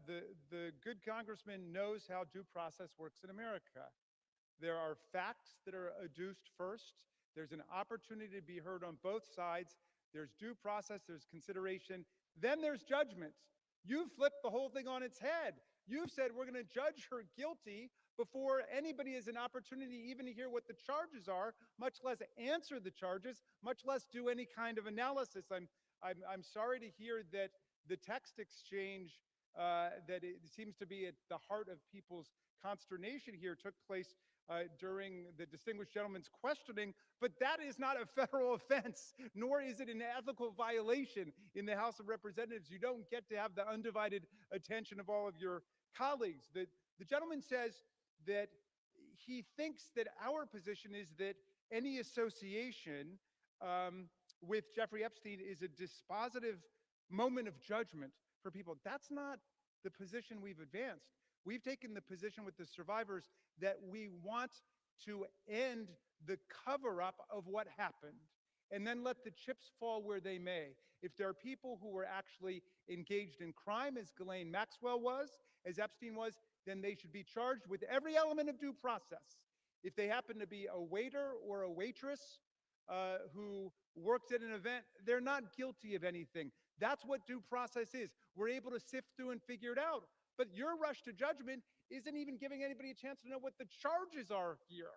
the good congressman knows how due process works in America. There are facts that are adduced first. There's an opportunity to be heard on both sides. There's due process, there's consideration, then there's judgment. You've flipped the whole thing on its head. You've said we're going to judge her guilty before anybody has an opportunity even to hear what the charges are, much less answer the charges, much less do any kind of analysis. I'm sorry to hear that the text exchange that it seems to be at the heart of people's consternation here took place during the distinguished gentleman's questioning, but that is not a federal offense, nor is it an ethical violation in the House of Representatives. You don't get to have the undivided attention of all of your colleagues. The gentleman says that he thinks that our position is that any association with Jeffrey Epstein is a dispositive moment of judgment for people. That's not the position we've advanced. We've taken the position with the survivors that we want to end the cover-up of what happened and then let the chips fall where they may. If there are people who were actually engaged in crime, as Ghislaine Maxwell was, as Epstein was, then they should be charged with every element of due process. If they happen to be a waiter or a waitress who works at an event, they're not guilty of anything. That's what due process is. We're able to sift through and figure it out. But your rush to judgment isn't even giving anybody a chance to know what the charges are here.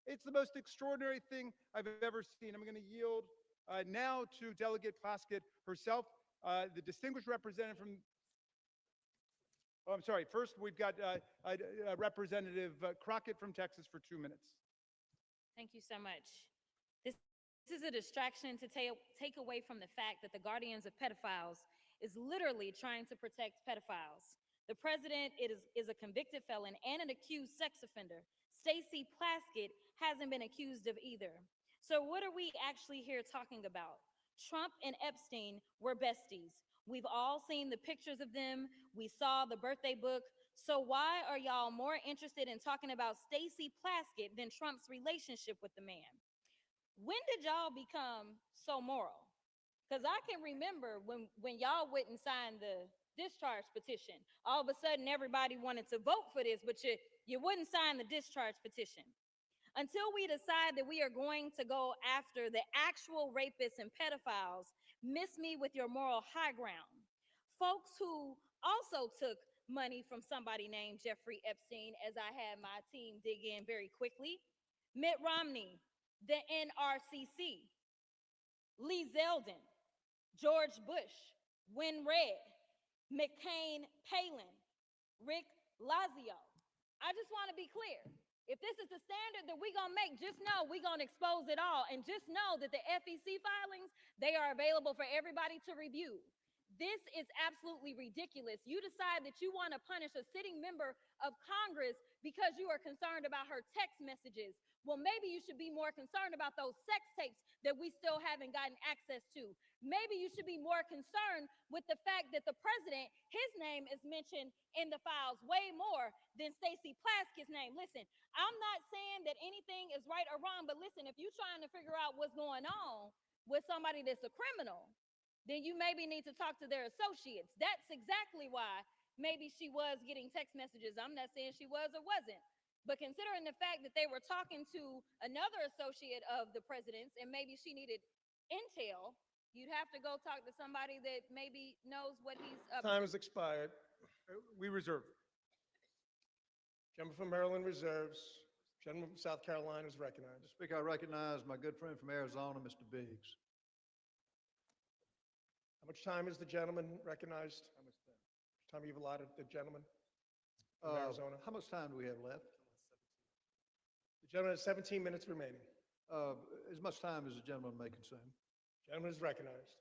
It's the most extraordinary thing I've ever seen. I'm going to yield now to Delegate Plaskett herself, the distinguished representative from, oh, I'm sorry. First, we've got Representative Crockett from Texas for 2 minutes. Thank you so much. This is a distraction to take away from the fact that the Guardians of Pedophiles is literally trying to protect pedophiles. The president is a convicted felon and an accused sex offender. Stacey Plaskett hasn't been accused of either. So what are we actually here talking about? Trump and Epstein were besties. We've all seen the pictures of them. We saw the birthday book. So why are y'all more interested in talking about Stacey Plaskett than Trump's relationship with the man? When did y'all become so moral? Because I can remember when y'all went and signed the discharge petition. All of a sudden, everybody wanted to vote for this, but you wouldn't sign the discharge petition. Until we decide that we are going to go after the actual rapists and pedophiles, miss me with your moral high ground. Folks who also took money from somebody named Jeffrey Epstein, as I had my team dig in very quickly. Mitt Romney, the NRCC, Lee Zeldin, George Bush, Win Red, McCain Palin, Rick Lazio. I just want to be clear. If this is the standard that we're going to make, just know we're going to expose it all. And just know that the FEC filings, they are available for everybody to review. This is absolutely ridiculous. You decide that you want to punish a sitting member of Congress because you are concerned about her text messages. Well, maybe you should be more concerned about those sex tapes that we still haven't gotten access to. Maybe you should be more concerned with the fact that the president, his name is mentioned in the files way more than Stacey Plaskett's name. Listen, I'm not saying that anything is right or wrong, but listen, if you're trying to figure out what's going on with somebody that's a criminal, then you maybe need to talk to their associates. That's exactly why maybe she was getting text messages. I'm not saying she was or wasn't. But considering the fact that they were talking to another associate of the president's and maybe she needed intel, you'd have to go talk to somebody that maybe knows what he's up Time to. has expired. We reserve. Gentleman from Maryland reserves. Gentleman from South Carolina is recognized. Speaker, I recognize my good friend from Arizona, Mr. Biggs. How much time is the gentleman recognized? How much time you've allotted the gentleman from Arizona? How much time do we have left? The gentleman has 17 minutes remaining. As much time as the gentleman may consume. Gentleman is recognized.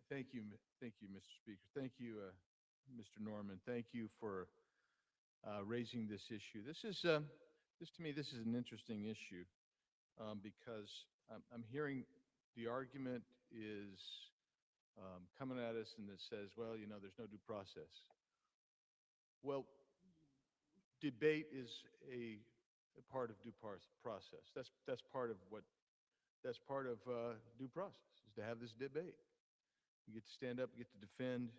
Thank you, Mr. Speaker. Thank you, Mr. Norman. Thank you for raising this issue. This to me, this is an interesting issue because I'm hearing the argument is coming at us and it says, well, you know, there's no due process. Well, debate is a part of due process. That's part of due process is to have this debate. You get to stand up, you get to defend,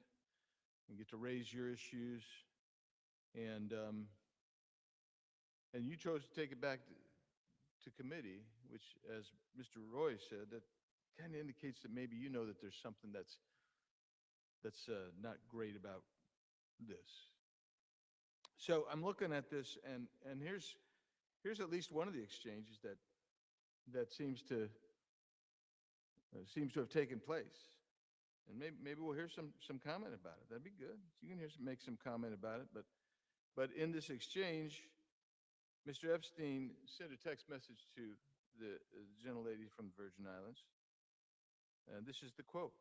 you get to raise your issues, and you chose to take it back to committee, which, as Mr. Roy said, that kind of indicates that maybe you know that there's something that's not great about this. So I'm looking at this, and here's at least one of the exchanges that seems to have taken place, and maybe we'll hear some comment about it. That'd be good. You can make some comment about it, but in this exchange, Mr. Epstein sent a text message to the gentlelady from the Virgin Islands, and this is the quote.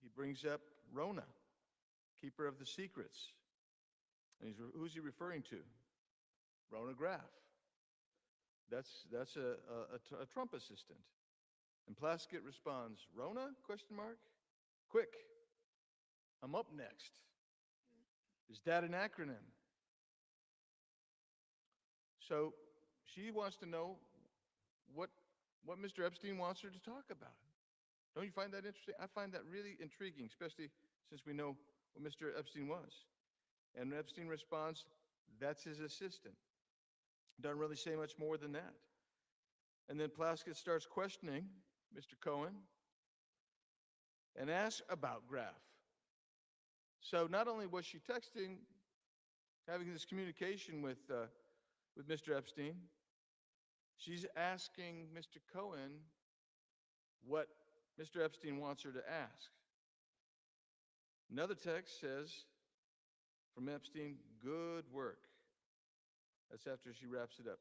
He brings up Rona, keeper of the secrets. And who's he referring to? Rona Graff. That's a Trump assistant. And Plaskett responds, Rona? Question mark. Quick, I'm up next. Is that an acronym? So she wants to know what Mr. Epstein wants her to talk about. Don't you find that interesting? I find that really intriguing, especially since we know what Mr. Epstein was. And Epstein responds, that's his assistant. Doesn't really say much more than that. And then Plaskett starts questioning Mr. Cohen and asks about Graff. So not only was she texting, having this communication with Mr. Epstein, she's asking Mr. Cohen what Mr. Epstein wants her to ask. Another text says from Epstein, good work. That's after she wraps it up.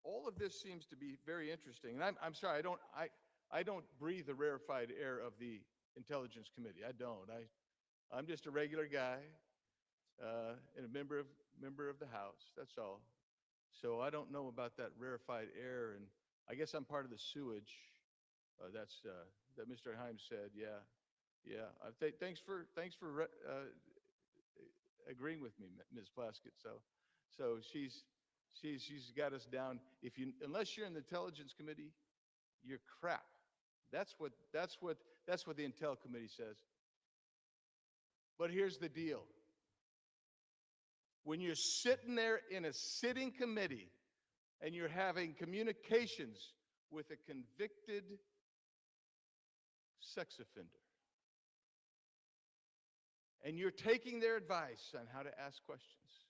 All of this seems to be very interesting. And I'm sorry, I don't breathe the rarefied air of the Intelligence Committee. I don't. I'm just a regular guy and a member of the House. That's all. So I don't know about that rarefied air, and I guess I'm part of the sewage. That Mr. Himes said. Yeah. Thanks for agreeing with me, Ms. Plaskett. So she's got us down. Unless you're in the Intelligence Committee, you're crap. That's what the Intel Committee says. But here's the deal. When you're sitting there in a sitting committee and you're having communications with a convicted sex offender, and you're taking their advice on how to ask questions,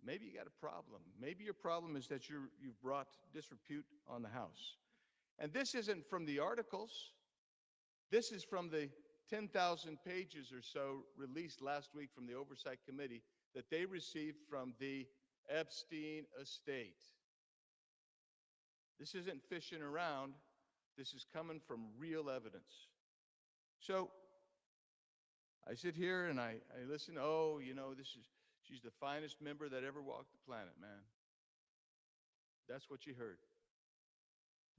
maybe you got a problem. Maybe your problem is that you've brought disrepute on the House. And this isn't from the articles. This is from the 10,000 pages or so released last week from the Oversight Committee that they received from the Epstein estate. This isn't fishing around. This is coming from real evidence. So I sit here and I listen. Oh, you know, she's the finest member that ever walked the planet, man. That's what you heard.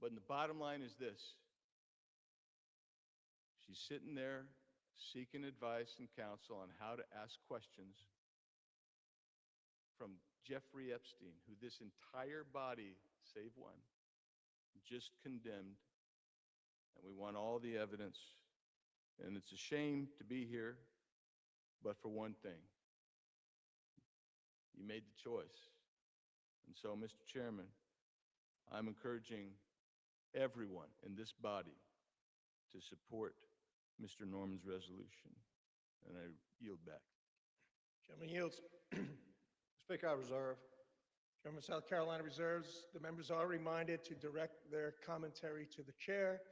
But the bottom line is this. She's sitting there seeking advice and counsel on how to ask questions from Jeffrey Epstein, who this entire body, save one, just condemned. And we want all the evidence. And it's a shame to be here, but for one thing, you made the choice. And so, Mr. Chairman, I'm encouraging everyone in this body to support Mr. Norman's resolution, and I yield back. Gentleman yields. Speaker, I reserve. Gentleman, South Carolina reserves. The members are reminded to direct their commentary to the chair.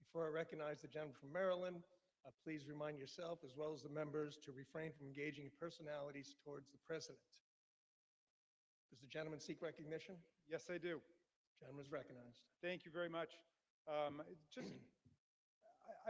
Before I recognize the gentleman from Maryland, please remind yourself, as well as the members, to refrain from engaging in personalities towards the president. Does the gentleman seek recognition? Yes, I do. Gentleman is recognized. Thank you very much. I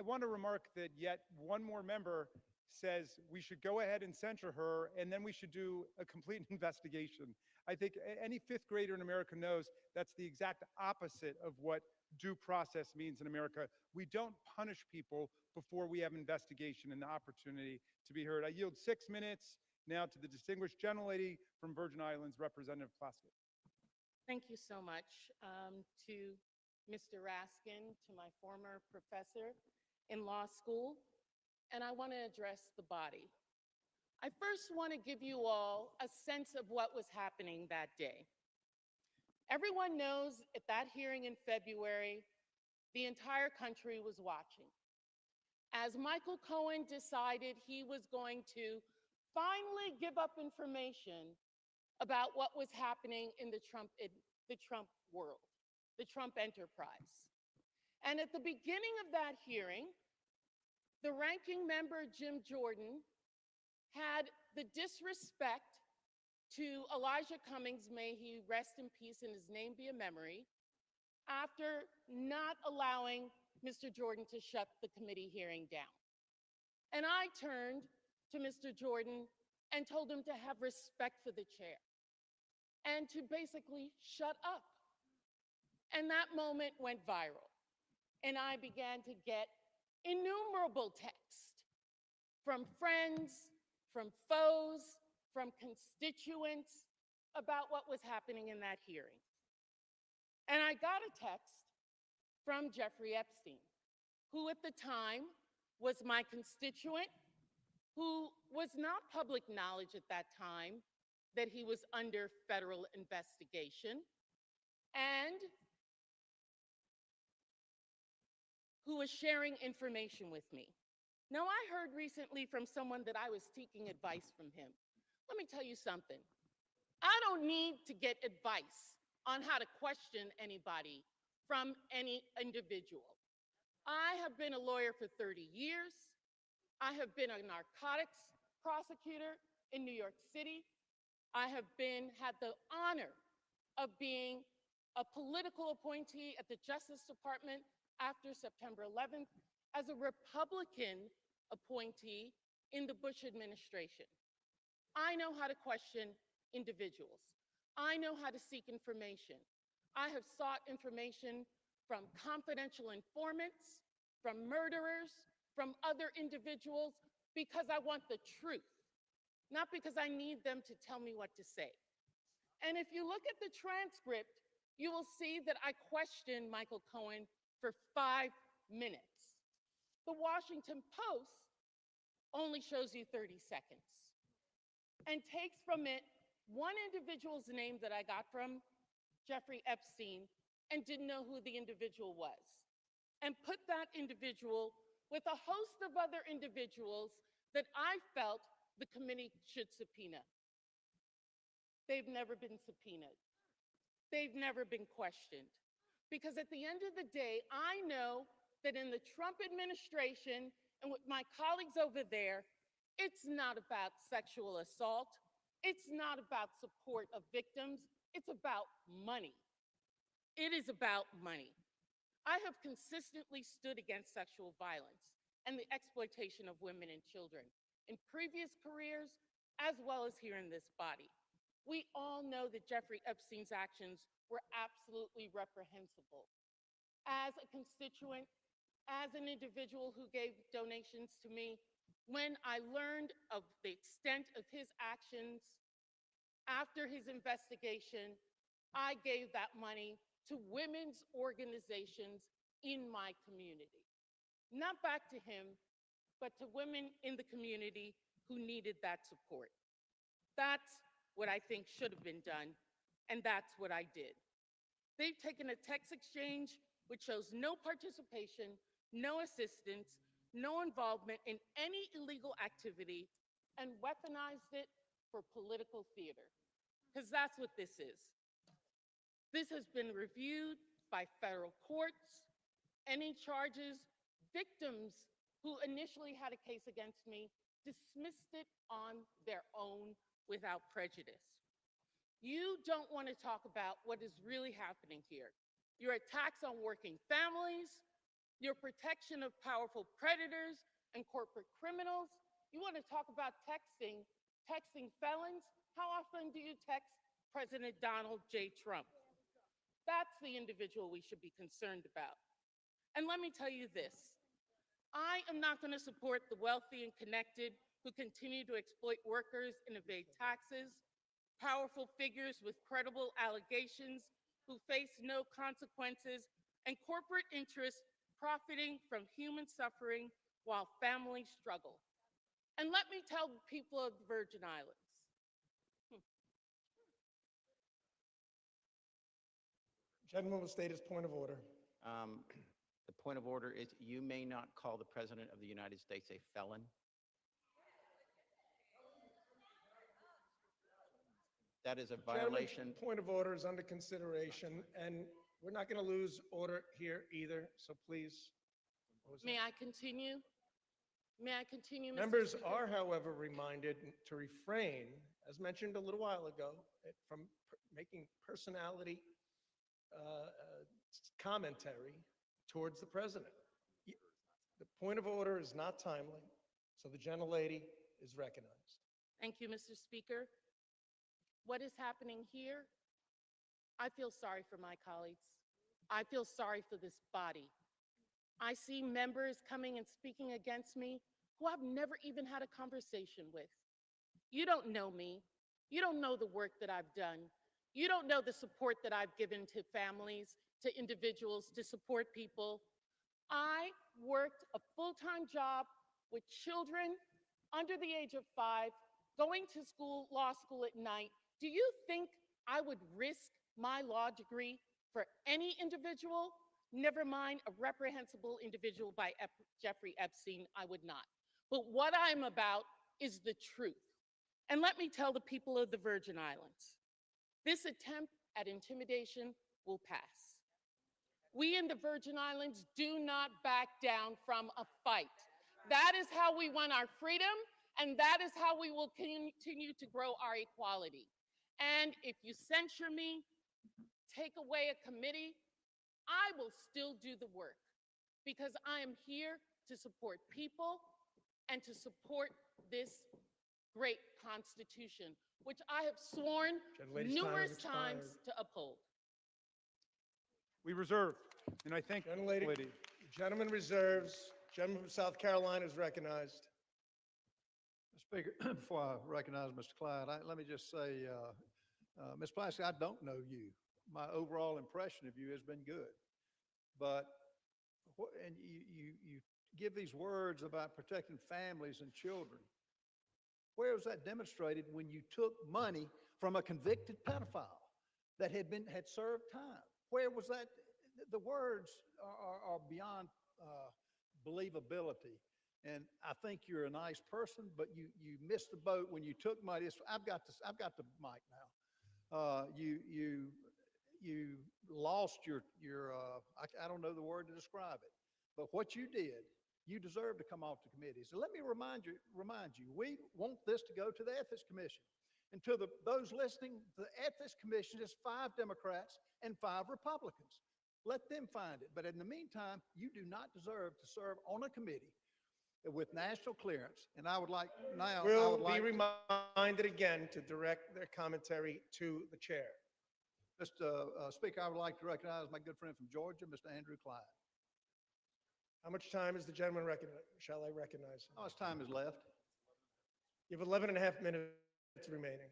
want to remark that yet one more member says we should go ahead and censure her, and then we should do a complete investigation. I think any fifth grader in America knows that's the exact opposite of what due process means in America. We don't punish people before we have investigation and the opportunity to be heard. I yield 6 minutes now to the distinguished gentlelady from Virgin Islands, Representative Plaskett. Thank you so much to Mr. Raskin, to my former professor in law school, and I want to address the body. I first want to give you all a sense of what was happening that day. Everyone knows at that hearing in February, the entire country was watching. As Michael Cohen decided he was going to finally give up information about what was happening in the Trump world, the Trump enterprise. And at the beginning of that hearing, the ranking member, Jim Jordan, had the disrespect to Elijah Cummings, may he rest in peace and his name be a memory, after not allowing Mr. Jordan to shut the committee hearing down. And I turned to Mr. Jordan and told him to have respect for the chair and to basically shut up. And that moment went viral. And I began to get innumerable texts from friends, from foes, from constituents about what was happening in that hearing. And I got a text from Jeffrey Epstein, who at the time was my constituent, who was not public knowledge at that time that he was under federal investigation, and who was sharing information with me. Now, I heard recently from someone that I was seeking advice from him. Let me tell you something. I don't need to get advice on how to question anybody from any individual. I have been a lawyer for 30 years. I have been a narcotics prosecutor in New York City. I have had the honor of being a political appointee at the Justice Department after September 11th as a Republican appointee in the Bush administration. I know how to question individuals. I know how to seek information. I have sought information from confidential informants, from murderers, from other individuals, because I want the truth, not because I need them to tell me what to say. And if you look at the transcript, you will see that I questioned Michael Cohen for 5 minutes. The Washington Post only shows you 30 seconds and takes from it one individual's name that I got from Jeffrey Epstein and didn't know who the individual was, and put that individual with a host of other individuals that I felt the committee should subpoena. They've never been subpoenaed. They've never been questioned. Because at the end of the day, I know that in the Trump administration and with my colleagues over there, it's not about sexual assault. It's not about support of victims. It's about money. It is about money. I have consistently stood against sexual violence and the exploitation of women and children in previous careers, as well as here in this body. We all know that Jeffrey Epstein's actions were absolutely reprehensible. As a constituent, as an individual who gave donations to me, when I learned of the extent of his actions after his investigation, I gave that money to women's organizations in my community. Not back to him, but to women in the community who needed that support. That's what I think should have been done, and that's what I did. They've taken a text exchange which shows no participation, no assistance, no involvement in any illegal activity, and weaponized it for political theater, because that's what this is. This has been reviewed by federal courts. Any charges, victims who initially had a case against me dismissed it on their own without prejudice. You don't want to talk about what is really happening here. Your attacks on working families, your protection of powerful predators and corporate criminals. You want to talk about texting felons? How often do you text President Donald J. Trump? That's the individual we should be concerned about. And let me tell you this. I am not going to support the wealthy and connected who continue to exploit workers and evade taxes, powerful figures with credible allegations who face no consequences, and corporate interests profiting from human suffering while families struggle. And let me tell the people of the Virgin Islands, Gentleman will state his point of order. The point of order is you may not call the President of the United States a felon. That is a Gentlemen, violation. point of order is under consideration, and we're not going to lose order here either, so please. What was that? may I continue? May I continue, Mr. Members Speaker? are, however, reminded to refrain, as mentioned a little while ago, from making personality commentary towards the president. The point of order is not timely, so the gentlelady is recognized. Thank you, Mr. Speaker. What is happening here? I feel sorry for my colleagues. I feel sorry for this body. I see members coming and speaking against me who I've never even had a conversation with. You don't know me. You don't know the work that I've done. You don't know the support that I've given to families, to individuals, to support people. I worked a full-time job with children under the age of 5, going to school, law school at night. Do you think I would risk my law degree for any individual? Never mind a reprehensible individual by Jeffrey Epstein, I would not. But what I'm about is the truth. And let me tell the people of the Virgin Islands, this attempt at intimidation will pass. We in the Virgin Islands do not back down from a fight. That is how we won our freedom, and that is how we will continue to grow our equality. And if you censure me, take away a committee, I will still do the work because I am here to support people and to support this great Constitution, which I have sworn Gentlelady's time has numerous times expired. to uphold. We reserve, and I thank the lady. Gentleman reserves. Gentleman from South Carolina is recognized. Mr. Speaker, before I recognize Mr. Clyde, let me just say, Ms. Plasky, I don't know you. My overall impression of you has been good. But, and you give these words about protecting families and children. Where was that demonstrated when you took money from a convicted pedophile that had served time? Where was that? The words are beyond believability. And I think you're a nice person, but you missed the boat when you took money. I've got the mic now. You lost your I don't know the word to describe it, but what you did, you deserve to come off the committee. So let me remind you, we want this to go to the Ethics Commission. And to those listening, the Ethics Commission is 5 Democrats and 5 Republicans. Let them find it. But in the meantime, you do not deserve to serve on a committee with national clearance. And I would like now. Will be reminded again to direct their commentary to the chair. Mr. Speaker, I would like to recognize my good friend from Georgia, Mr. Andrew Clyde. How much time is the gentleman shall I recognize him? How much time is left? You have 11 and a half minutes remaining.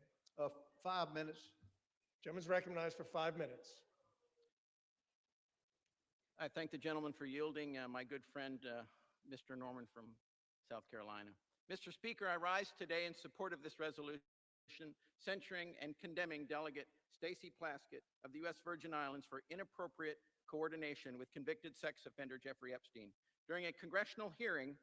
5 minutes. Gentleman's recognized for 5 minutes. I thank the gentleman for yielding. My good friend, Mr. Norman from South Carolina. Mr. Speaker, I rise today in support of this resolution censuring and condemning Delegate Stacey Plaskett of the U.S. Virgin Islands for inappropriate coordination with convicted sex offender Jeffrey Epstein during a congressional hearing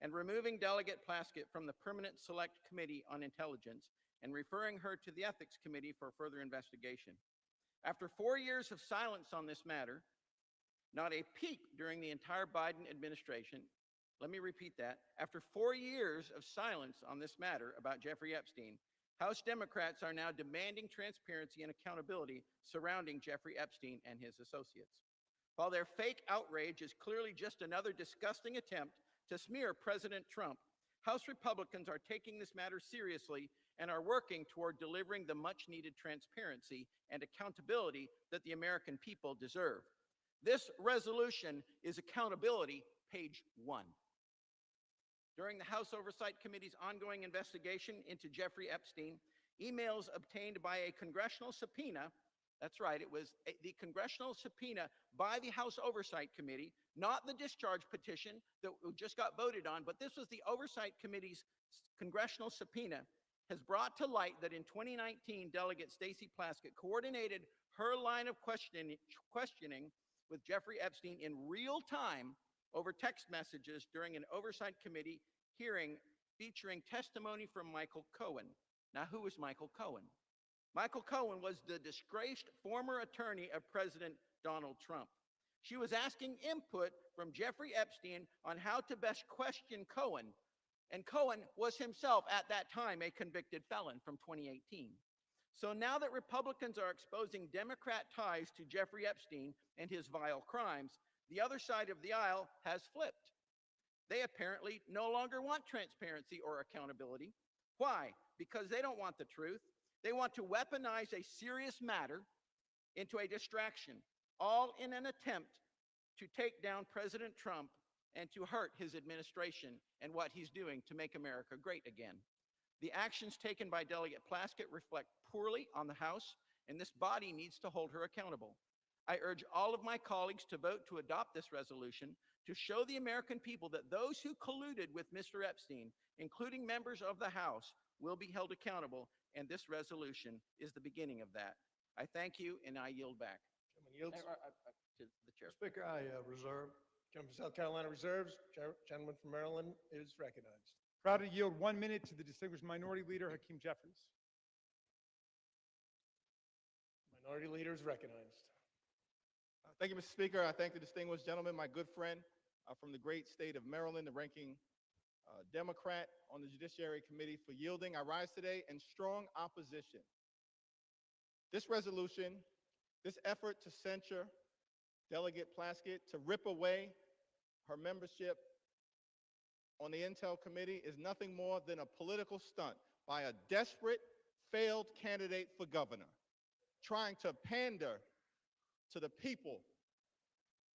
and removing Delegate Plaskett from the Permanent Select Committee on Intelligence and referring her to the Ethics Committee for further investigation. After 4 years of silence on this matter, not a peep during the entire Biden administration, let me repeat that, after 4 years of silence on this matter about Jeffrey Epstein, House Democrats are now demanding transparency and accountability surrounding Jeffrey Epstein and his associates. While their fake outrage is clearly just another disgusting attempt to smear President Trump, House Republicans are taking this matter seriously and are working toward delivering the much-needed transparency and accountability that the American people deserve. This resolution is accountability, page 1. During the House Oversight Committee's ongoing investigation into Jeffrey Epstein, emails obtained by a congressional subpoena, that's right, it was the congressional subpoena by the House Oversight Committee, not the discharge petition that just got voted on, but this was the Oversight Committee's congressional subpoena, has brought to light that in 2019, Delegate Stacey Plaskett coordinated her line of questioning with Jeffrey Epstein in real time over text messages during an Oversight Committee hearing featuring testimony from Michael Cohen. Now, who is Michael Cohen? Michael Cohen was the disgraced former attorney of President Donald Trump. She was asking input from Jeffrey Epstein on how to best question Cohen, and Cohen was himself at that time a convicted felon from 2018. So now that Republicans are exposing Democrat ties to Jeffrey Epstein and his vile crimes, the other side of the aisle has flipped. They apparently no longer want transparency or accountability. Why? Because they don't want the truth. They want to weaponize a serious matter into a distraction, all in an attempt to take down President Trump and to hurt his administration and what he's doing to make America great again. The actions taken by Delegate Plaskett reflect poorly on the House, and this body needs to hold her accountable. I urge all of my colleagues to vote to adopt this resolution to show the American people that those who colluded with Mr. Epstein, including members of the House, will be held accountable, and this resolution is the beginning of that. I thank you, and I yield back. Gentleman yields. To the chair. Speaker, I reserve. Gentleman from South Carolina reserves. Gentleman from Maryland is recognized. Proud to yield 1 minute to the distinguished Minority Leader, Hakeem Jeffries. Minority Leader is recognized. Thank you, Mr. Speaker. I thank the distinguished gentleman, my good friend from the great state of Maryland, the ranking Democrat on the Judiciary Committee, for yielding. I rise today in strong opposition. This resolution, this effort to censure Delegate Plaskett, to rip away her membership on the Intel Committee, is nothing more than a political stunt by a desperate, failed candidate for governor, trying to pander to the people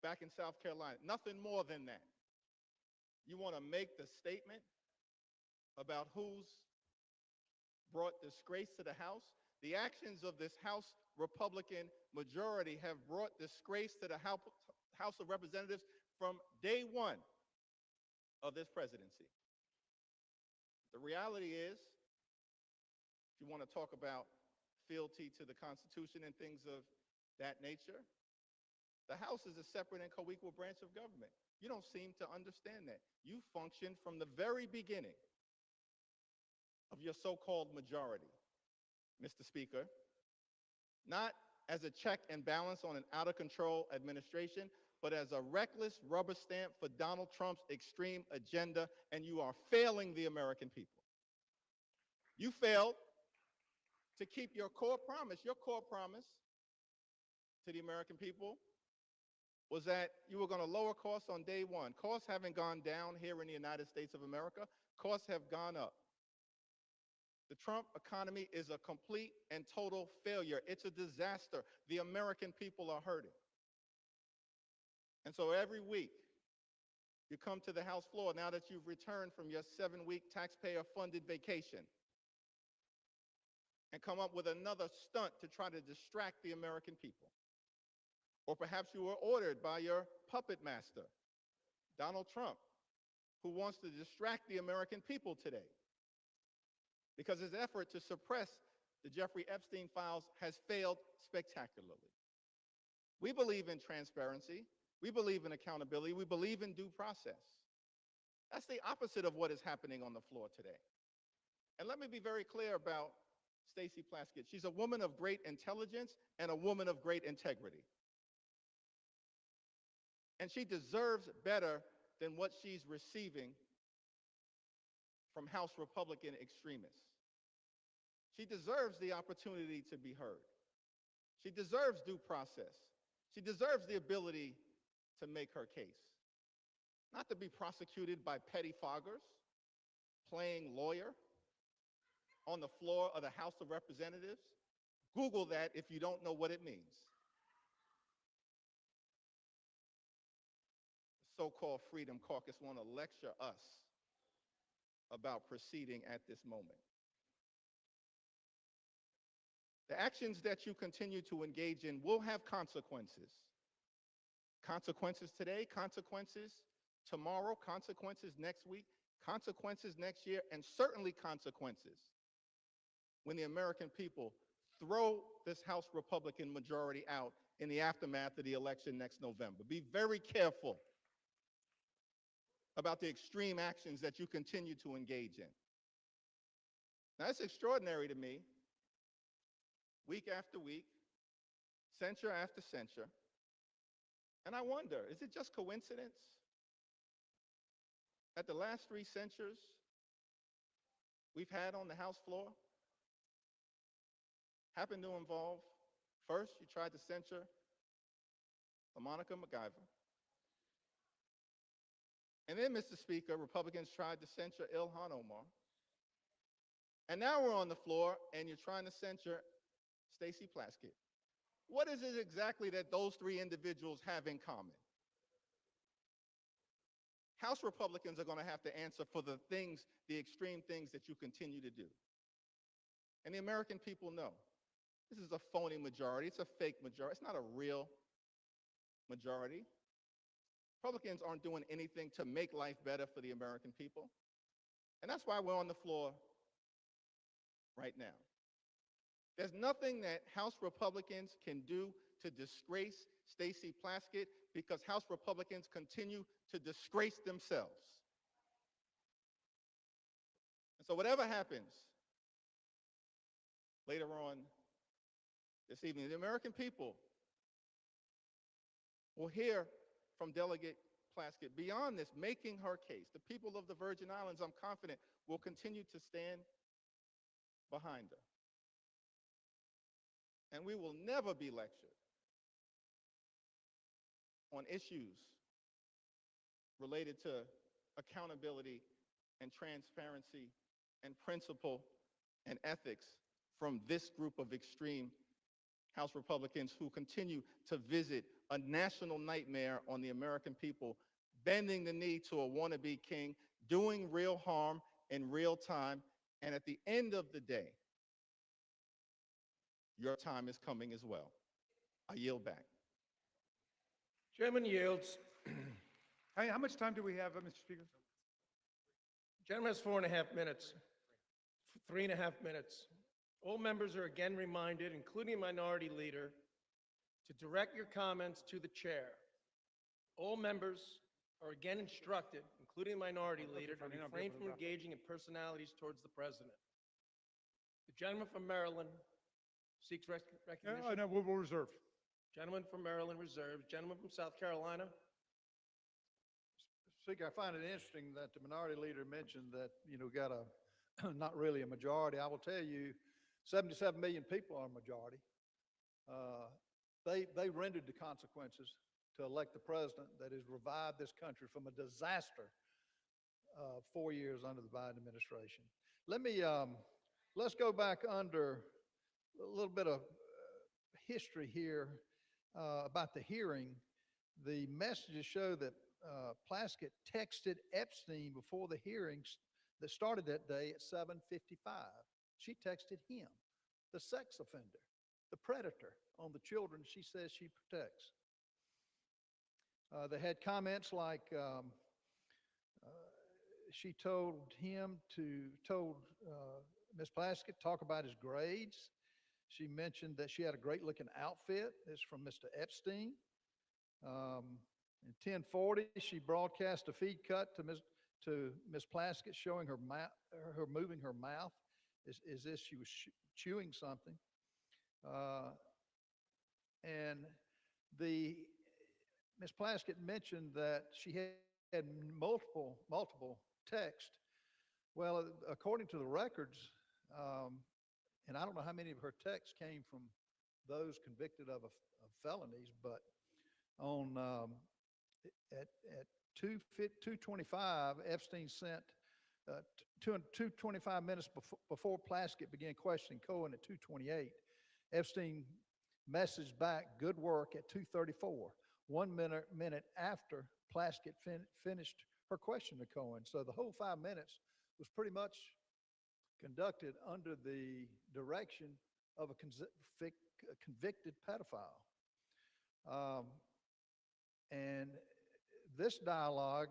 back in South Carolina. Nothing more than that. You want to make the statement about who's brought disgrace to the House? The actions of this House Republican majority have brought disgrace to the House of Representatives from day one of this presidency. The reality is, if you want to talk about fealty to the Constitution and things of that nature, the House is a separate and co-equal branch of government. You don't seem to understand that. You functioned from the very beginning of your so-called majority, Mr. Speaker, not as a check and balance on an out-of-control administration, but as a reckless rubber stamp for Donald Trump's extreme agenda, and you are failing the American people. You failed to keep your core promise. Your core promise to the American people was that you were going to lower costs on day one. Costs haven't gone down here in the United States of America. Costs have gone up. The Trump economy is a complete and total failure. It's a disaster. The American people are hurting. And so every week, you come to the House floor now that you've returned from your 7-week taxpayer-funded vacation and come up with another stunt to try to distract the American people. Or perhaps you were ordered by your puppet master, Donald Trump, who wants to distract the American people today because his effort to suppress the Jeffrey Epstein files has failed spectacularly. We believe in transparency. We believe in accountability. We believe in due process. That's the opposite of what is happening on the floor today. And let me be very clear about Stacey Plaskett. She's a woman of great intelligence and a woman of great integrity. And she deserves better than what she's receiving from House Republican extremists. She deserves the opportunity to be heard. She deserves due process. She deserves the ability to make her case, not to be prosecuted by petty foggers playing lawyer on the floor of the House of Representatives. Google that if you don't know what it means. The so-called Freedom Caucus want to lecture us about proceeding at this moment. The actions that you continue to engage in will have consequences. Consequences today, consequences tomorrow, consequences next week, consequences next year, and certainly consequences when the American people throw this House Republican majority out in the aftermath of the election next November. Be very careful about the extreme actions that you continue to engage in. Now, it's extraordinary to me, week after week, censure after censure, and I wonder, is it just coincidence that the last 3 censures we've had on the House floor happen to involve, first, you tried to censure LaMonica MacGyver. And then, Mr. Speaker, Republicans tried to censure Ilhan Omar. And now we're on the floor and you're trying to censure Stacey Plaskett. What is it exactly that those 3 individuals have in common? House Republicans are going to have to answer for the things, the extreme things that you continue to do. And the American people know this is a phony majority. It's a fake majority. It's not a real majority. Republicans aren't doing anything to make life better for the American people. And that's why we're on the floor right now. There's nothing that House Republicans can do to disgrace Stacey Plaskett because House Republicans continue to disgrace themselves. And so whatever happens later on this evening, the American people will hear from Delegate Plaskett beyond this, making her case. The people of the Virgin Islands, I'm confident, will continue to stand behind her. And we will never be lectured on issues related to accountability and transparency and principle and ethics from this group of extreme House Republicans who continue to visit a national nightmare on the American people, bending the knee to a wannabe king, doing real harm in real time, and at the end of the day, your time is coming as well. I yield back. Chairman yields. How much time do we have, Mr. Speaker? Gentleman has 4.5 minutes. 3.5 minutes. All members are again reminded, including Minority Leader, to direct your comments to the chair. All members are again instructed, including Minority Leader, to refrain from engaging in personalities towards the president. The gentleman from Maryland seeks recognition. No, we'll reserve. Gentleman from Maryland reserves. Gentleman from South Carolina. Speaker, I find it interesting that the Minority Leader mentioned that, got a, not really a majority. I will tell you, 77 million people are a majority. They rendered the consequences to elect the president that has revived this country from a disaster 4 years under the Biden administration. Let's go back under a little bit of history here about the hearing. The messages show that Plaskett texted Epstein before the hearings that started that day at 7:55. She texted him, the sex offender, the predator on the children she says she protects. They had comments like she told Ms. Plaskett talk about his grades. She mentioned that she had a great looking outfit. This is from Mr. Epstein. In 10:40, she broadcast a feed cut to Ms. Plaskett showing her moving her mouth as if she was chewing something. And Ms. Plaskett mentioned that she had multiple texts. Well, according to the records, and I don't know how many of her texts came from those convicted of felonies, but on, at 2:25, Epstein sent, 2:25 minutes before Plaskett began questioning Cohen at 2:28, Epstein messaged back, "Good work," at 2:34, 1 minute after Plaskett finished her question to Cohen. So the whole 5 minutes was pretty much conducted under the direction of a convicted pedophile. And this dialogue,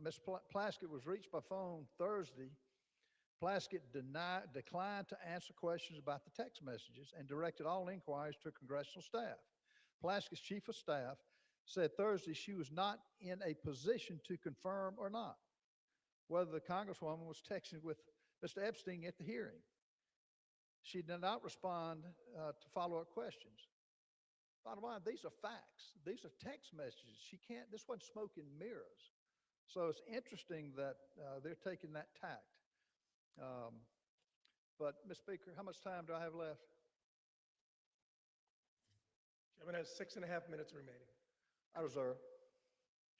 Ms. Plaskett was reached by phone Thursday. Plaskett declined to answer questions about the text messages and directed all inquiries to congressional staff. Plaskett's chief of staff said Thursday she was not in a position to confirm or not whether the Congresswoman was texting with Mr. Epstein at the hearing. She did not respond to follow-up questions. Bottom line, these are facts. These are text messages. This wasn't smoke and mirrors. So it's interesting that they're taking that tact. But, Ms. Speaker, how much time do I have left? Chairman has 6.5 minutes remaining. I reserve.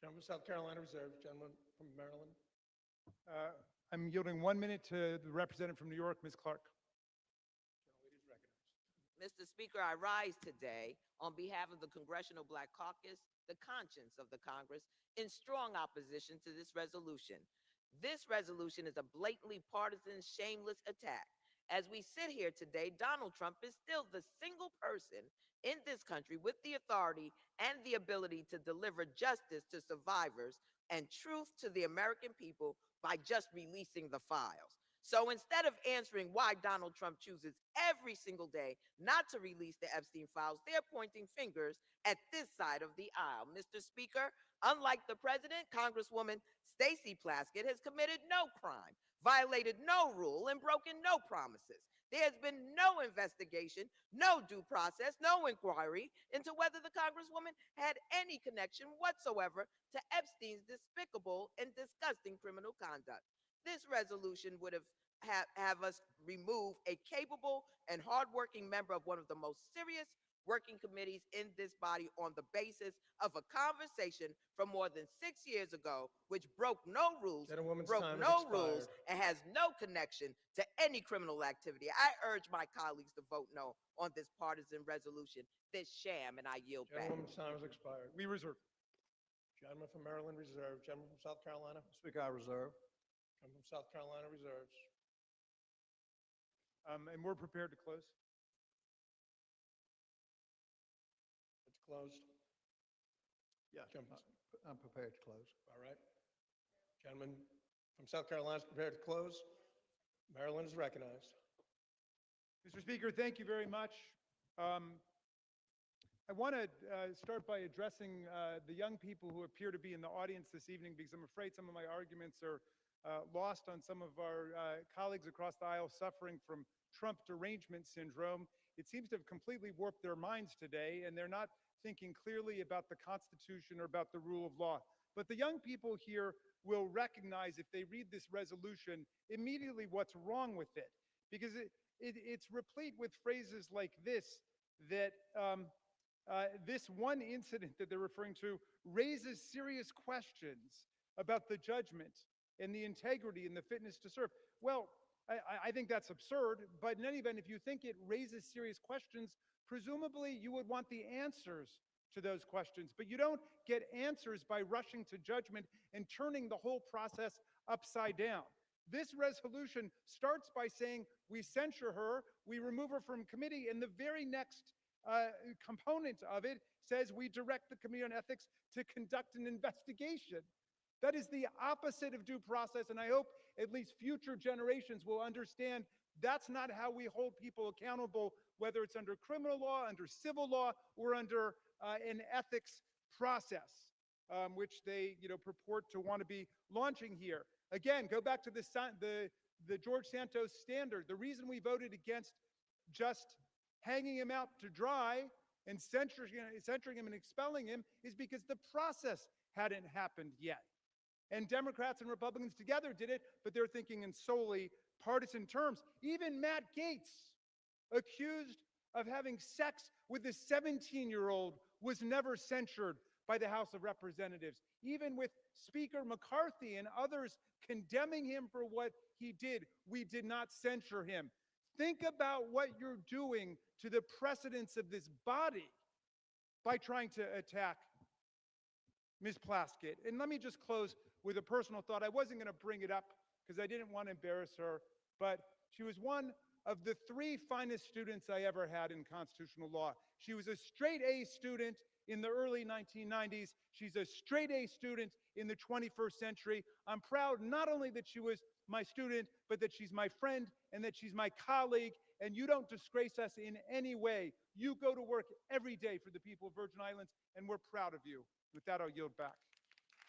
Gentleman from South Carolina reserves. Gentleman from Maryland. I'm yielding 1 minute to the representative from New York, Ms. Clark. Mr. Speaker, I rise today on behalf of the Congressional Black Caucus, the conscience of the Congress, in strong opposition to this resolution. This resolution is a blatantly partisan, shameless attack. As we sit here today, Donald Trump is still the single person in this country with the authority and the ability to deliver justice to survivors and truth to the American people by just releasing the files. So instead of answering why Donald Trump chooses every single day not to release the Epstein files, they're pointing fingers at this side of the aisle. Mr. Speaker, unlike the president, Congresswoman Stacey Plaskett has committed no crime, violated no rule, and broken no promises. There has been no investigation, no due process, no inquiry into whether the Congresswoman had any connection whatsoever to Epstein's despicable and disgusting criminal conduct. This resolution would have us remove a capable and hardworking member of one of the most serious working committees in this body on the basis of a conversation from more than 6 years ago, which broke no rules, and has no connection to any criminal activity. I urge my colleagues to vote no on this partisan resolution, this sham, and I yield back. Gentleman's time has expired. We reserve. Gentleman from Maryland reserve. Gentleman from South Carolina. Speaker, I reserve. Gentleman from South Carolina reserves. And we're prepared to close. It's closed. Yeah, I'm prepared to close. All right. Gentleman from South Carolina is prepared to close. Maryland is recognized. Mr. Speaker, thank you very much. I want to start by addressing the young people who appear to be in the audience this evening, because I'm afraid some of my arguments are lost on some of our colleagues across the aisle suffering from Trump derangement syndrome. It seems to have completely warped their minds today, and they're not thinking clearly about the Constitution or about the rule of law. But the young people here will recognize, if they read this resolution, immediately what's wrong with it, because it's replete with phrases like this, that this one incident that they're referring to raises serious questions about the judgment and the integrity and the fitness to serve. Well, I think that's absurd, but in any event, if you think it raises serious questions, presumably you would want the answers to those questions, but you don't get answers by rushing to judgment and turning the whole process upside down. This resolution starts by saying we censure her, we remove her from committee, and the very next component of it says we direct the Committee on Ethics to conduct an investigation. That is the opposite of due process, and I hope at least future generations will understand that's not how we hold people accountable, whether it's under criminal law, under civil law, or under an ethics process, which they purport to want to be launching here. Again, go back to the George Santos standard. The reason we voted against just hanging him out to dry and censoring him and expelling him is because the process hadn't happened yet. And Democrats and Republicans together did it, but they're thinking in solely partisan terms. Even Matt Gaetz, accused of having sex with a 17-year-old was never censured by the House of Representatives. Even with Speaker McCarthy and others condemning him for what he did, we did not censure him. Think about what you're doing to the precedents of this body by trying to attack Ms. Plaskett. And let me just close with a personal thought. I wasn't going to bring it up because I didn't want to embarrass her, but she was one of the 3 finest students I ever had in constitutional law. She was a straight A student in the early 1990s. She's a straight A student in the 21st century. I'm proud not only that she was my student, but that she's my friend and that she's my colleague, and you don't disgrace us in any way. You go to work every day for the people of Virgin Islands, and we're proud of you. With that, I'll yield back.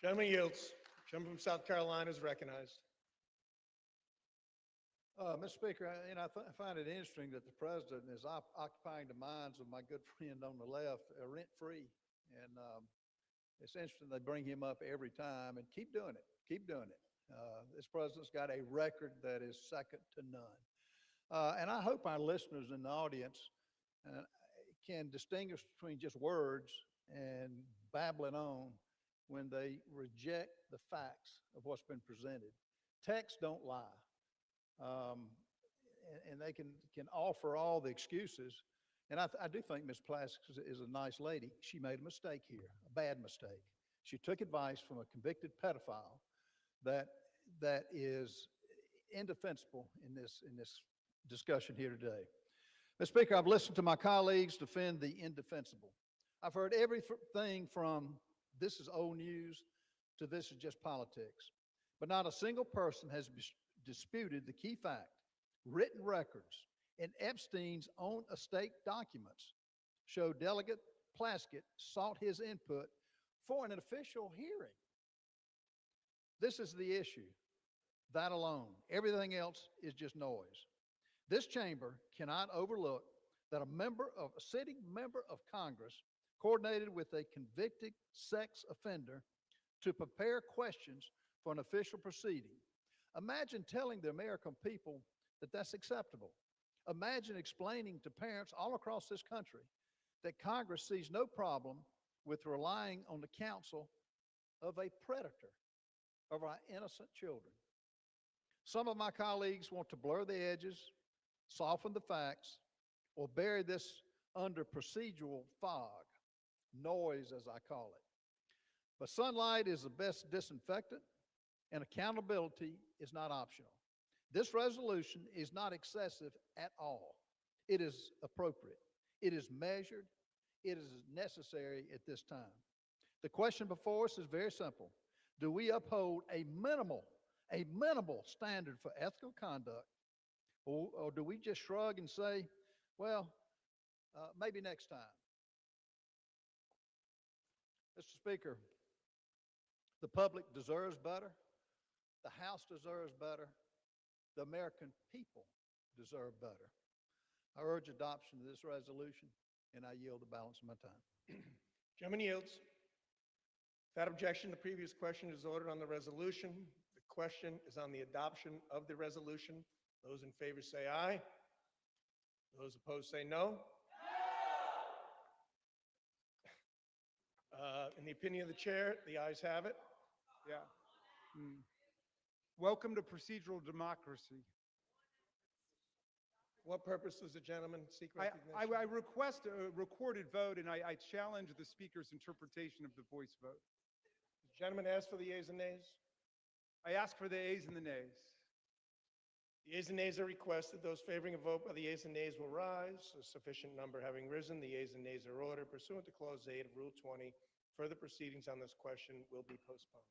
Gentleman yields. Gentleman from South Carolina is recognized. Mr. Speaker, I find it interesting that the president is occupying the minds of my good friend on the left, rent-free. And it's interesting they bring him up every time, and keep doing it. Keep doing it. This president's got a record that is second to none. And I hope our listeners in the audience can distinguish between just words and babbling on when they reject the facts of what's been presented. Texts don't lie. And they can offer all the excuses. And I do think Ms. Plaskett is a nice lady. She made a mistake here, a bad mistake. She took advice from a convicted pedophile that is indefensible in this discussion here today. Mr. Speaker, I've listened to my colleagues defend the indefensible. I've heard everything from this is old news to this is just politics. But not a single person has disputed the key fact: written records and Epstein's own estate documents show Delegate Plaskett sought his input for an official hearing. This is the issue, that alone. Everything else is just noise. This chamber cannot overlook that a sitting member of Congress coordinated with a convicted sex offender to prepare questions for an official proceeding. Imagine telling the American people that that's acceptable. Imagine explaining to parents all across this country that Congress sees no problem with relying on the counsel of a predator of our innocent children. Some of my colleagues want to blur the edges, soften the facts, or bury this under procedural fog, noise as I call it. But sunlight is the best disinfectant, and accountability is not optional. This resolution is not excessive at all. It is appropriate. It is measured. It is necessary at this time. The question before us is very simple. Do we uphold a minimal standard for ethical conduct, or do we just shrug and say, well, maybe next time? Mr. Speaker, the public deserves better. The House deserves better. The American people deserve better. I urge adoption of this resolution, and I yield the balance of my time. Gentleman yields. Without objection, the previous question is ordered on the resolution. The question is on the adoption of the resolution. Those in favor say aye. Those opposed say no. In the opinion of the chair, the ayes have it. Yeah. Welcome to procedural democracy. What purpose does the gentleman seek I recognition? request a recorded vote, and I challenge the speaker's interpretation of the voice vote. The gentleman asks for the yeas and nays. I ask for the ayes and the nays. The yeas and nays are requested. Those favoring a vote by the yeas and nays will rise. A sufficient number having risen, the yeas and nays are ordered. Pursuant to Clause 8 of Rule 20, further proceedings on this question will be postponed.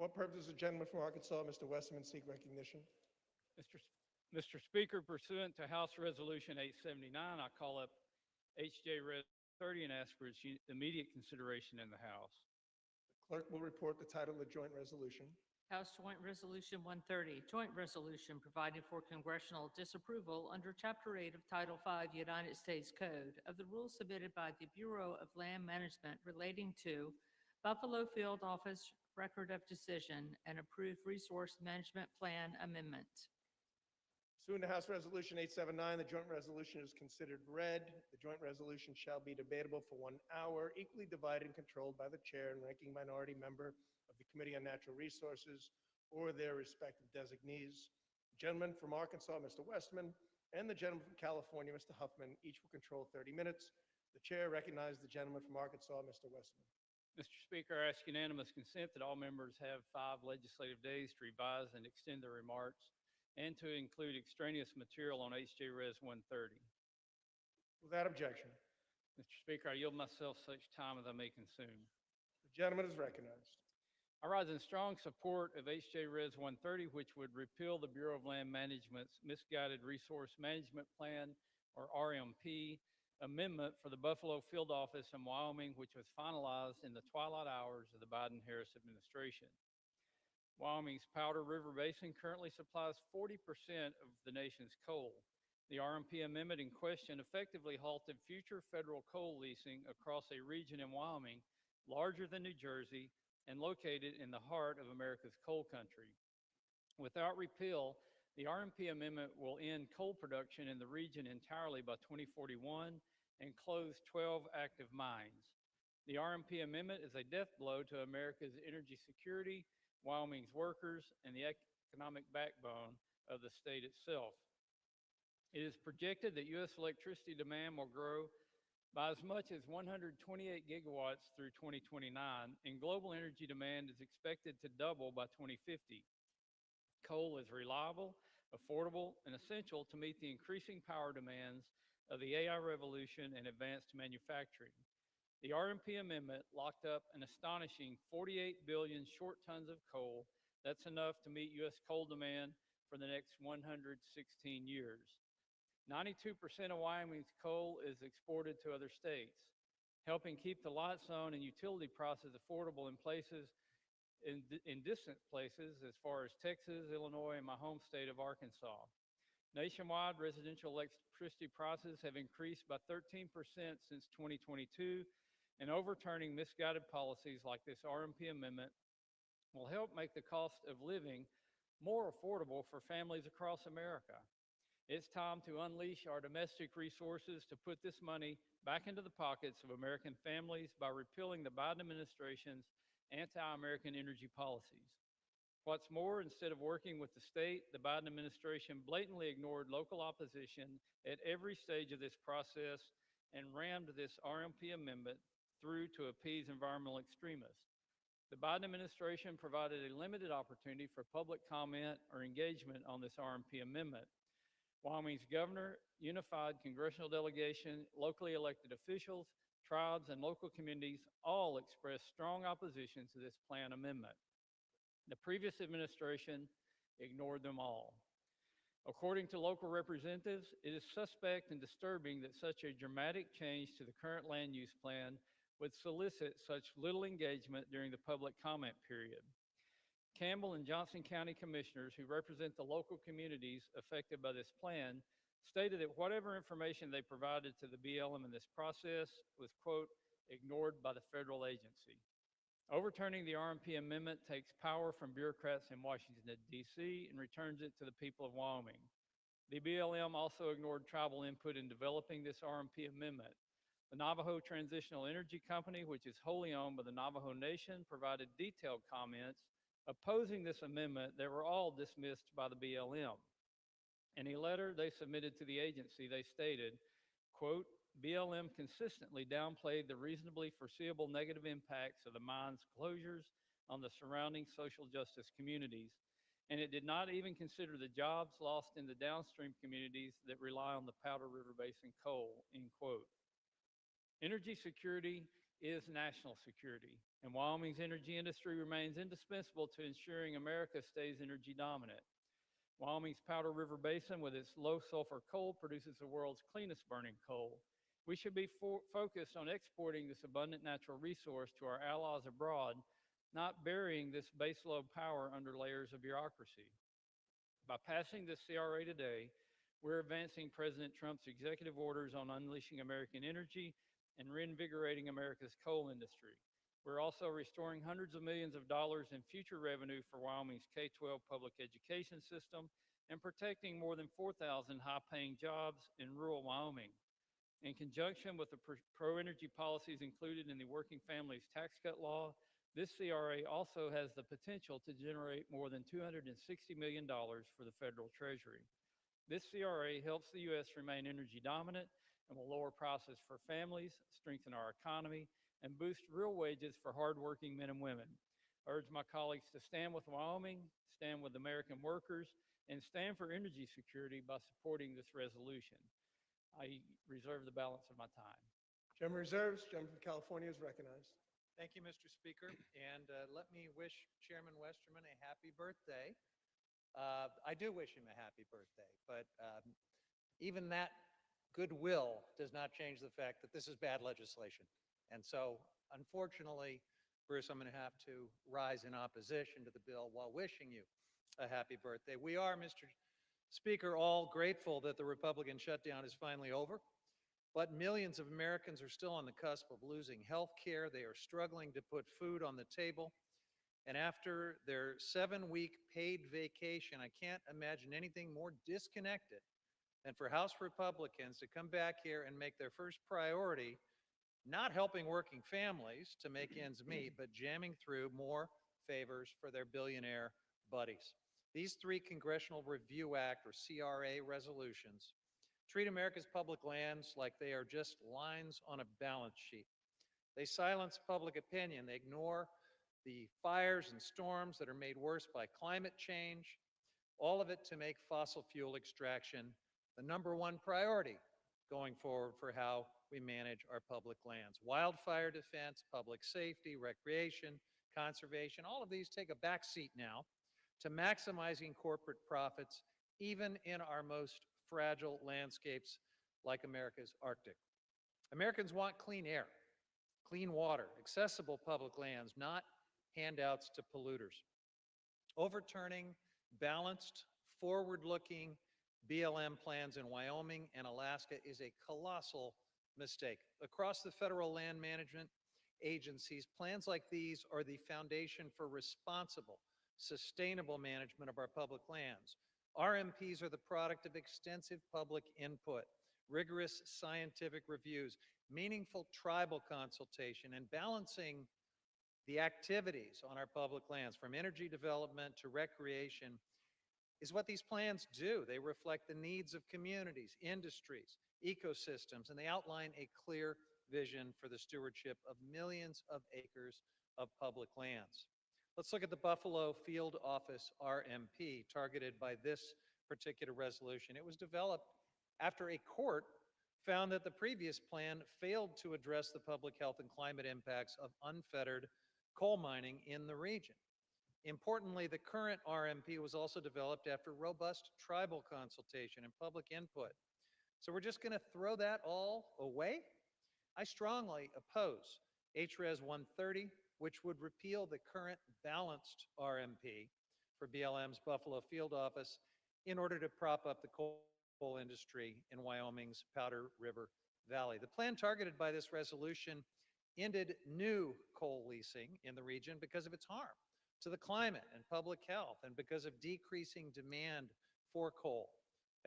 For what purpose does the gentleman from Arkansas, Mr. Westerman, seek recognition? Mr. Speaker, pursuant to House Resolution 879, I call up H.J. Res. 30 and ask for its immediate consideration in the House. Clerk will report the title of the joint resolution. House Joint Resolution 130, joint resolution providing for congressional disapproval under Chapter 8 of Title 5 United States Code of the rules submitted by the Bureau of Land Management relating to Buffalo Field Office Record of Decision and approved Resource Management Plan Amendment. Pursuant to House Resolution 879, the joint resolution is considered read. The joint resolution shall be debatable for 1 hour, equally divided and controlled by the chair and ranking minority member of the Committee on Natural Resources or their respective designees. The gentleman from Arkansas, Mr. Westman, and the gentleman from California, Mr. Huffman, each will control 30 minutes. The chair recognizes the gentleman from Arkansas, Mr. Westman. Mr. Speaker, I ask unanimous consent that all members have 5 legislative days to revise and extend their remarks and to include extraneous material on H.J. Res. 130. Without objection, Mr. Speaker, I yield myself such time as I may consume. the gentleman is recognized. I rise in strong support of H.J. Res. 130, which would repeal the Bureau of Land Management's Misguided Resource Management Plan, or RMP, amendment for the Buffalo Field Office in Wyoming, which was finalized in the twilight hours of the Biden-Harris administration. Wyoming's Powder River Basin currently supplies 40% of the nation's coal. The RMP amendment in question effectively halted future federal coal leasing across a region in Wyoming larger than New Jersey and located in the heart of America's coal country. Without repeal, the RMP amendment will end coal production in the region entirely by 2041 and close 12 active mines. The RMP amendment is a death blow to America's energy security, Wyoming's workers, and the economic backbone of the state itself. It is projected that U.S. electricity demand will grow by as much as 128 gigawatts through 2029, and global energy demand is expected to double by 2050. Coal is reliable, affordable, and essential to meet the increasing power demands of the AI revolution and advanced manufacturing. The RMP amendment locked up an astonishing 48 billion short tons of coal. That's enough to meet U.S. coal demand for the next 116 years. 92% of Wyoming's coal is exported to other states, helping keep the lights on and utility prices affordable in places, in distant places as far as Texas, Illinois, and my home state of Arkansas. Nationwide, residential electricity prices have increased by 13% since 2022, and overturning misguided policies like this RMP amendment will help make the cost of living more affordable for families across America. It's time to unleash our domestic resources to put this money back into the pockets of American families by repealing the Biden administration's anti-American energy policies. What's more, instead of working with the state, the Biden administration blatantly ignored local opposition at every stage of this process and rammed this RMP amendment through to appease environmental extremists. The Biden administration provided a limited opportunity for public comment or engagement on this RMP amendment. Wyoming's governor, unified congressional delegation, locally elected officials, tribes, and local communities all expressed strong opposition to this plan amendment. The previous administration ignored them all. According to local representatives, it is suspect and disturbing that such a dramatic change to the current land use plan would solicit such little engagement during the public comment period. Campbell and Johnson County commissioners who represent the local communities affected by this plan stated that whatever information they provided to the BLM in this process was, quote, ignored by the federal agency. Overturning the RMP amendment takes power from bureaucrats in Washington, D.C. and returns it to the people of Wyoming. The BLM also ignored tribal input in developing this RMP amendment. The Navajo Transitional Energy Company, which is wholly owned by the Navajo Nation, provided detailed comments opposing this amendment that were all dismissed by the BLM. In a letter they submitted to the agency, they stated, quote, BLM consistently downplayed the reasonably foreseeable negative impacts of the mine's closures on the surrounding social justice communities, and it did not even consider the jobs lost in the downstream communities that rely on the Powder River Basin coal, end quote. Energy security is national security. and Wyoming's energy industry remains indispensable to ensuring America stays energy dominant. Wyoming's Powder River Basin, with its low sulfur coal, produces the world's cleanest burning coal. We should be focused on exporting this abundant natural resource to our allies abroad, not burying this baseload power under layers of bureaucracy. By passing this CRA today, we're advancing President Trump's executive orders on unleashing American energy and reinvigorating America's coal industry. We're also restoring hundreds of millions of dollars in future revenue for Wyoming's K-12 public education system and protecting more than 4,000 high-paying jobs in rural Wyoming. In conjunction with the pro-energy policies included in the Working Families Tax Cut Law, this CRA also has the potential to generate more than $260 million for the federal treasury. This CRA helps the U.S. remain energy dominant and will lower prices for families, strengthen our economy, and boost real wages for hardworking men and women. I urge my colleagues to stand with Wyoming, stand with American workers, and stand for energy security by supporting this resolution. I reserve the balance of my time. Gentleman reserves, gentleman from California is recognized. Thank you, Mr. Speaker, and let me wish Chairman Westerman a happy birthday. I do wish him a happy birthday, but even that goodwill does not change the fact that this is bad legislation. And so, unfortunately, Bruce, I'm going to have to rise in opposition to the bill while wishing you a happy birthday. We are, Mr. Speaker, all grateful that the Republican shutdown is finally over, but millions of Americans are still on the cusp of losing health care. They are struggling to put food on the table. And after their 7-week paid vacation, I can't imagine anything more disconnected than for House Republicans to come back here and make their first priority not helping working families to make ends meet, but jamming through more favors for their billionaire buddies. These 3 Congressional Review Act, or CRA, resolutions treat America's public lands like they are just lines on a balance sheet. They silence public opinion. They ignore the fires and storms that are made worse by climate change, all of it to make fossil fuel extraction the #1 priority going forward for how we manage our public lands. Wildfire defense, public safety, recreation, conservation, all of these take a back seat now to maximizing corporate profits, even in our most fragile landscapes like America's Arctic. Americans want clean air, clean water, accessible public lands, not handouts to polluters. Overturning balanced, forward-looking BLM plans in Wyoming and Alaska is a colossal mistake. Across the federal land management agencies, plans like these are the foundation for responsible, sustainable management of our public lands. RMPs are the product of extensive public input, rigorous scientific reviews, meaningful tribal consultation, and balancing the activities on our public lands, from energy development to recreation, is what these plans do. They reflect the needs of communities, industries, ecosystems, and they outline a clear vision for the stewardship of millions of acres of public lands. Let's look at the Buffalo Field Office RMP targeted by this particular resolution. It was developed after a court found that the previous plan failed to address the public health and climate impacts of unfettered coal mining in the region. Importantly, the current RMP was also developed after robust tribal consultation and public input. So we're just going to throw that all away? I strongly oppose HRES 130, which would repeal the current balanced RMP for BLM's Buffalo Field Office in order to prop up the coal industry in Wyoming's Powder River Valley. The plan targeted by this resolution ended new coal leasing in the region because of its harm to the climate and public health, and because of decreasing demand for coal.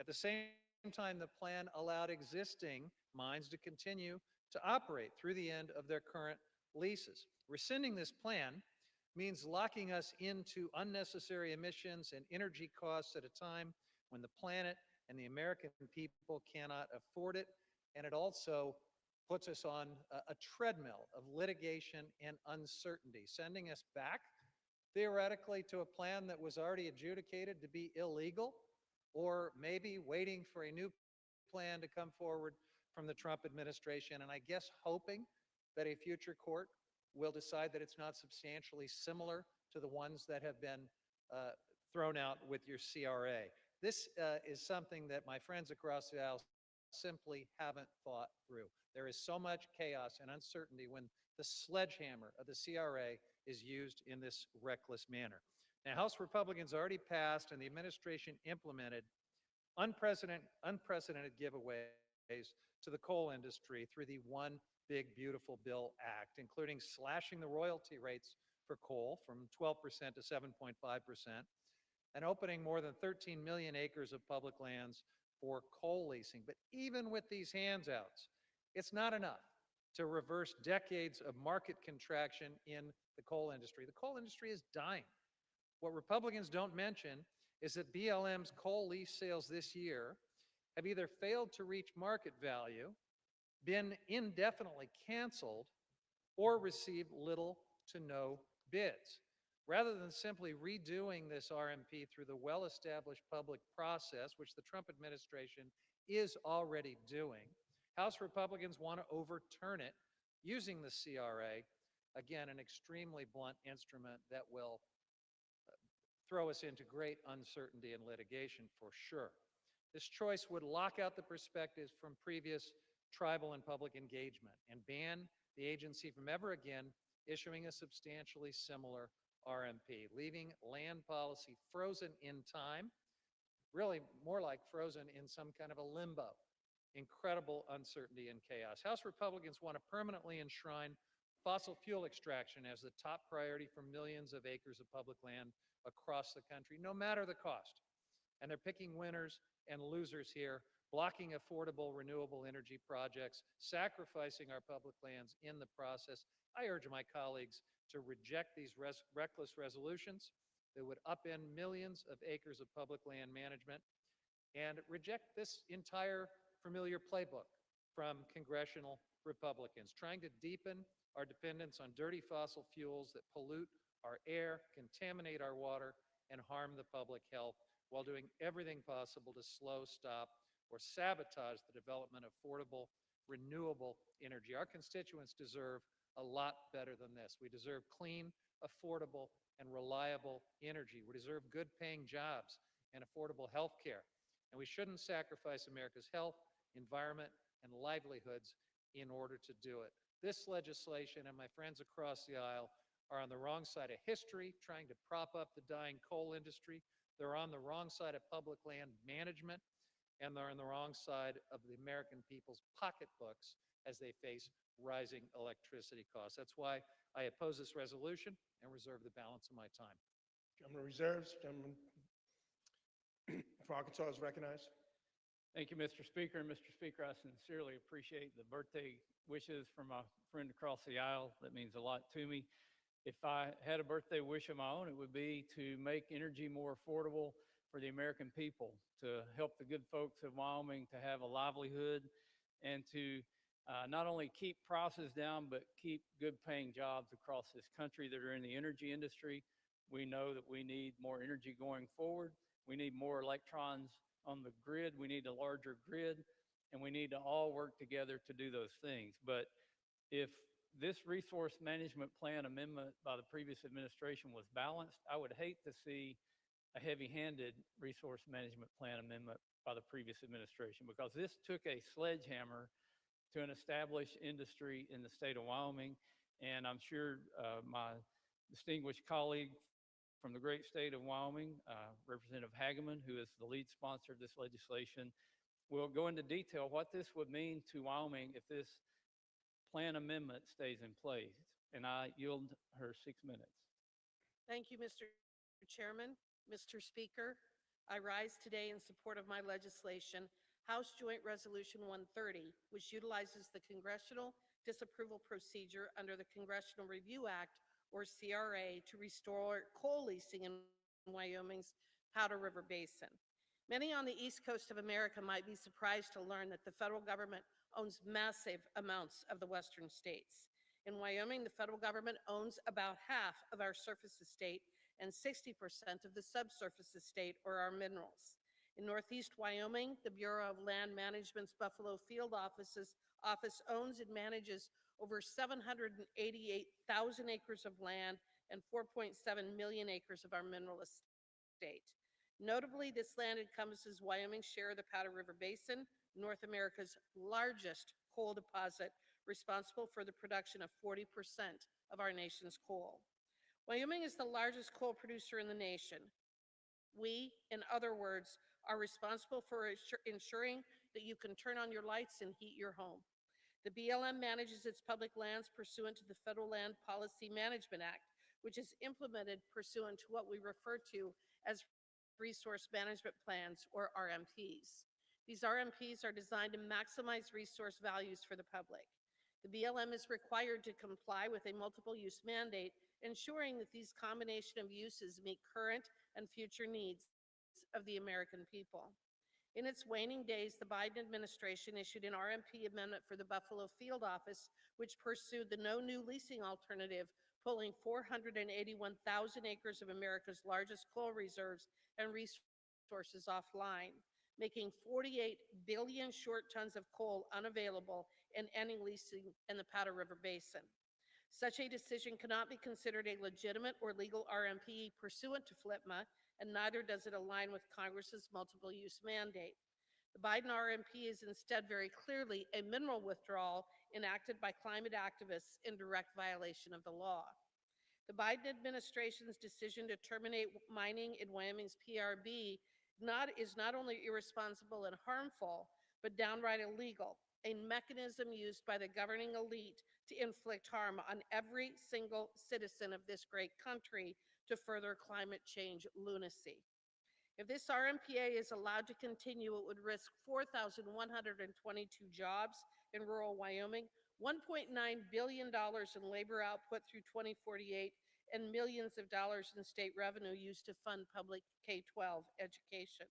At the same time, the plan allowed existing mines to continue to operate through the end of their current leases. Rescinding this plan means locking us into unnecessary emissions and energy costs at a time when the planet and the American people cannot afford it, and it also puts us on a treadmill of litigation and uncertainty, sending us back theoretically to a plan that was already adjudicated to be illegal, or maybe waiting for a new plan to come forward from the Trump administration, and I guess hoping that a future court we'll decide that it's not substantially similar to the ones that have been thrown out with your CRA. This is something that my friends across the aisle simply haven't thought through. There is so much chaos and uncertainty when the sledgehammer of the CRA is used in this reckless manner. Now, House Republicans already passed and the administration implemented unprecedented giveaways to the coal industry through the One Big Beautiful Bill Act, including slashing the royalty rates for coal from 12% to 7.5%, and opening more than 13 million acres of public lands for coal leasing. But even with these handouts, it's not enough to reverse decades of market contraction in the coal industry. The coal industry is dying. What Republicans don't mention is that BLM's coal lease sales this year have either failed to reach market value, been indefinitely canceled, or received little to no bids. Rather than simply redoing this RMP through the well-established public process, which the Trump administration is already doing, House Republicans want to overturn it using the CRA, again, an extremely blunt instrument that will throw us into great uncertainty and litigation for sure. This choice would lock out the perspectives from previous tribal and public engagement and ban the agency from ever again issuing a substantially similar RMP, leaving land policy frozen in time, really more like frozen in some kind of a limbo. Incredible uncertainty and chaos. House Republicans want to permanently enshrine fossil fuel extraction as the top priority for millions of acres of public land across the country, no matter the cost. And they're picking winners and losers here, blocking affordable renewable energy projects, sacrificing our public lands in the process. I urge my colleagues to reject these reckless resolutions that would upend millions of acres of public land management and reject this entire familiar playbook from congressional Republicans, trying to deepen our dependence on dirty fossil fuels that pollute our air, contaminate our water, and harm the public health, while doing everything possible to slow, stop, or sabotage the development of affordable, renewable energy. Our constituents deserve a lot better than this. We deserve clean, affordable, and reliable energy. We deserve good-paying jobs and affordable health care. And we shouldn't sacrifice America's health, environment, and livelihoods in order to do it. This legislation and my friends across the aisle are on the wrong side of history, trying to prop up the dying coal industry. They're on the wrong side of public land management, and they're on the wrong side of the American people's pocketbooks as they face rising electricity costs. That's why I oppose this resolution and reserve the balance of my time. Gentleman reserves. Gentleman for Arkansas is recognized. Thank you, Mr. Speaker. And Mr. Speaker, I sincerely appreciate the birthday wishes from my friend across the aisle. That means a lot to me. If I had a birthday wish of my own, it would be to make energy more affordable for the American people, to help the good folks of Wyoming to have a livelihood, and to not only keep prices down, but keep good paying jobs across this country that are in the energy industry. We know that we need more energy going forward. We need more electrons on the grid. We need a larger grid, and we need to all work together to do those things. But if this resource management plan amendment by the previous administration was balanced, I would hate to see a heavy-handed resource management plan amendment by the previous administration, because this took a sledgehammer to an established industry in the state of Wyoming. And I'm sure my distinguished colleague from the great state of Wyoming, Representative Hageman, who is the lead sponsor of this legislation, will go into detail what this would mean to Wyoming if this plan amendment stays in place. And I yield her 6 minutes. Thank you, Mr. Chairman. Mr. Speaker, I rise today in support of my legislation, House Joint Resolution 130, which utilizes the Congressional Disapproval Procedure under the Congressional Review Act, or CRA, to restore coal leasing in Wyoming's Powder River Basin. Many on the East Coast of America might be surprised to learn that the federal government owns massive amounts of the western states. In Wyoming, the federal government owns about half of our surface estate and 60% of the subsurface estate, or our minerals. In Northeast Wyoming, the Bureau of Land Management's Buffalo Field Office owns and manages over 788,000 acres of land and 4.7 million acres of our mineral estate. Notably, this land encompasses Wyoming's share of the Powder River Basin, North America's largest coal deposit, responsible for the production of 40% of our nation's coal. Wyoming is the largest coal producer in the nation. We, in other words, are responsible for ensuring that you can turn on your lights and heat your home. The BLM manages its public lands pursuant to the Federal Land Policy Management Act, which is implemented pursuant to what we refer to as Resource Management Plans, or RMPs. These RMPs are designed to maximize resource values for the public. The BLM is required to comply with a multiple use mandate, ensuring that these combination of uses meet current and future needs of the American people. In its waning days, the Biden administration issued an RMP amendment for the Buffalo Field Office, which pursued the no new leasing alternative, pulling 481,000 acres of America's largest coal reserves and resources offline, making 48 billion short tons of coal unavailable and ending leasing in the Powder River Basin. Such a decision cannot be considered a legitimate or legal RMP pursuant to FLIPMA, and neither does it align with Congress's multiple use mandate. The Biden RMP is instead very clearly a mineral withdrawal enacted by climate activists in direct violation of the law. The Biden administration's decision to terminate mining in Wyoming's PRB is not only irresponsible and harmful, but downright illegal, a mechanism used by the governing elite to inflict harm on every single citizen of this great country to further climate change lunacy. If this RMPA is allowed to continue, it would risk 4,122 jobs in rural Wyoming, $1.9 billion in labor output through 2048, and millions of dollars in state revenue used to fund public K-12 education.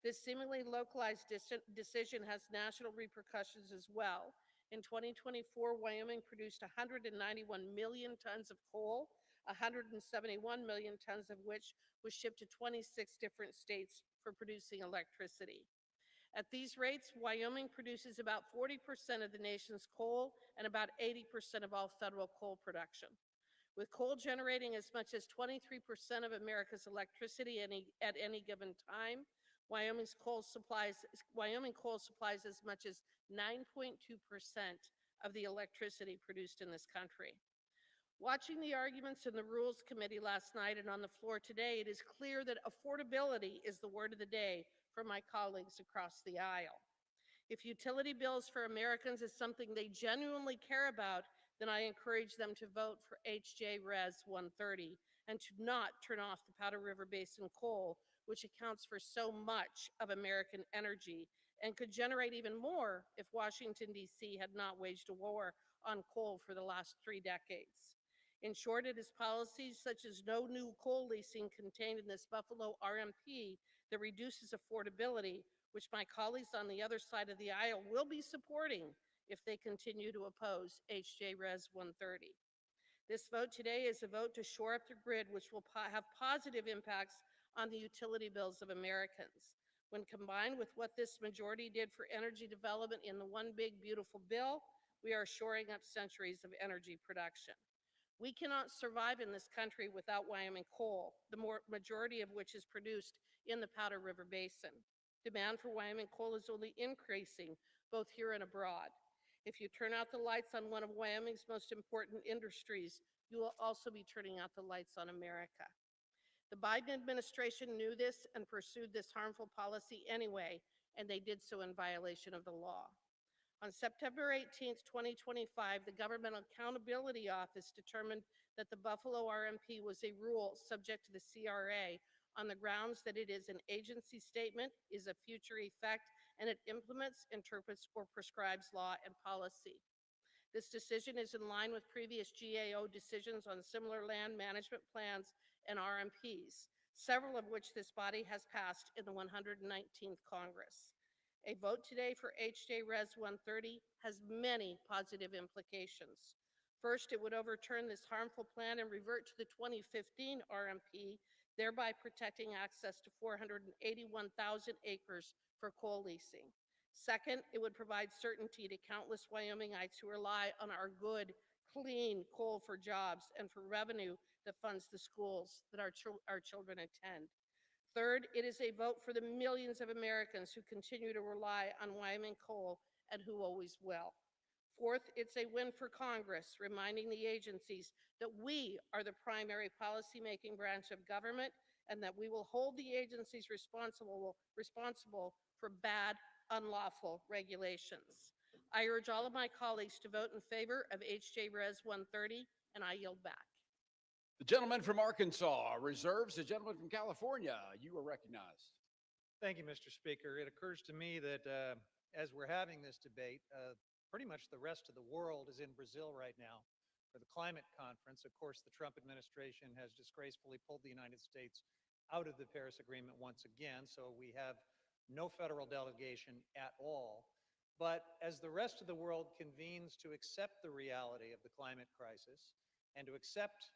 This seemingly localized decision has national repercussions as well. In 2024, Wyoming produced 191 million tons of coal, 171 million tons of which was shipped to 26 different states for producing electricity. At these rates, Wyoming produces about 40% of the nation's coal and about 80% of all federal coal production. With coal generating as much as 23% of America's electricity at any given time, Wyoming coal supplies as much as 9.2% of the electricity produced in this country. Watching the arguments in the Rules Committee last night and on the floor today, it is clear that affordability is the word of the day for my colleagues across the aisle. If utility bills for Americans is something they genuinely care about, then I encourage them to vote for HJ Res 130 and to not turn off the Powder River Basin coal, which accounts for so much of American energy and could generate even more if Washington, D.C. had not waged a war on coal for the last 3 decades. In short, it is policies such as no new coal leasing contained in this Buffalo RMP that reduces affordability, which my colleagues on the other side of the aisle will be supporting if they continue to oppose HJ Res 130. This vote today is a vote to shore up the grid, which will have positive impacts on the utility bills of Americans. When combined with what this majority did for energy development in the One Big Beautiful Bill, we are shoring up centuries of energy production. We cannot survive in this country without Wyoming coal, the majority of which is produced in the Powder River Basin. Demand for Wyoming coal is only increasing, both here and abroad. If you turn out the lights on one of Wyoming's most important industries, you will also be turning out the lights on America. The Biden administration knew this and pursued this harmful policy anyway, and they did so in violation of the law. On September 18, 2025, the Government Accountability Office determined that the Buffalo RMP was a rule subject to the CRA on the grounds that it is an agency statement, is a future effect, and it implements, interprets, or prescribes law and policy. This decision is in line with previous GAO decisions on similar land management plans and RMPs, several of which this body has passed in the 119th Congress. A vote today for HJ Res 130 has many positive implications. First, it would overturn this harmful plan and revert to the 2015 RMP, thereby protecting access to 481,000 acres for coal leasing. Second, it would provide certainty to countless Wyomingites who rely on our good, clean coal for jobs and for revenue that funds the schools that our children attend. Third, it is a vote for the millions of Americans who continue to rely on Wyoming coal and who always will. Fourth, it's a win for Congress, reminding the agencies that we are the primary policymaking branch of government and that we will hold the agencies responsible for bad, unlawful regulations. I urge all of my colleagues to vote in favor of HJ Res 130, and I yield back. The gentleman from Arkansas reserves. The gentleman from California, you are recognized. Thank you, Mr. Speaker. It occurs to me that as we're having this debate, pretty much the rest of the world is in Brazil right now for the climate conference. Of course, the Trump administration has disgracefully pulled the United States out of the Paris Agreement once again, so we have no federal delegation at all. But as the rest of the world convenes to accept the reality of the climate crisis and to accept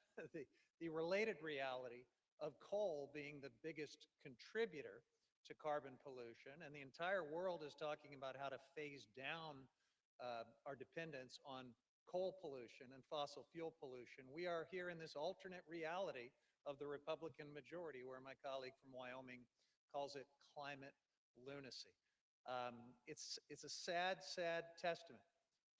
the related reality of coal being the biggest contributor to carbon pollution, and the entire world is talking about how to phase down our dependence on coal pollution and fossil fuel pollution, we are here in this alternate reality of the Republican majority, where my colleague from Wyoming calls it climate lunacy. It's a sad, sad testament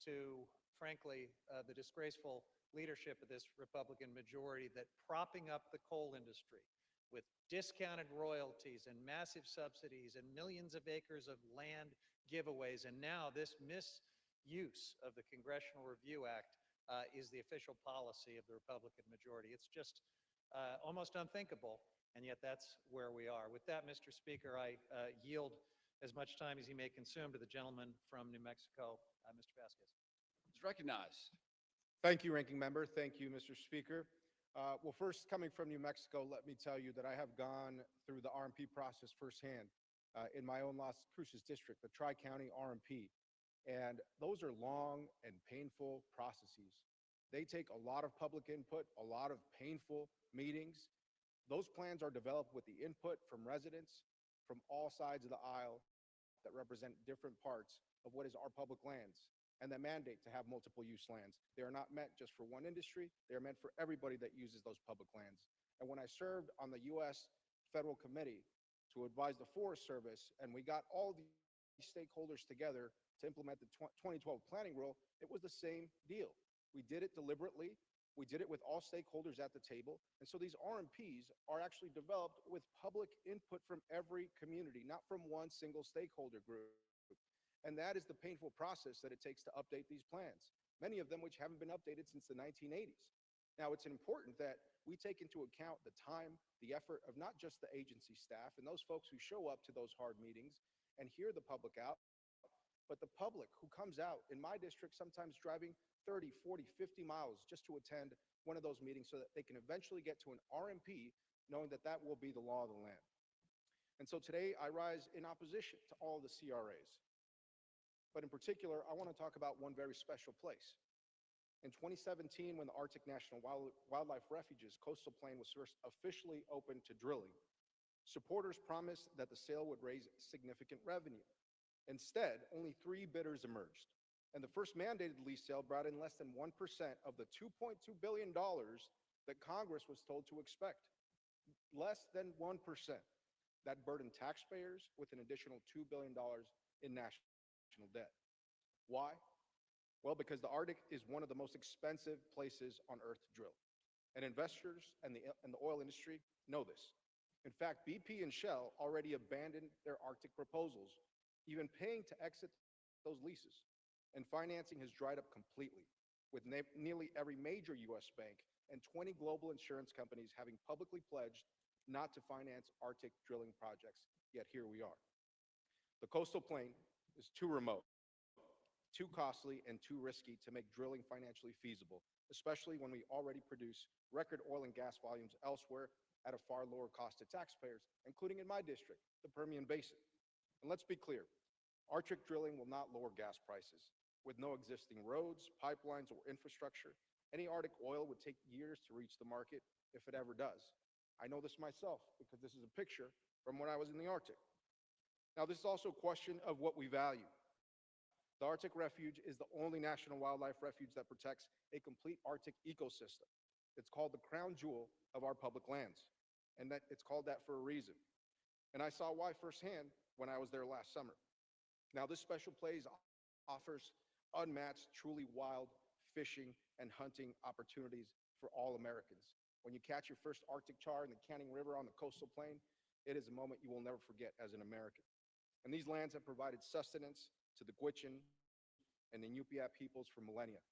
to, frankly, the disgraceful leadership of this Republican majority that propping up the coal industry with discounted royalties and massive subsidies and millions of acres of land giveaways, and now this misuse of the Congressional Review Act is the official policy of the Republican majority. It's just almost unthinkable, and yet that's where we are. With that, Mr. Speaker, I yield as much time as he may consume to the gentleman from New Mexico, Mr. Vasquez. He's recognized. Thank you, Ranking Member. Thank you, Mr. Speaker. Well, first, coming from New Mexico, let me tell you that I have gone through the RMP process firsthand in my own Las Cruces district, the Tri-County RMP. And those are long and painful processes. They take a lot of public input, a lot of painful meetings. Those plans are developed with the input from residents from all sides of the aisle that represent different parts of what is our public lands and that mandate to have multiple use lands. They are not meant just for one industry. They are meant for everybody that uses those public lands. And when I served on the U.S. Federal Committee to advise the Forest Service, and we got all the stakeholders together to implement the 2012 planning rule, it was the same deal. We did it deliberately. We did it with all stakeholders at the table. And so these RMPs are actually developed with public input from every community, not from one single stakeholder group. And that is the painful process that it takes to update these plans, many of them which haven't been updated since the 1980s. Now, it's important that we take into account the time, the effort of not just the agency staff and those folks who show up to those hard meetings and hear the public out, but the public who comes out in my district, sometimes driving 30, 40, 50 miles just to attend one of those meetings so that they can eventually get to an RMP knowing that that will be the law of the land. And so today I rise in opposition to all the CRAs. But in particular, I want to talk about one very special place. In 2017, when the Arctic National Wildlife Refuge's coastal plain was first officially opened to drilling, supporters promised that the sale would raise significant revenue. Instead, only 3 bidders emerged. And the first mandated lease sale brought in less than 1% of the $2.2 billion that Congress was told to expect. Less than 1%. That burdened taxpayers with an additional $2 billion in national debt. Why? Well, because the Arctic is one of the most expensive places on Earth to drill. And investors and the oil industry know this. In fact, BP and Shell already abandoned their Arctic proposals, even paying to exit those leases. And financing has dried up completely, with nearly every major U.S. bank and 20 global insurance companies having publicly pledged not to finance Arctic drilling projects, yet here we are. The coastal plain is too remote, too costly, and too risky to make drilling financially feasible, especially when we already produce record oil and gas volumes elsewhere at a far lower cost to taxpayers, including in my district, the Permian Basin. And let's be clear, Arctic drilling will not lower gas prices. With no existing roads, pipelines, or infrastructure, any Arctic oil would take years to reach the market, if it ever does. I know this myself because this is a picture from when I was in the Arctic. Now, this is also a question of what we value. The Arctic Refuge is the only national wildlife refuge that protects a complete Arctic ecosystem. It's called the crown jewel of our public lands, and that it's called that for a reason. And I saw why firsthand when I was there last summer. Now, this special place offers unmatched, truly wild fishing and hunting opportunities for all Americans. When you catch your first Arctic char in the Canning River on the coastal plain, it is a moment you will never forget as an American. And these lands have provided sustenance to the Gwich'in and the Inupiat peoples for millennia.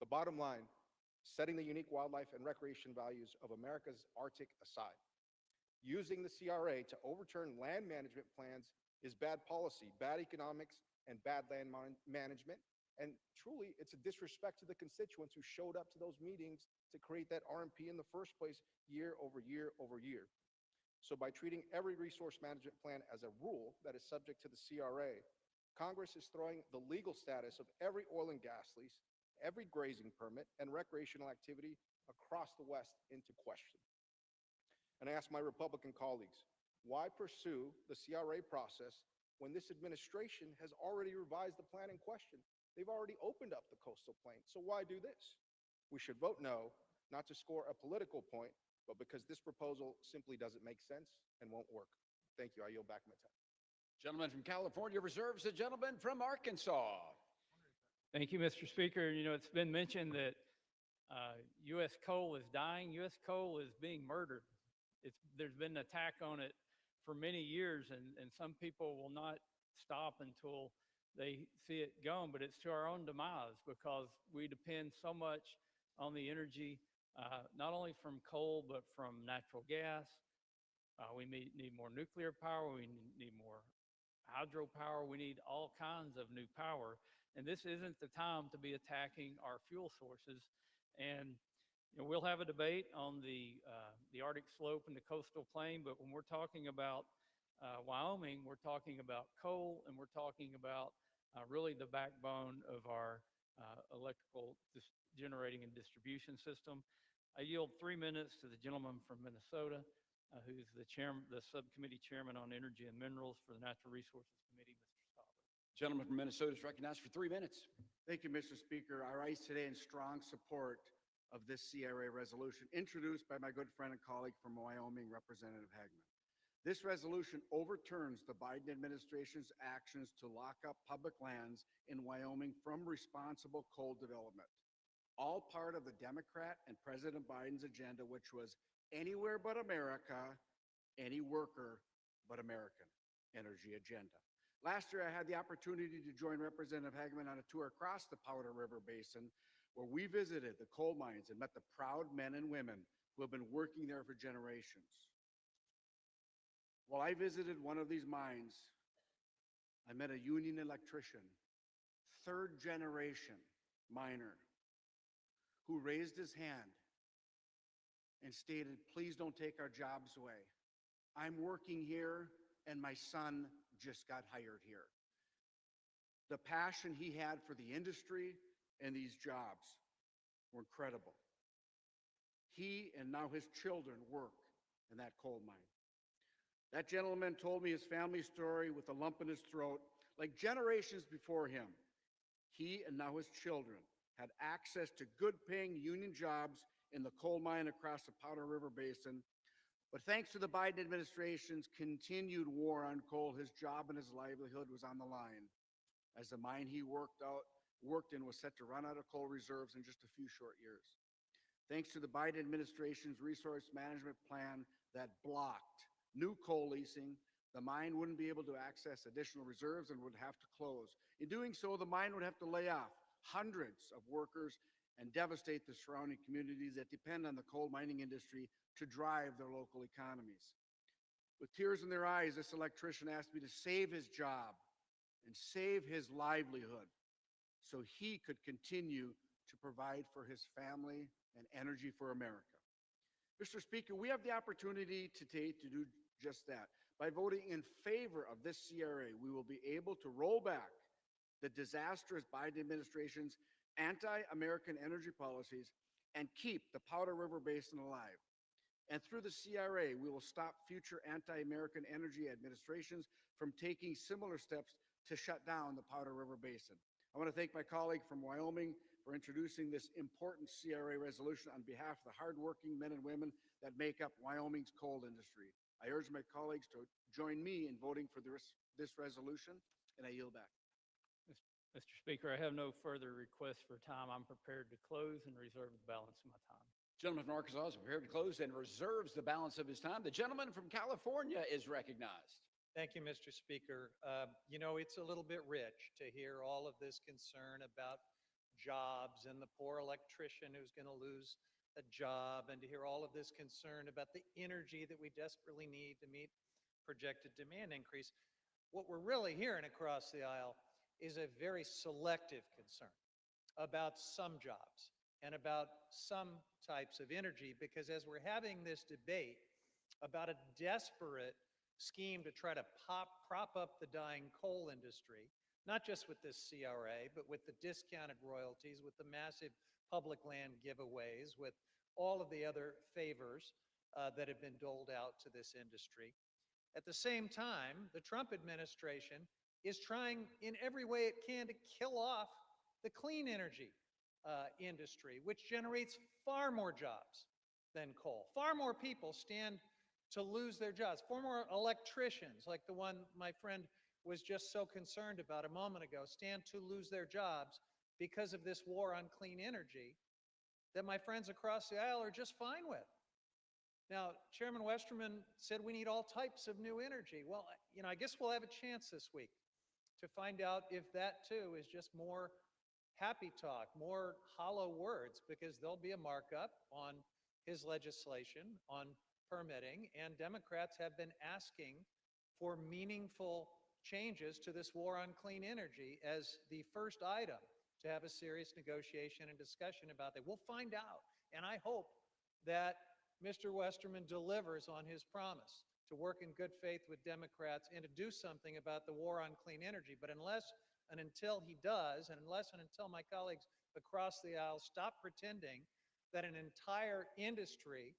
The bottom line, setting the unique wildlife and recreation values of America's Arctic aside, using the CRA to overturn land management plans is bad policy, bad economics, and bad land management. And truly, it's a disrespect to the constituents who showed up to those meetings to create that RMP in the first place year over year over year. So by treating every resource management plan as a rule that is subject to the CRA, Congress is throwing the legal status of every oil and gas lease, every grazing permit, and recreational activity across the West into question. And I ask my Republican colleagues, why pursue the CRA process when this administration has already revised the plan in question? They've already opened up the coastal plain, so why do this? We should vote no, not to score a political point, but because this proposal simply doesn't make sense and won't work. Thank you. I yield back my time. Gentleman from California reserves, the gentleman from Arkansas. Thank you, Mr. Speaker. You know, it's been mentioned that U.S. coal is dying. U.S. coal is being murdered. There's been an attack on it for many years, and some people will not stop until they see it gone, but it's to our own demise because we depend so much on the energy, not only from coal, but from natural gas. We need more nuclear power. We need more hydropower. We need all kinds of new power. And this isn't the time to be attacking our fuel sources. And you know, we'll have a debate on the Arctic slope and the coastal plain, but when we're talking about Wyoming, we're talking about coal, and we're talking about really the backbone of our electrical generating and distribution system. I yield 3 minutes to the gentleman from Minnesota, who's the subcommittee chairman on energy and minerals for the Natural Resources Committee, Mr. Stauber. Gentleman from Minnesota is recognized for 3 minutes. Thank you, Mr. Speaker. I rise today in strong support of this CRA resolution introduced by my good friend and colleague from Wyoming, Representative Hagman. This resolution overturns the Biden administration's actions to lock up public lands in Wyoming from responsible coal development, all part of the Democrat and President Biden's agenda, which was anywhere but America, any worker but American energy agenda. Last year, I had the opportunity to join Representative Hagman on a tour across the Powder River Basin, where we visited the coal mines and met the proud men and women who have been working there for generations. While I visited one of these mines, I met a union electrician, third generation miner, who raised his hand and stated, "Please don't take our jobs away. I'm working here and my son just got hired here." The passion he had for the industry and these jobs were incredible. He and now his children work in that coal mine. That gentleman told me his family story with a lump in his throat. Like generations before him, he and now his children had access to good-paying union jobs in the coal mine across the Powder River Basin. But thanks to the Biden administration's continued war on coal, his job and his livelihood was on the line, as the mine he worked in was set to run out of coal reserves in just a few short years. Thanks to the Biden administration's resource management plan that blocked new coal leasing, the mine wouldn't be able to access additional reserves and would have to close. In doing so, the mine would have to lay off hundreds of workers and devastate the surrounding communities that depend on the coal mining industry to drive their local economies. With tears in their eyes, this electrician asked me to save his job and save his livelihood so he could continue to provide for his family and energy for America. Mr. Speaker, we have the opportunity today to do just that. By voting in favor of this CRA, we will be able to roll back the disastrous Biden administration's anti-American energy policies and keep the Powder River Basin alive. And through the CRA, we will stop future anti-American energy administrations from taking similar steps to shut down the Powder River Basin. I want to thank my colleague from Wyoming for introducing this important CRA resolution on behalf of the hardworking men and women that make up Wyoming's coal industry. I urge my colleagues to join me in voting for this resolution, and I yield back. Mr. Speaker, I have no further requests for time. I'm prepared to close and reserve the balance of my time. Gentleman from Arkansas is prepared to close and reserves the balance of his time. The gentleman from California is recognized. Thank you, Mr. Speaker. You know, it's a little bit rich to hear all of this concern about jobs and the poor electrician who's going to lose a job, and to hear all of this concern about the energy that we desperately need to meet projected demand increase. What we're really hearing across the aisle is a very selective concern about some jobs and about some types of energy, because as we're having this debate about a desperate scheme to try to prop up the dying coal industry, not just with this CRA, but with the discounted royalties, with the massive public land giveaways, with all of the other favors that have been doled out to this industry. At the same time, the Trump administration is trying in every way it can to kill off the clean energy industry, which generates far more jobs than coal. Far more people stand to lose their jobs. Far more electricians, like the one my friend was just so concerned about a moment ago, stand to lose their jobs because of this war on clean energy that my friends across the aisle are just fine with. Now, Chairman Westerman said we need all types of new energy. Well, you know, I guess we'll have a chance this week to find out if that too is just more happy talk, more hollow words, because there'll be a markup on his legislation on permitting, and Democrats have been asking for meaningful changes to this war on clean energy as the first item to have a serious negotiation and discussion about that. We'll find out, and I hope that Mr. Westerman delivers on his promise to work in good faith with Democrats and to do something about the war on clean energy. But unless and until he does, and unless and until my colleagues across the aisle stop pretending that an entire industry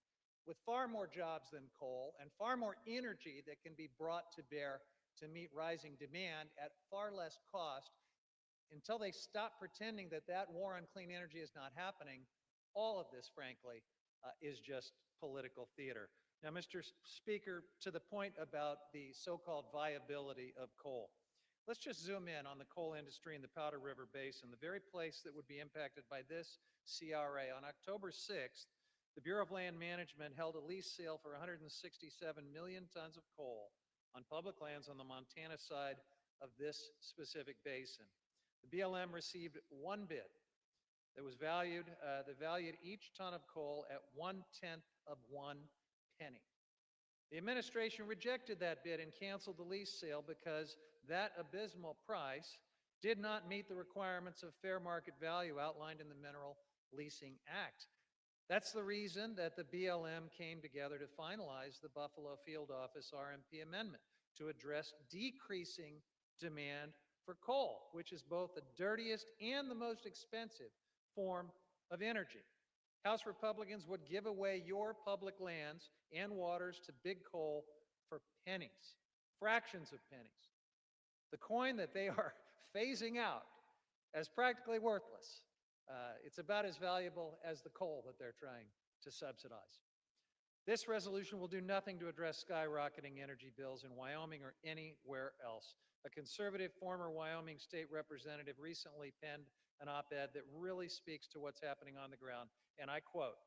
with far more jobs than coal and far more energy that can be brought to bear to meet rising demand at far less cost, until they stop pretending that that war on clean energy is not happening, all of this, frankly, is just political theater. Now, Mr. Speaker, to the point about the so-called viability of coal, let's just zoom in on the coal industry in the Powder River Basin, the very place that would be impacted by this CRA. On October 6th, the Bureau of Land Management held a lease sale for 167 million tons of coal on public lands on the Montana side of this specific basin. The BLM received one bid that was valued each ton of coal at 1/10 of 1 penny. The administration rejected that bid and canceled the lease sale because that abysmal price did not meet the requirements of fair market value outlined in the Mineral Leasing Act. That's the reason that the BLM came together to finalize the Buffalo Field Office RMP amendment to address decreasing demand for coal, which is both the dirtiest and the most expensive form of energy. House Republicans would give away your public lands and waters to big coal for pennies, fractions of pennies. The coin that they are phasing out as practically worthless. It's about as valuable as the coal that they're trying to subsidize. This resolution will do nothing to address skyrocketing energy bills in Wyoming or anywhere else. A conservative former Wyoming state representative recently penned an op-ed that really speaks to what's happening on the ground, and I quote,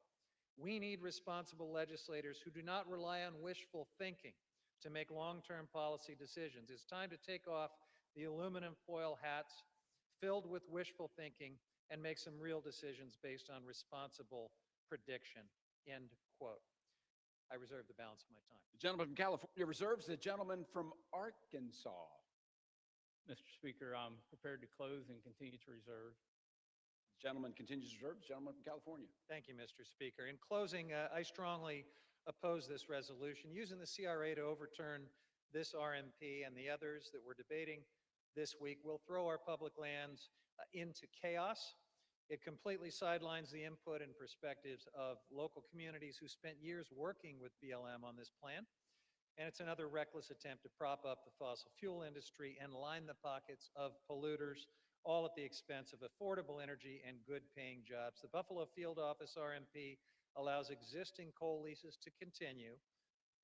"We need responsible legislators who do not rely on wishful thinking to make long-term policy decisions. It's time to take off the aluminum foil hats filled with wishful thinking and make some real decisions based on responsible prediction," end quote. I reserve the balance of my time. The gentleman from California reserves. The gentleman from Arkansas. Mr. Speaker, I'm prepared to close and continue to reserve. The gentleman continues to reserve. The gentleman from California. Thank you, Mr. Speaker. In closing, I strongly oppose this resolution. Using the CRA to overturn this RMP and the others that we're debating this week will throw our public lands into chaos It completely sidelines the input and perspectives of local communities who spent years working with BLM on this plan. And it's another reckless attempt to prop up the fossil fuel industry and line the pockets of polluters, all at the expense of affordable energy and good-paying jobs. The Buffalo Field Office RMP allows existing coal leases to continue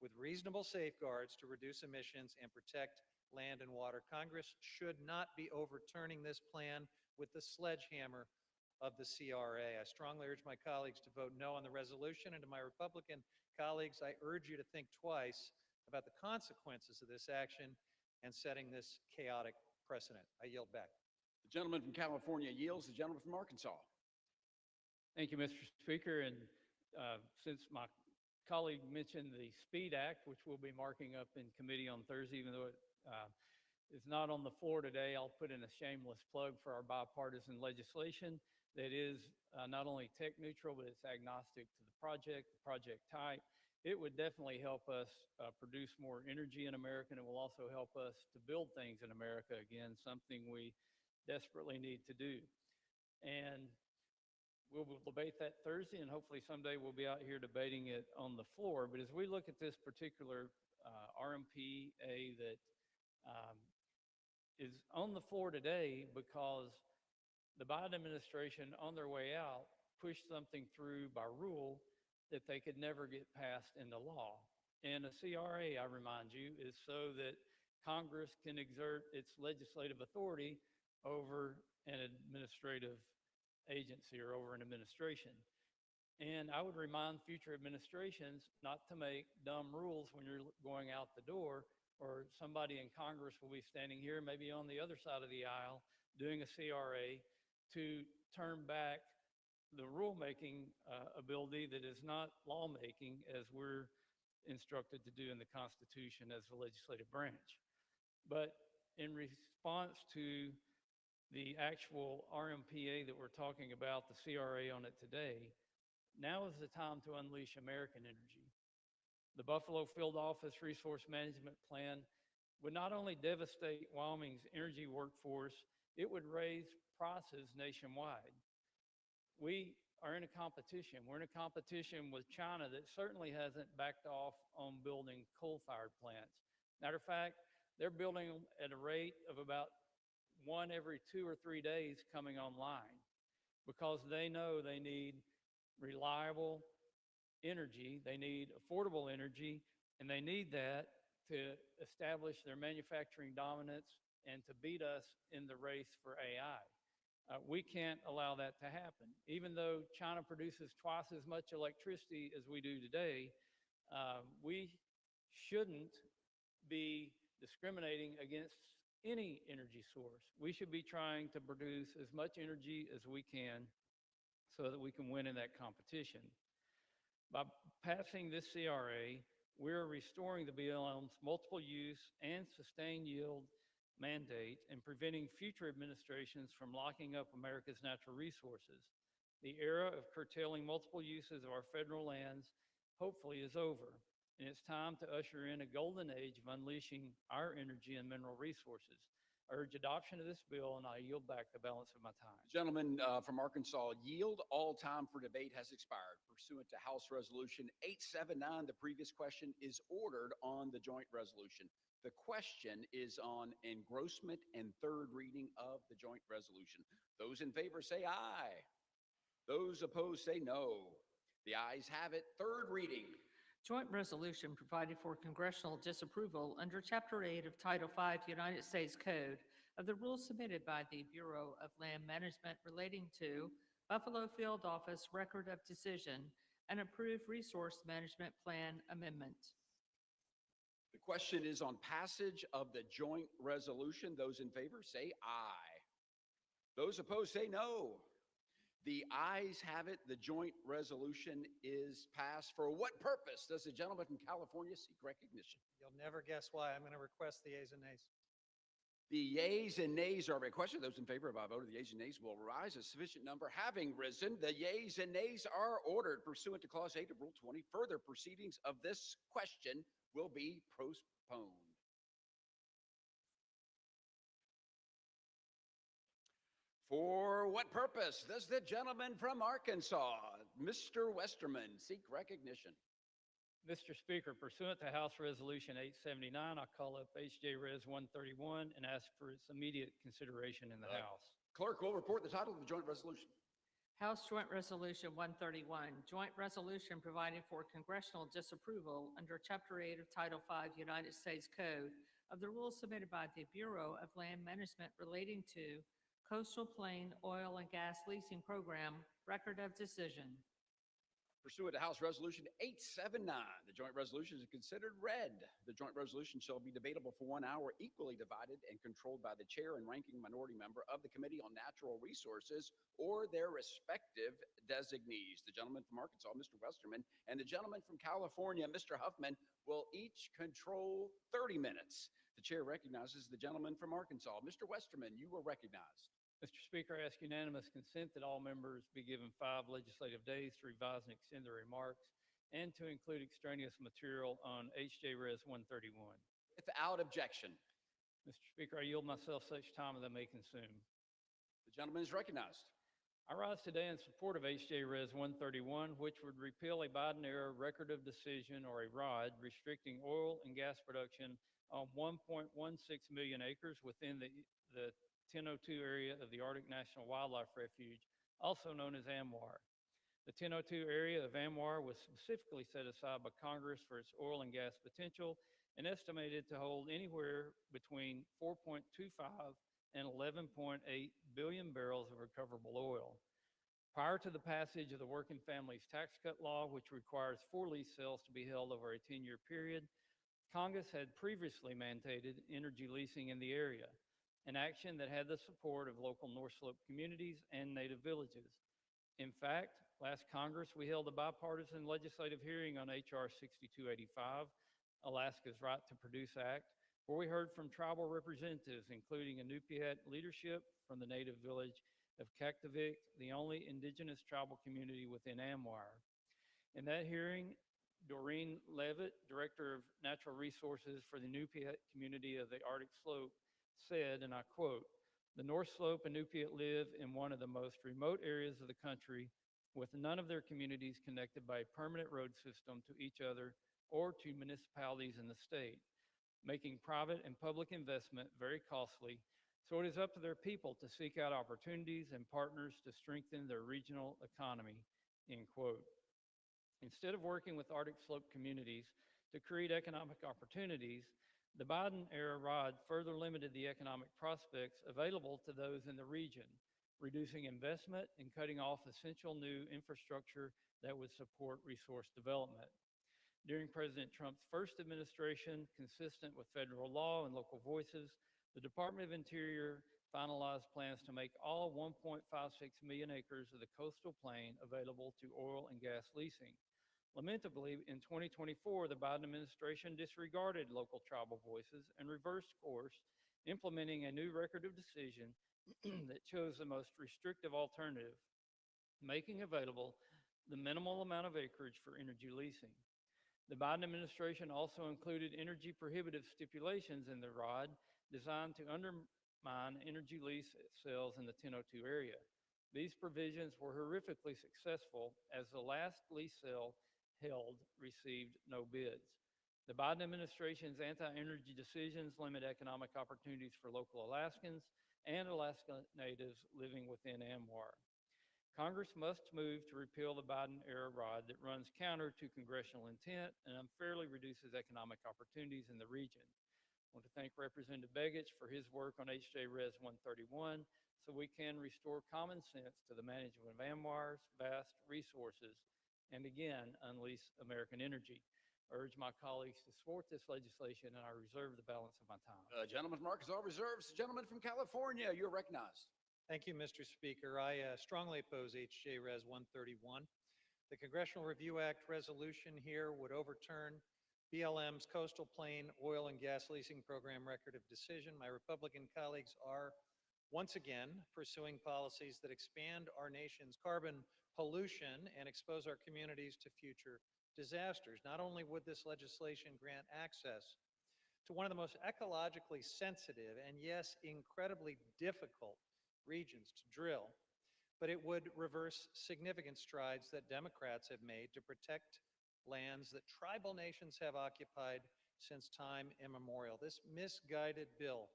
with reasonable safeguards to reduce emissions and protect land and water. Congress should not be overturning this plan with the sledgehammer of the CRA. I strongly urge my colleagues to vote no on the resolution, and to my Republican colleagues, I urge you to think twice about the consequences of this action and setting this chaotic precedent. I yield back. The gentleman from California yields. The gentleman from Arkansas. Thank you, Mr. Speaker. And since my colleague mentioned the SPEED Act, which we'll be marking up in committee on Thursday, even though it is not on the floor today, I'll put in a shameless plug for our bipartisan legislation that is not only tech neutral, but it's agnostic to the project type. It would definitely help us produce more energy in America, and it will also help us to build things in America again, something we desperately need to do. And we'll debate that Thursday, and hopefully someday we'll be out here debating it on the floor. But as we look at this particular RMPA that is on the floor today because the Biden administration on their way out pushed something through by rule that they could never get passed into law. And a CRA, I remind you, is so that Congress can exert its legislative authority over an administrative agency or over an administration. And I would remind future administrations not to make dumb rules when you're going out the door, or somebody in Congress will be standing here, maybe on the other side of the aisle, doing a CRA to turn back the rulemaking ability that is not lawmaking, as we're instructed to do in the Constitution as the legislative branch. But in response to the actual RMPA that we're talking about, the CRA on it today, now is the time to unleash American energy. The Buffalo Field Office Resource Management Plan would not only devastate Wyoming's energy workforce, it would raise prices nationwide. We are in a competition. We're in a competition with China that certainly hasn't backed off on building coal-fired plants. Matter of fact, they're building them at a rate of about one every 2 or 3 days coming online because they know they need reliable energy, they need affordable energy, and they need that to establish their manufacturing dominance and to beat us in the race for AI. We can't allow that to happen. Even though China produces twice as much electricity as we do today, we shouldn't be discriminating against any energy source. We should be trying to produce as much energy as we can so that we can win in that competition. By passing this CRA, we're restoring the BLM's multiple use and sustained yield mandate and preventing future administrations from locking up America's natural resources. The era of curtailing multiple uses of our federal lands hopefully is over, and it's time to usher in a golden age of unleashing our energy and mineral resources. I urge adoption of this bill, and I yield back the balance of my time. Gentleman from Arkansas yield. All time for debate has expired. Pursuant to House Resolution 879, the previous question is ordered on the joint resolution. The question is on engrossment and third reading of the joint resolution. Those in favor say aye. Those opposed say no. The ayes have it. Third reading. Joint resolution providing for congressional disapproval under Chapter 8 of Title 5 United States Code of the rules submitted by the Bureau of Land Management relating to Buffalo Field Office Record of Decision and approved Resource Management Plan Amendment. The question is on passage of the joint resolution. Those in favor say aye. Those opposed say no. The ayes have it. The joint resolution is passed. For what purpose does the gentleman from California seek recognition? You'll never guess why. I'm going to request the yeas and nays. The yeas and nays are requested. Those in favor by vote of the yeas and nays will rise. A sufficient number having risen, the yeas and nays are ordered pursuant to Clause 8 of Rule 20. Further proceedings of this question will be postponed. For what purpose does the gentleman from Arkansas, Mr. Westerman, seek recognition? Mr. Speaker, pursuant to House Resolution 879, I call up HJ Res 131 and ask for its immediate consideration in the House. Clerk will report the title of the joint resolution. House Joint Resolution 131, joint resolution providing for congressional disapproval under Chapter 8 of Title 5 United States Code of the rules submitted by the Bureau of Land Management relating to Coastal Plain Oil and Gas Leasing Program, record of decision. Pursuant to House Resolution 879, the joint resolution is considered read. The joint resolution shall be debatable for 1 hour, equally divided and controlled by the chair and ranking minority member of the Committee on Natural Resources or their respective designees. The gentleman from Arkansas, Mr. Westerman, and the gentleman from California, Mr. Huffman, will each control 30 minutes. The chair recognizes the gentleman from Arkansas. Mr. Westerman, you are recognized. Mr. Speaker, I ask unanimous consent that all members be given 5 legislative days to revise and extend their remarks and to include extraneous material on HJ Res 131. Without objection. Mr. Speaker, I yield myself such time as I may consume. The gentleman is recognized. I rise today in support of HJ Res 131, which would repeal a Biden-era record of decision, or a ROD, restricting oil and gas production on 1.16 million acres within the 1002 area of the Arctic National Wildlife Refuge, also known as ANWR. The 1002 area of ANWR was specifically set aside by Congress for its oil and gas potential and estimated to hold anywhere between 4.25 and 11.8 billion barrels of recoverable oil. Prior to the passage of the Working Families Tax Cut Law, which requires 4 lease sales to be held over a 10-year period, Congress had previously mandated energy leasing in the area, an action that had the support of local North Slope communities and Native villages. In fact, last Congress, we held a bipartisan legislative hearing on H.R. 6285, Alaska's Right to Produce Act, where we heard from tribal representatives, including Inupiat leadership from the Native village of Kaktovik, the only indigenous tribal community within ANWR. In that hearing, Doreen Levitt, Director of Natural Resources for the Inupiat community of the Arctic Slope, said, and I quote, "The North Slope Inupiat live in one of the most remote areas of the country, with none of their communities connected by a permanent road system to each other or to municipalities in the state, making private and public investment very costly, so it is up to their people to seek out opportunities and partners to strengthen their regional economy," end quote. Instead of working with Arctic Slope communities to create economic opportunities, the Biden-era ROD further limited the economic prospects available to those in the region, reducing investment and cutting off essential new infrastructure that would support resource development. During President Trump's first administration, consistent with federal law and local voices, the Department of Interior finalized plans to make all 1.56 million acres of the coastal plain available to oil and gas leasing. Lamentably, in 2024, the Biden administration disregarded local tribal voices and reversed course, implementing a new record of decision that chose the most restrictive alternative, making available the minimal amount of acreage for energy leasing. The Biden administration also included energy prohibitive stipulations in the ROD designed to undermine energy lease sales in the 1002 area. These provisions were horrifically successful, as the last lease sale held received no bids. The Biden administration's anti-energy decisions limit economic opportunities for local Alaskans and Alaska Natives living within ANWR. Congress must move to repeal the Biden-era ROD that runs counter to congressional intent and unfairly reduces economic opportunities in the region. I want to thank Representative Begich for his work on HJ Res 131 so we can restore common sense to the management of ANWR's vast resources and again unleash American energy. I urge my colleagues to support this legislation, and I reserve the balance of my time. Gentleman from Arkansas reserves. Gentleman from California, you're recognized. Thank you, Mr. Speaker. I strongly oppose HJ Res 131. The Congressional Review Act resolution here would overturn BLM's Coastal Plain Oil and Gas Leasing Program record of decision. My Republican colleagues are once again pursuing policies that expand our nation's carbon pollution and expose our communities to future disasters. Not only would this legislation grant access to one of the most ecologically sensitive and, yes, incredibly difficult regions to drill, but it would reverse significant strides that Democrats have made to protect lands that tribal nations have occupied since time immemorial. This misguided bill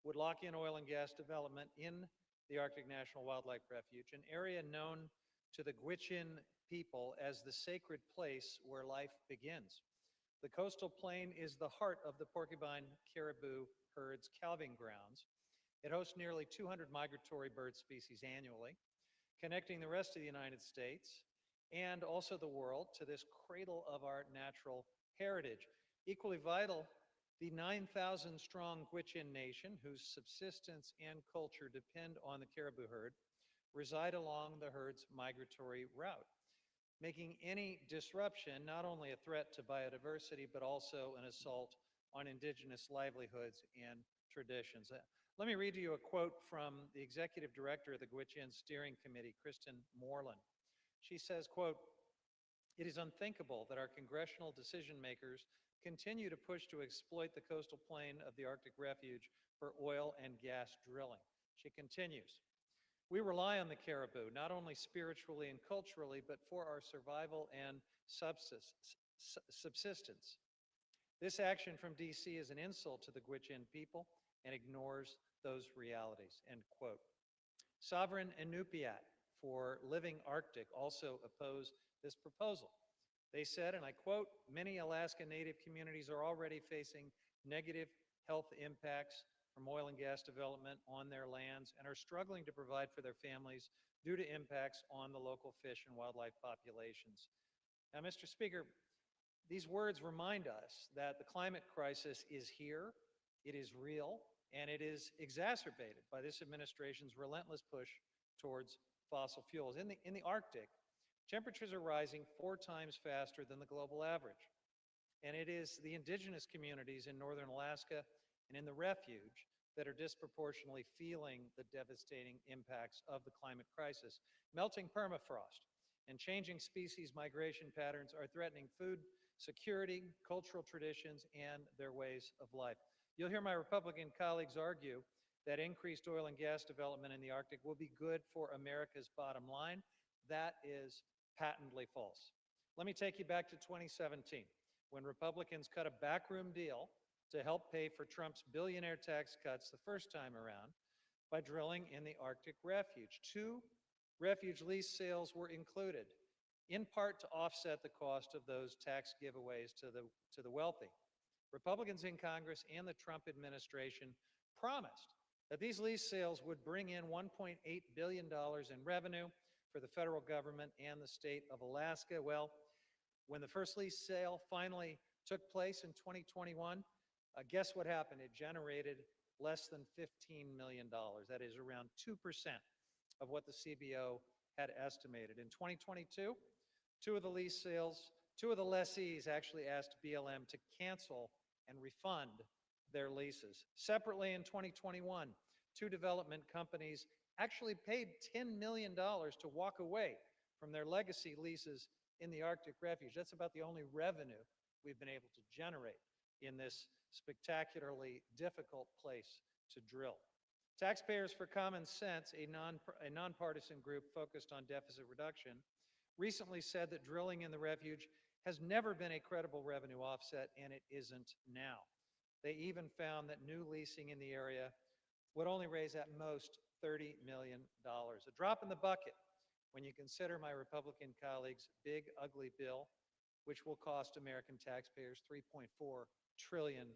would lock in oil and gas development in the Arctic National Wildlife Refuge, an area known to the Gwich'in people as the sacred place where life begins. The coastal plain is the heart of the porcupine caribou herd's calving grounds. It hosts nearly 200 migratory bird species annually, connecting the rest of the United States and also the world to this cradle of our natural heritage. Equally vital, the 9,000 strong Gwich'in nation, whose subsistence and culture depend on the caribou herd, reside along the herd's migratory route, making any disruption not only a threat to biodiversity, but also an assault on indigenous livelihoods and traditions. Let me read to you a quote from the executive director of the Gwich'in Steering Committee, Kristen Moreland. She says, quote, "It is unthinkable that our congressional decision makers continue to push to exploit the coastal plain of the Arctic Refuge for oil and gas drilling." She continues, "We rely on the caribou, not only spiritually and culturally, but for our survival and subsistence. This action from DC is an insult to the Gwich'in people and ignores those realities," end quote. Sovereign Inupiat for Living Arctic also oppose this proposal. They said, and I quote, "Many Alaska Native communities are already facing negative health impacts from oil and gas development on their lands and are struggling to provide for their families due to impacts on the local fish and wildlife populations." Now, Mr. Speaker, these words remind us that the climate crisis is here, it is real, and it is exacerbated by this administration's relentless push towards fossil fuels. In the Arctic, temperatures are rising 4 times faster than the global average. And it is the indigenous communities in northern Alaska and in the refuge that are disproportionately feeling the devastating impacts of the climate crisis. Melting permafrost and changing species migration patterns are threatening food security, cultural traditions, and their ways of life. You'll hear my Republican colleagues argue that increased oil and gas development in the Arctic will be good for America's bottom line. That is patently false. Let me take you back to 2017, when Republicans cut a backroom deal to help pay for Trump's billionaire tax cuts the first time around by drilling in the Arctic Refuge. 2 refuge lease sales were included, in part to offset the cost of those tax giveaways to the wealthy. Republicans in Congress and the Trump administration promised that these lease sales would bring in $1.8 billion in revenue for the federal government and the state of Alaska. Well, when the first lease sale finally took place in 2021, guess what happened? It generated less than $15 million. That is around 2% of what the CBO had estimated. In 2022, 2 of the lessees actually asked BLM to cancel and refund their leases. Separately, in 2021, 2 development companies actually paid $10 million to walk away from their legacy leases in the Arctic Refuge. That's about the only revenue we've been able to generate in this spectacularly difficult place to drill. Taxpayers for Common Sense, a nonpartisan group focused on deficit reduction, recently said that drilling in the refuge has never been a credible revenue offset, and it isn't now. They even found that new leasing in the area would only raise at most $30 million, a drop in the bucket when you consider my Republican colleagues' big, ugly bill, which will cost American taxpayers $3.4 trillion.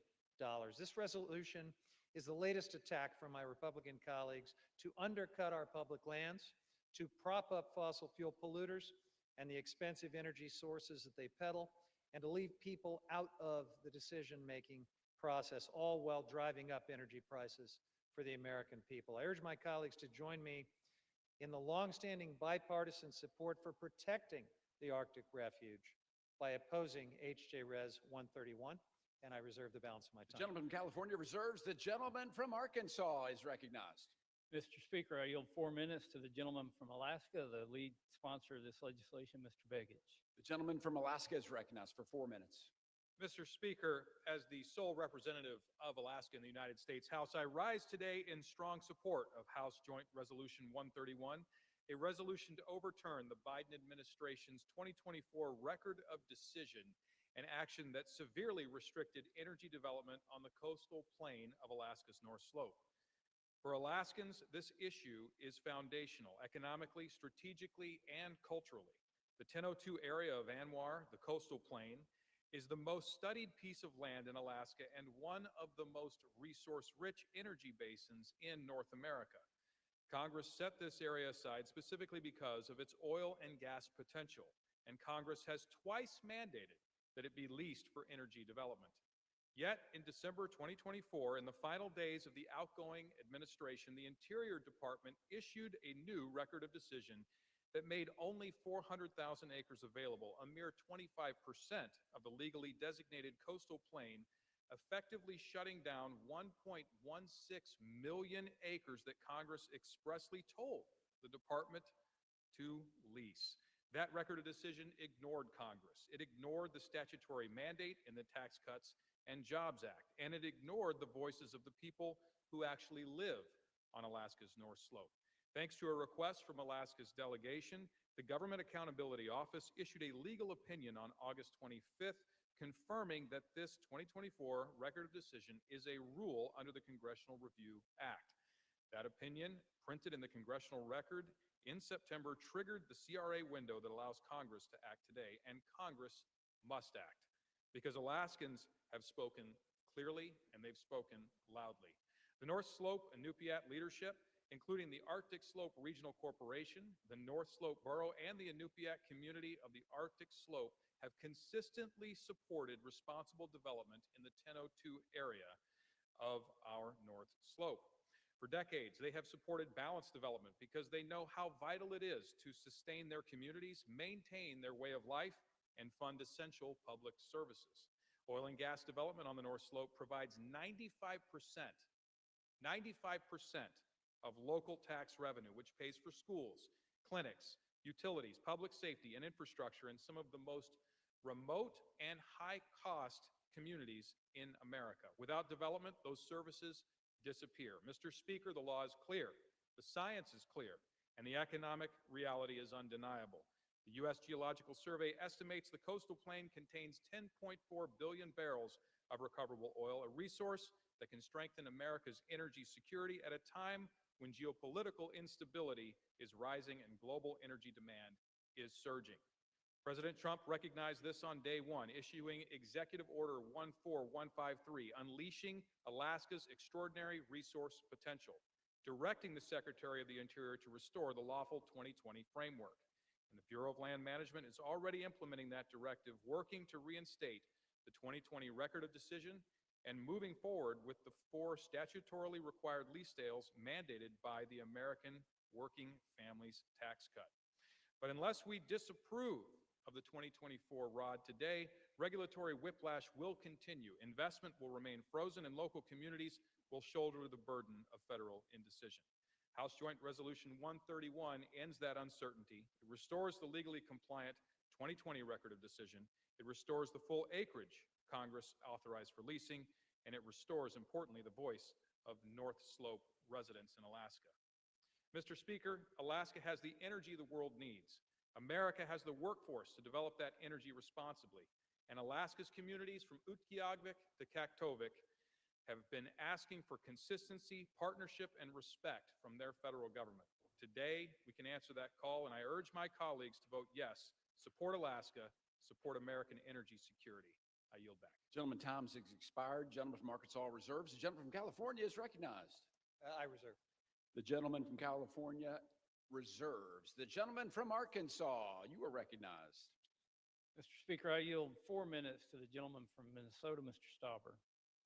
This resolution is the latest attack from my Republican colleagues to undercut our public lands, to prop up fossil fuel polluters and the expensive energy sources that they peddle, and to leave people out of the decision-making process, all while driving up energy prices for the American people. I urge my colleagues to join me in the longstanding bipartisan support for protecting the Arctic Refuge by opposing H.J. Res. 131, and I reserve the balance of my time. The gentleman from California reserves. The gentleman from Arkansas is recognized. Mr. Speaker, I yield 4 minutes to the gentleman from Alaska, the lead sponsor of this legislation, Mr. Begich. The gentleman from Alaska is recognized for 4 minutes. Mr. Speaker, as the sole representative of Alaska in the United States House, I rise today in strong support of House Joint Resolution 131, a resolution to overturn the Biden administration's 2024 record of decision and action that severely restricted energy development on the coastal plain of Alaska's North Slope. For Alaskans, this issue is foundational economically, strategically, and culturally. The 1002 area of ANWR, the coastal plain, is the most studied piece of land in Alaska and one of the most resource-rich energy basins in North America. Congress set this area aside specifically because of its oil and gas potential, and Congress has twice mandated that it be leased for energy development. Yet, in December 2024, in the final days of the outgoing administration, the Interior Department issued a new record of decision that made only 400,000 acres available, a mere 25% of the legally designated coastal plain, effectively shutting down 1.16 million acres that Congress expressly told the department to lease. That record of decision ignored Congress. It ignored the statutory mandate in the Tax Cuts and Jobs Act, and it ignored the voices of the people who actually live on Alaska's North Slope. Thanks to a request from Alaska's delegation, the Government Accountability Office issued a legal opinion on August 25th, confirming that this 2024 record of decision is a rule under the Congressional Review Act. That opinion, printed in the Congressional Record in September, triggered the CRA window that allows Congress to act today, and Congress must act, because Alaskans have spoken clearly and they've spoken loudly. The North Slope Inupiat leadership, including the Arctic Slope Regional Corporation, the North Slope Borough, and the Inupiat community of the Arctic Slope, have consistently supported responsible development in the 1002 area of our North Slope. For decades, they have supported balanced development because they know how vital it is to sustain their communities, maintain their way of life, and fund essential public services. Oil and gas development on the North Slope provides 95% of local tax revenue, which pays for schools, clinics, utilities, public safety, and infrastructure in some of the most remote and high-cost communities in America. Without development, those services disappear. Mr. Speaker, the law is clear, the science is clear, and the economic reality is undeniable. The U.S. Geological Survey estimates the coastal plain contains 10.4 billion barrels of recoverable oil, a resource that can strengthen America's energy security at a time when geopolitical instability is rising and global energy demand is surging. President Trump recognized this on day one, issuing Executive Order 14153, unleashing Alaska's extraordinary resource potential, directing the Secretary of the Interior to restore the lawful 2020 framework. And the Bureau of Land Management is already implementing that directive, working to reinstate the 2020 record of decision and moving forward with the 4 statutorily required lease sales mandated by the American Working Families Tax Cut. But unless we disapprove of the 2024 ROD today, regulatory whiplash will continue. Investment will remain frozen, and local communities will shoulder the burden of federal indecision. House Joint Resolution 131 ends that uncertainty. It restores the legally compliant 2020 record of decision. It restores the full acreage Congress authorized for leasing, and it restores, importantly, the voice of North Slope residents in Alaska. Mr. Speaker, Alaska has the energy the world needs. America has the workforce to develop that energy responsibly. And Alaska's communities from Utqiagvik to Kaktovik have been asking for consistency, partnership, and respect from their federal government. Today, we can answer that call, and I urge my colleagues to vote yes, support Alaska, support American energy security. I yield back. Gentleman, time's expired. Gentleman from Arkansas reserves. The gentleman from California is recognized. I reserve. The gentleman from California reserves. The gentleman from Arkansas, you are recognized. Mr. Speaker, I yield 4 minutes to the gentleman from Minnesota, Mr. Stauber.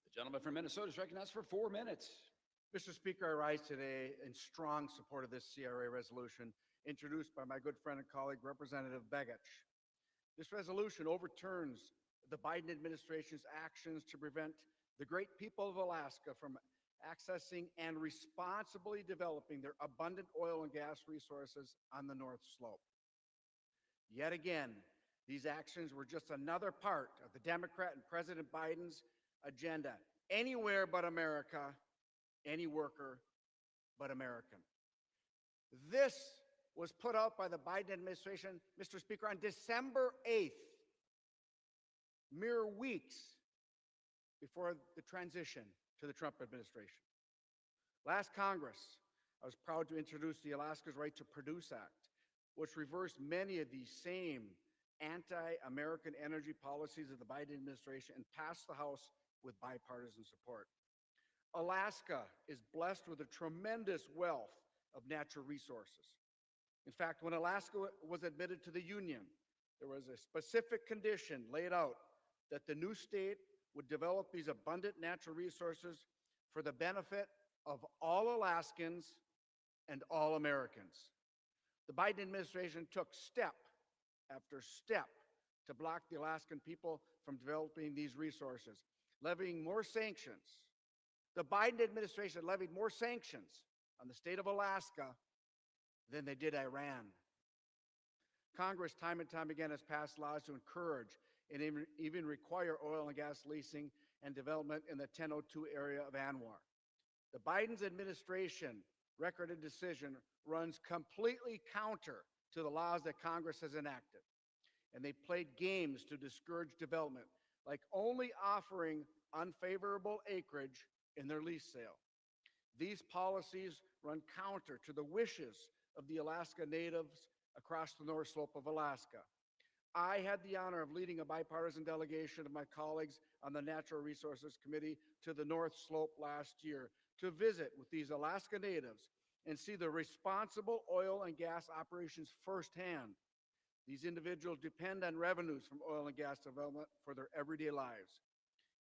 The gentleman from Minnesota is recognized for 4 minutes. Mr. Speaker, I rise today in strong support of this CRA resolution introduced by my good friend and colleague, Representative Begich. This resolution overturns the Biden administration's actions to prevent the great people of Alaska from accessing and responsibly developing their abundant oil and gas resources on the North Slope. Yet again, These actions were just another part of the Democrat and President Biden's agenda. Anywhere but America, any worker but American. This was put out by the Biden administration, Mr. Speaker, on December 8th, mere weeks before the transition to the Trump administration. Last Congress, I was proud to introduce the Alaska's Right to Produce Act, which reversed many of these same anti-American energy policies of the Biden administration and passed the House with bipartisan support. Alaska is blessed with a tremendous wealth of natural resources. In fact, when Alaska was admitted to the Union, there was a specific condition laid out that the new state would develop these abundant natural resources for the benefit of all Alaskans and all Americans. The Biden administration took step after step to block the Alaskan people from developing these resources, levying more sanctions. The Biden administration levied more sanctions on the state of Alaska than they did Iran. Congress time and time again has passed laws to encourage and even require oil and gas leasing and development in the 1002 area of ANWR. The Biden's administration record of decision runs completely counter to the laws that Congress has enacted. And they played games to discourage development, like only offering unfavorable acreage in their lease sale. These policies run counter to the wishes of the Alaska Natives across the North Slope of Alaska. I had the honor of leading a bipartisan delegation of my colleagues on the Natural Resources Committee to the North Slope last year to visit with these Alaska Natives and see the responsible oil and gas operations firsthand. These individuals depend on revenues from oil and gas development for their everyday lives.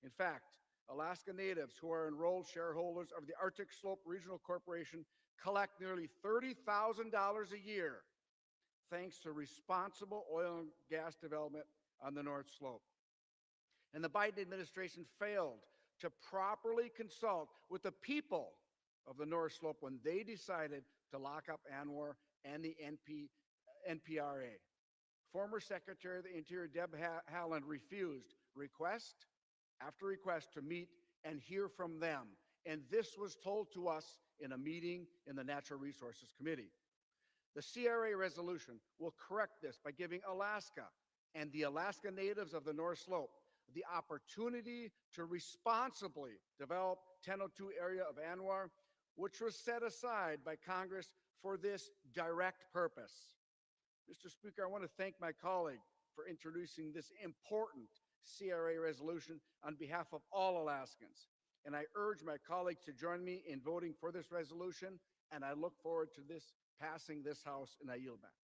In fact, Alaska Natives who are enrolled shareholders of the Arctic Slope Regional Corporation collect nearly $30,000 a year thanks to responsible oil and gas development on the North Slope. And the Biden administration failed to properly consult with the people of the North Slope when they decided to lock up ANWR and the NPRA. Former Secretary of the Interior Deb Haaland refused request after request to meet and hear from them. And this was told to us in a meeting in the Natural Resources Committee. The CRA resolution will correct this by giving Alaska and the Alaska Natives of the North Slope the opportunity to responsibly develop 1002 area of ANWR, which was set aside by Congress for this direct purpose. Mr. Speaker, I want to thank my colleague for introducing this important CRA resolution on behalf of all Alaskans. And I urge my colleagues to join me in voting for this resolution, and I look forward to this passing this House, and I yield back.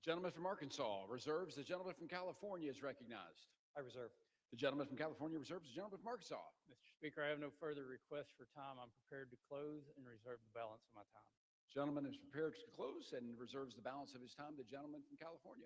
Gentleman from Arkansas reserves. The gentleman from California is recognized. I reserve. The gentleman from California reserves. The gentleman from Arkansas. Mr. Speaker, I have no further requests for time. I'm prepared to close and reserve the balance of my time. Gentleman is prepared to close and reserves the balance of his time. The gentleman from California.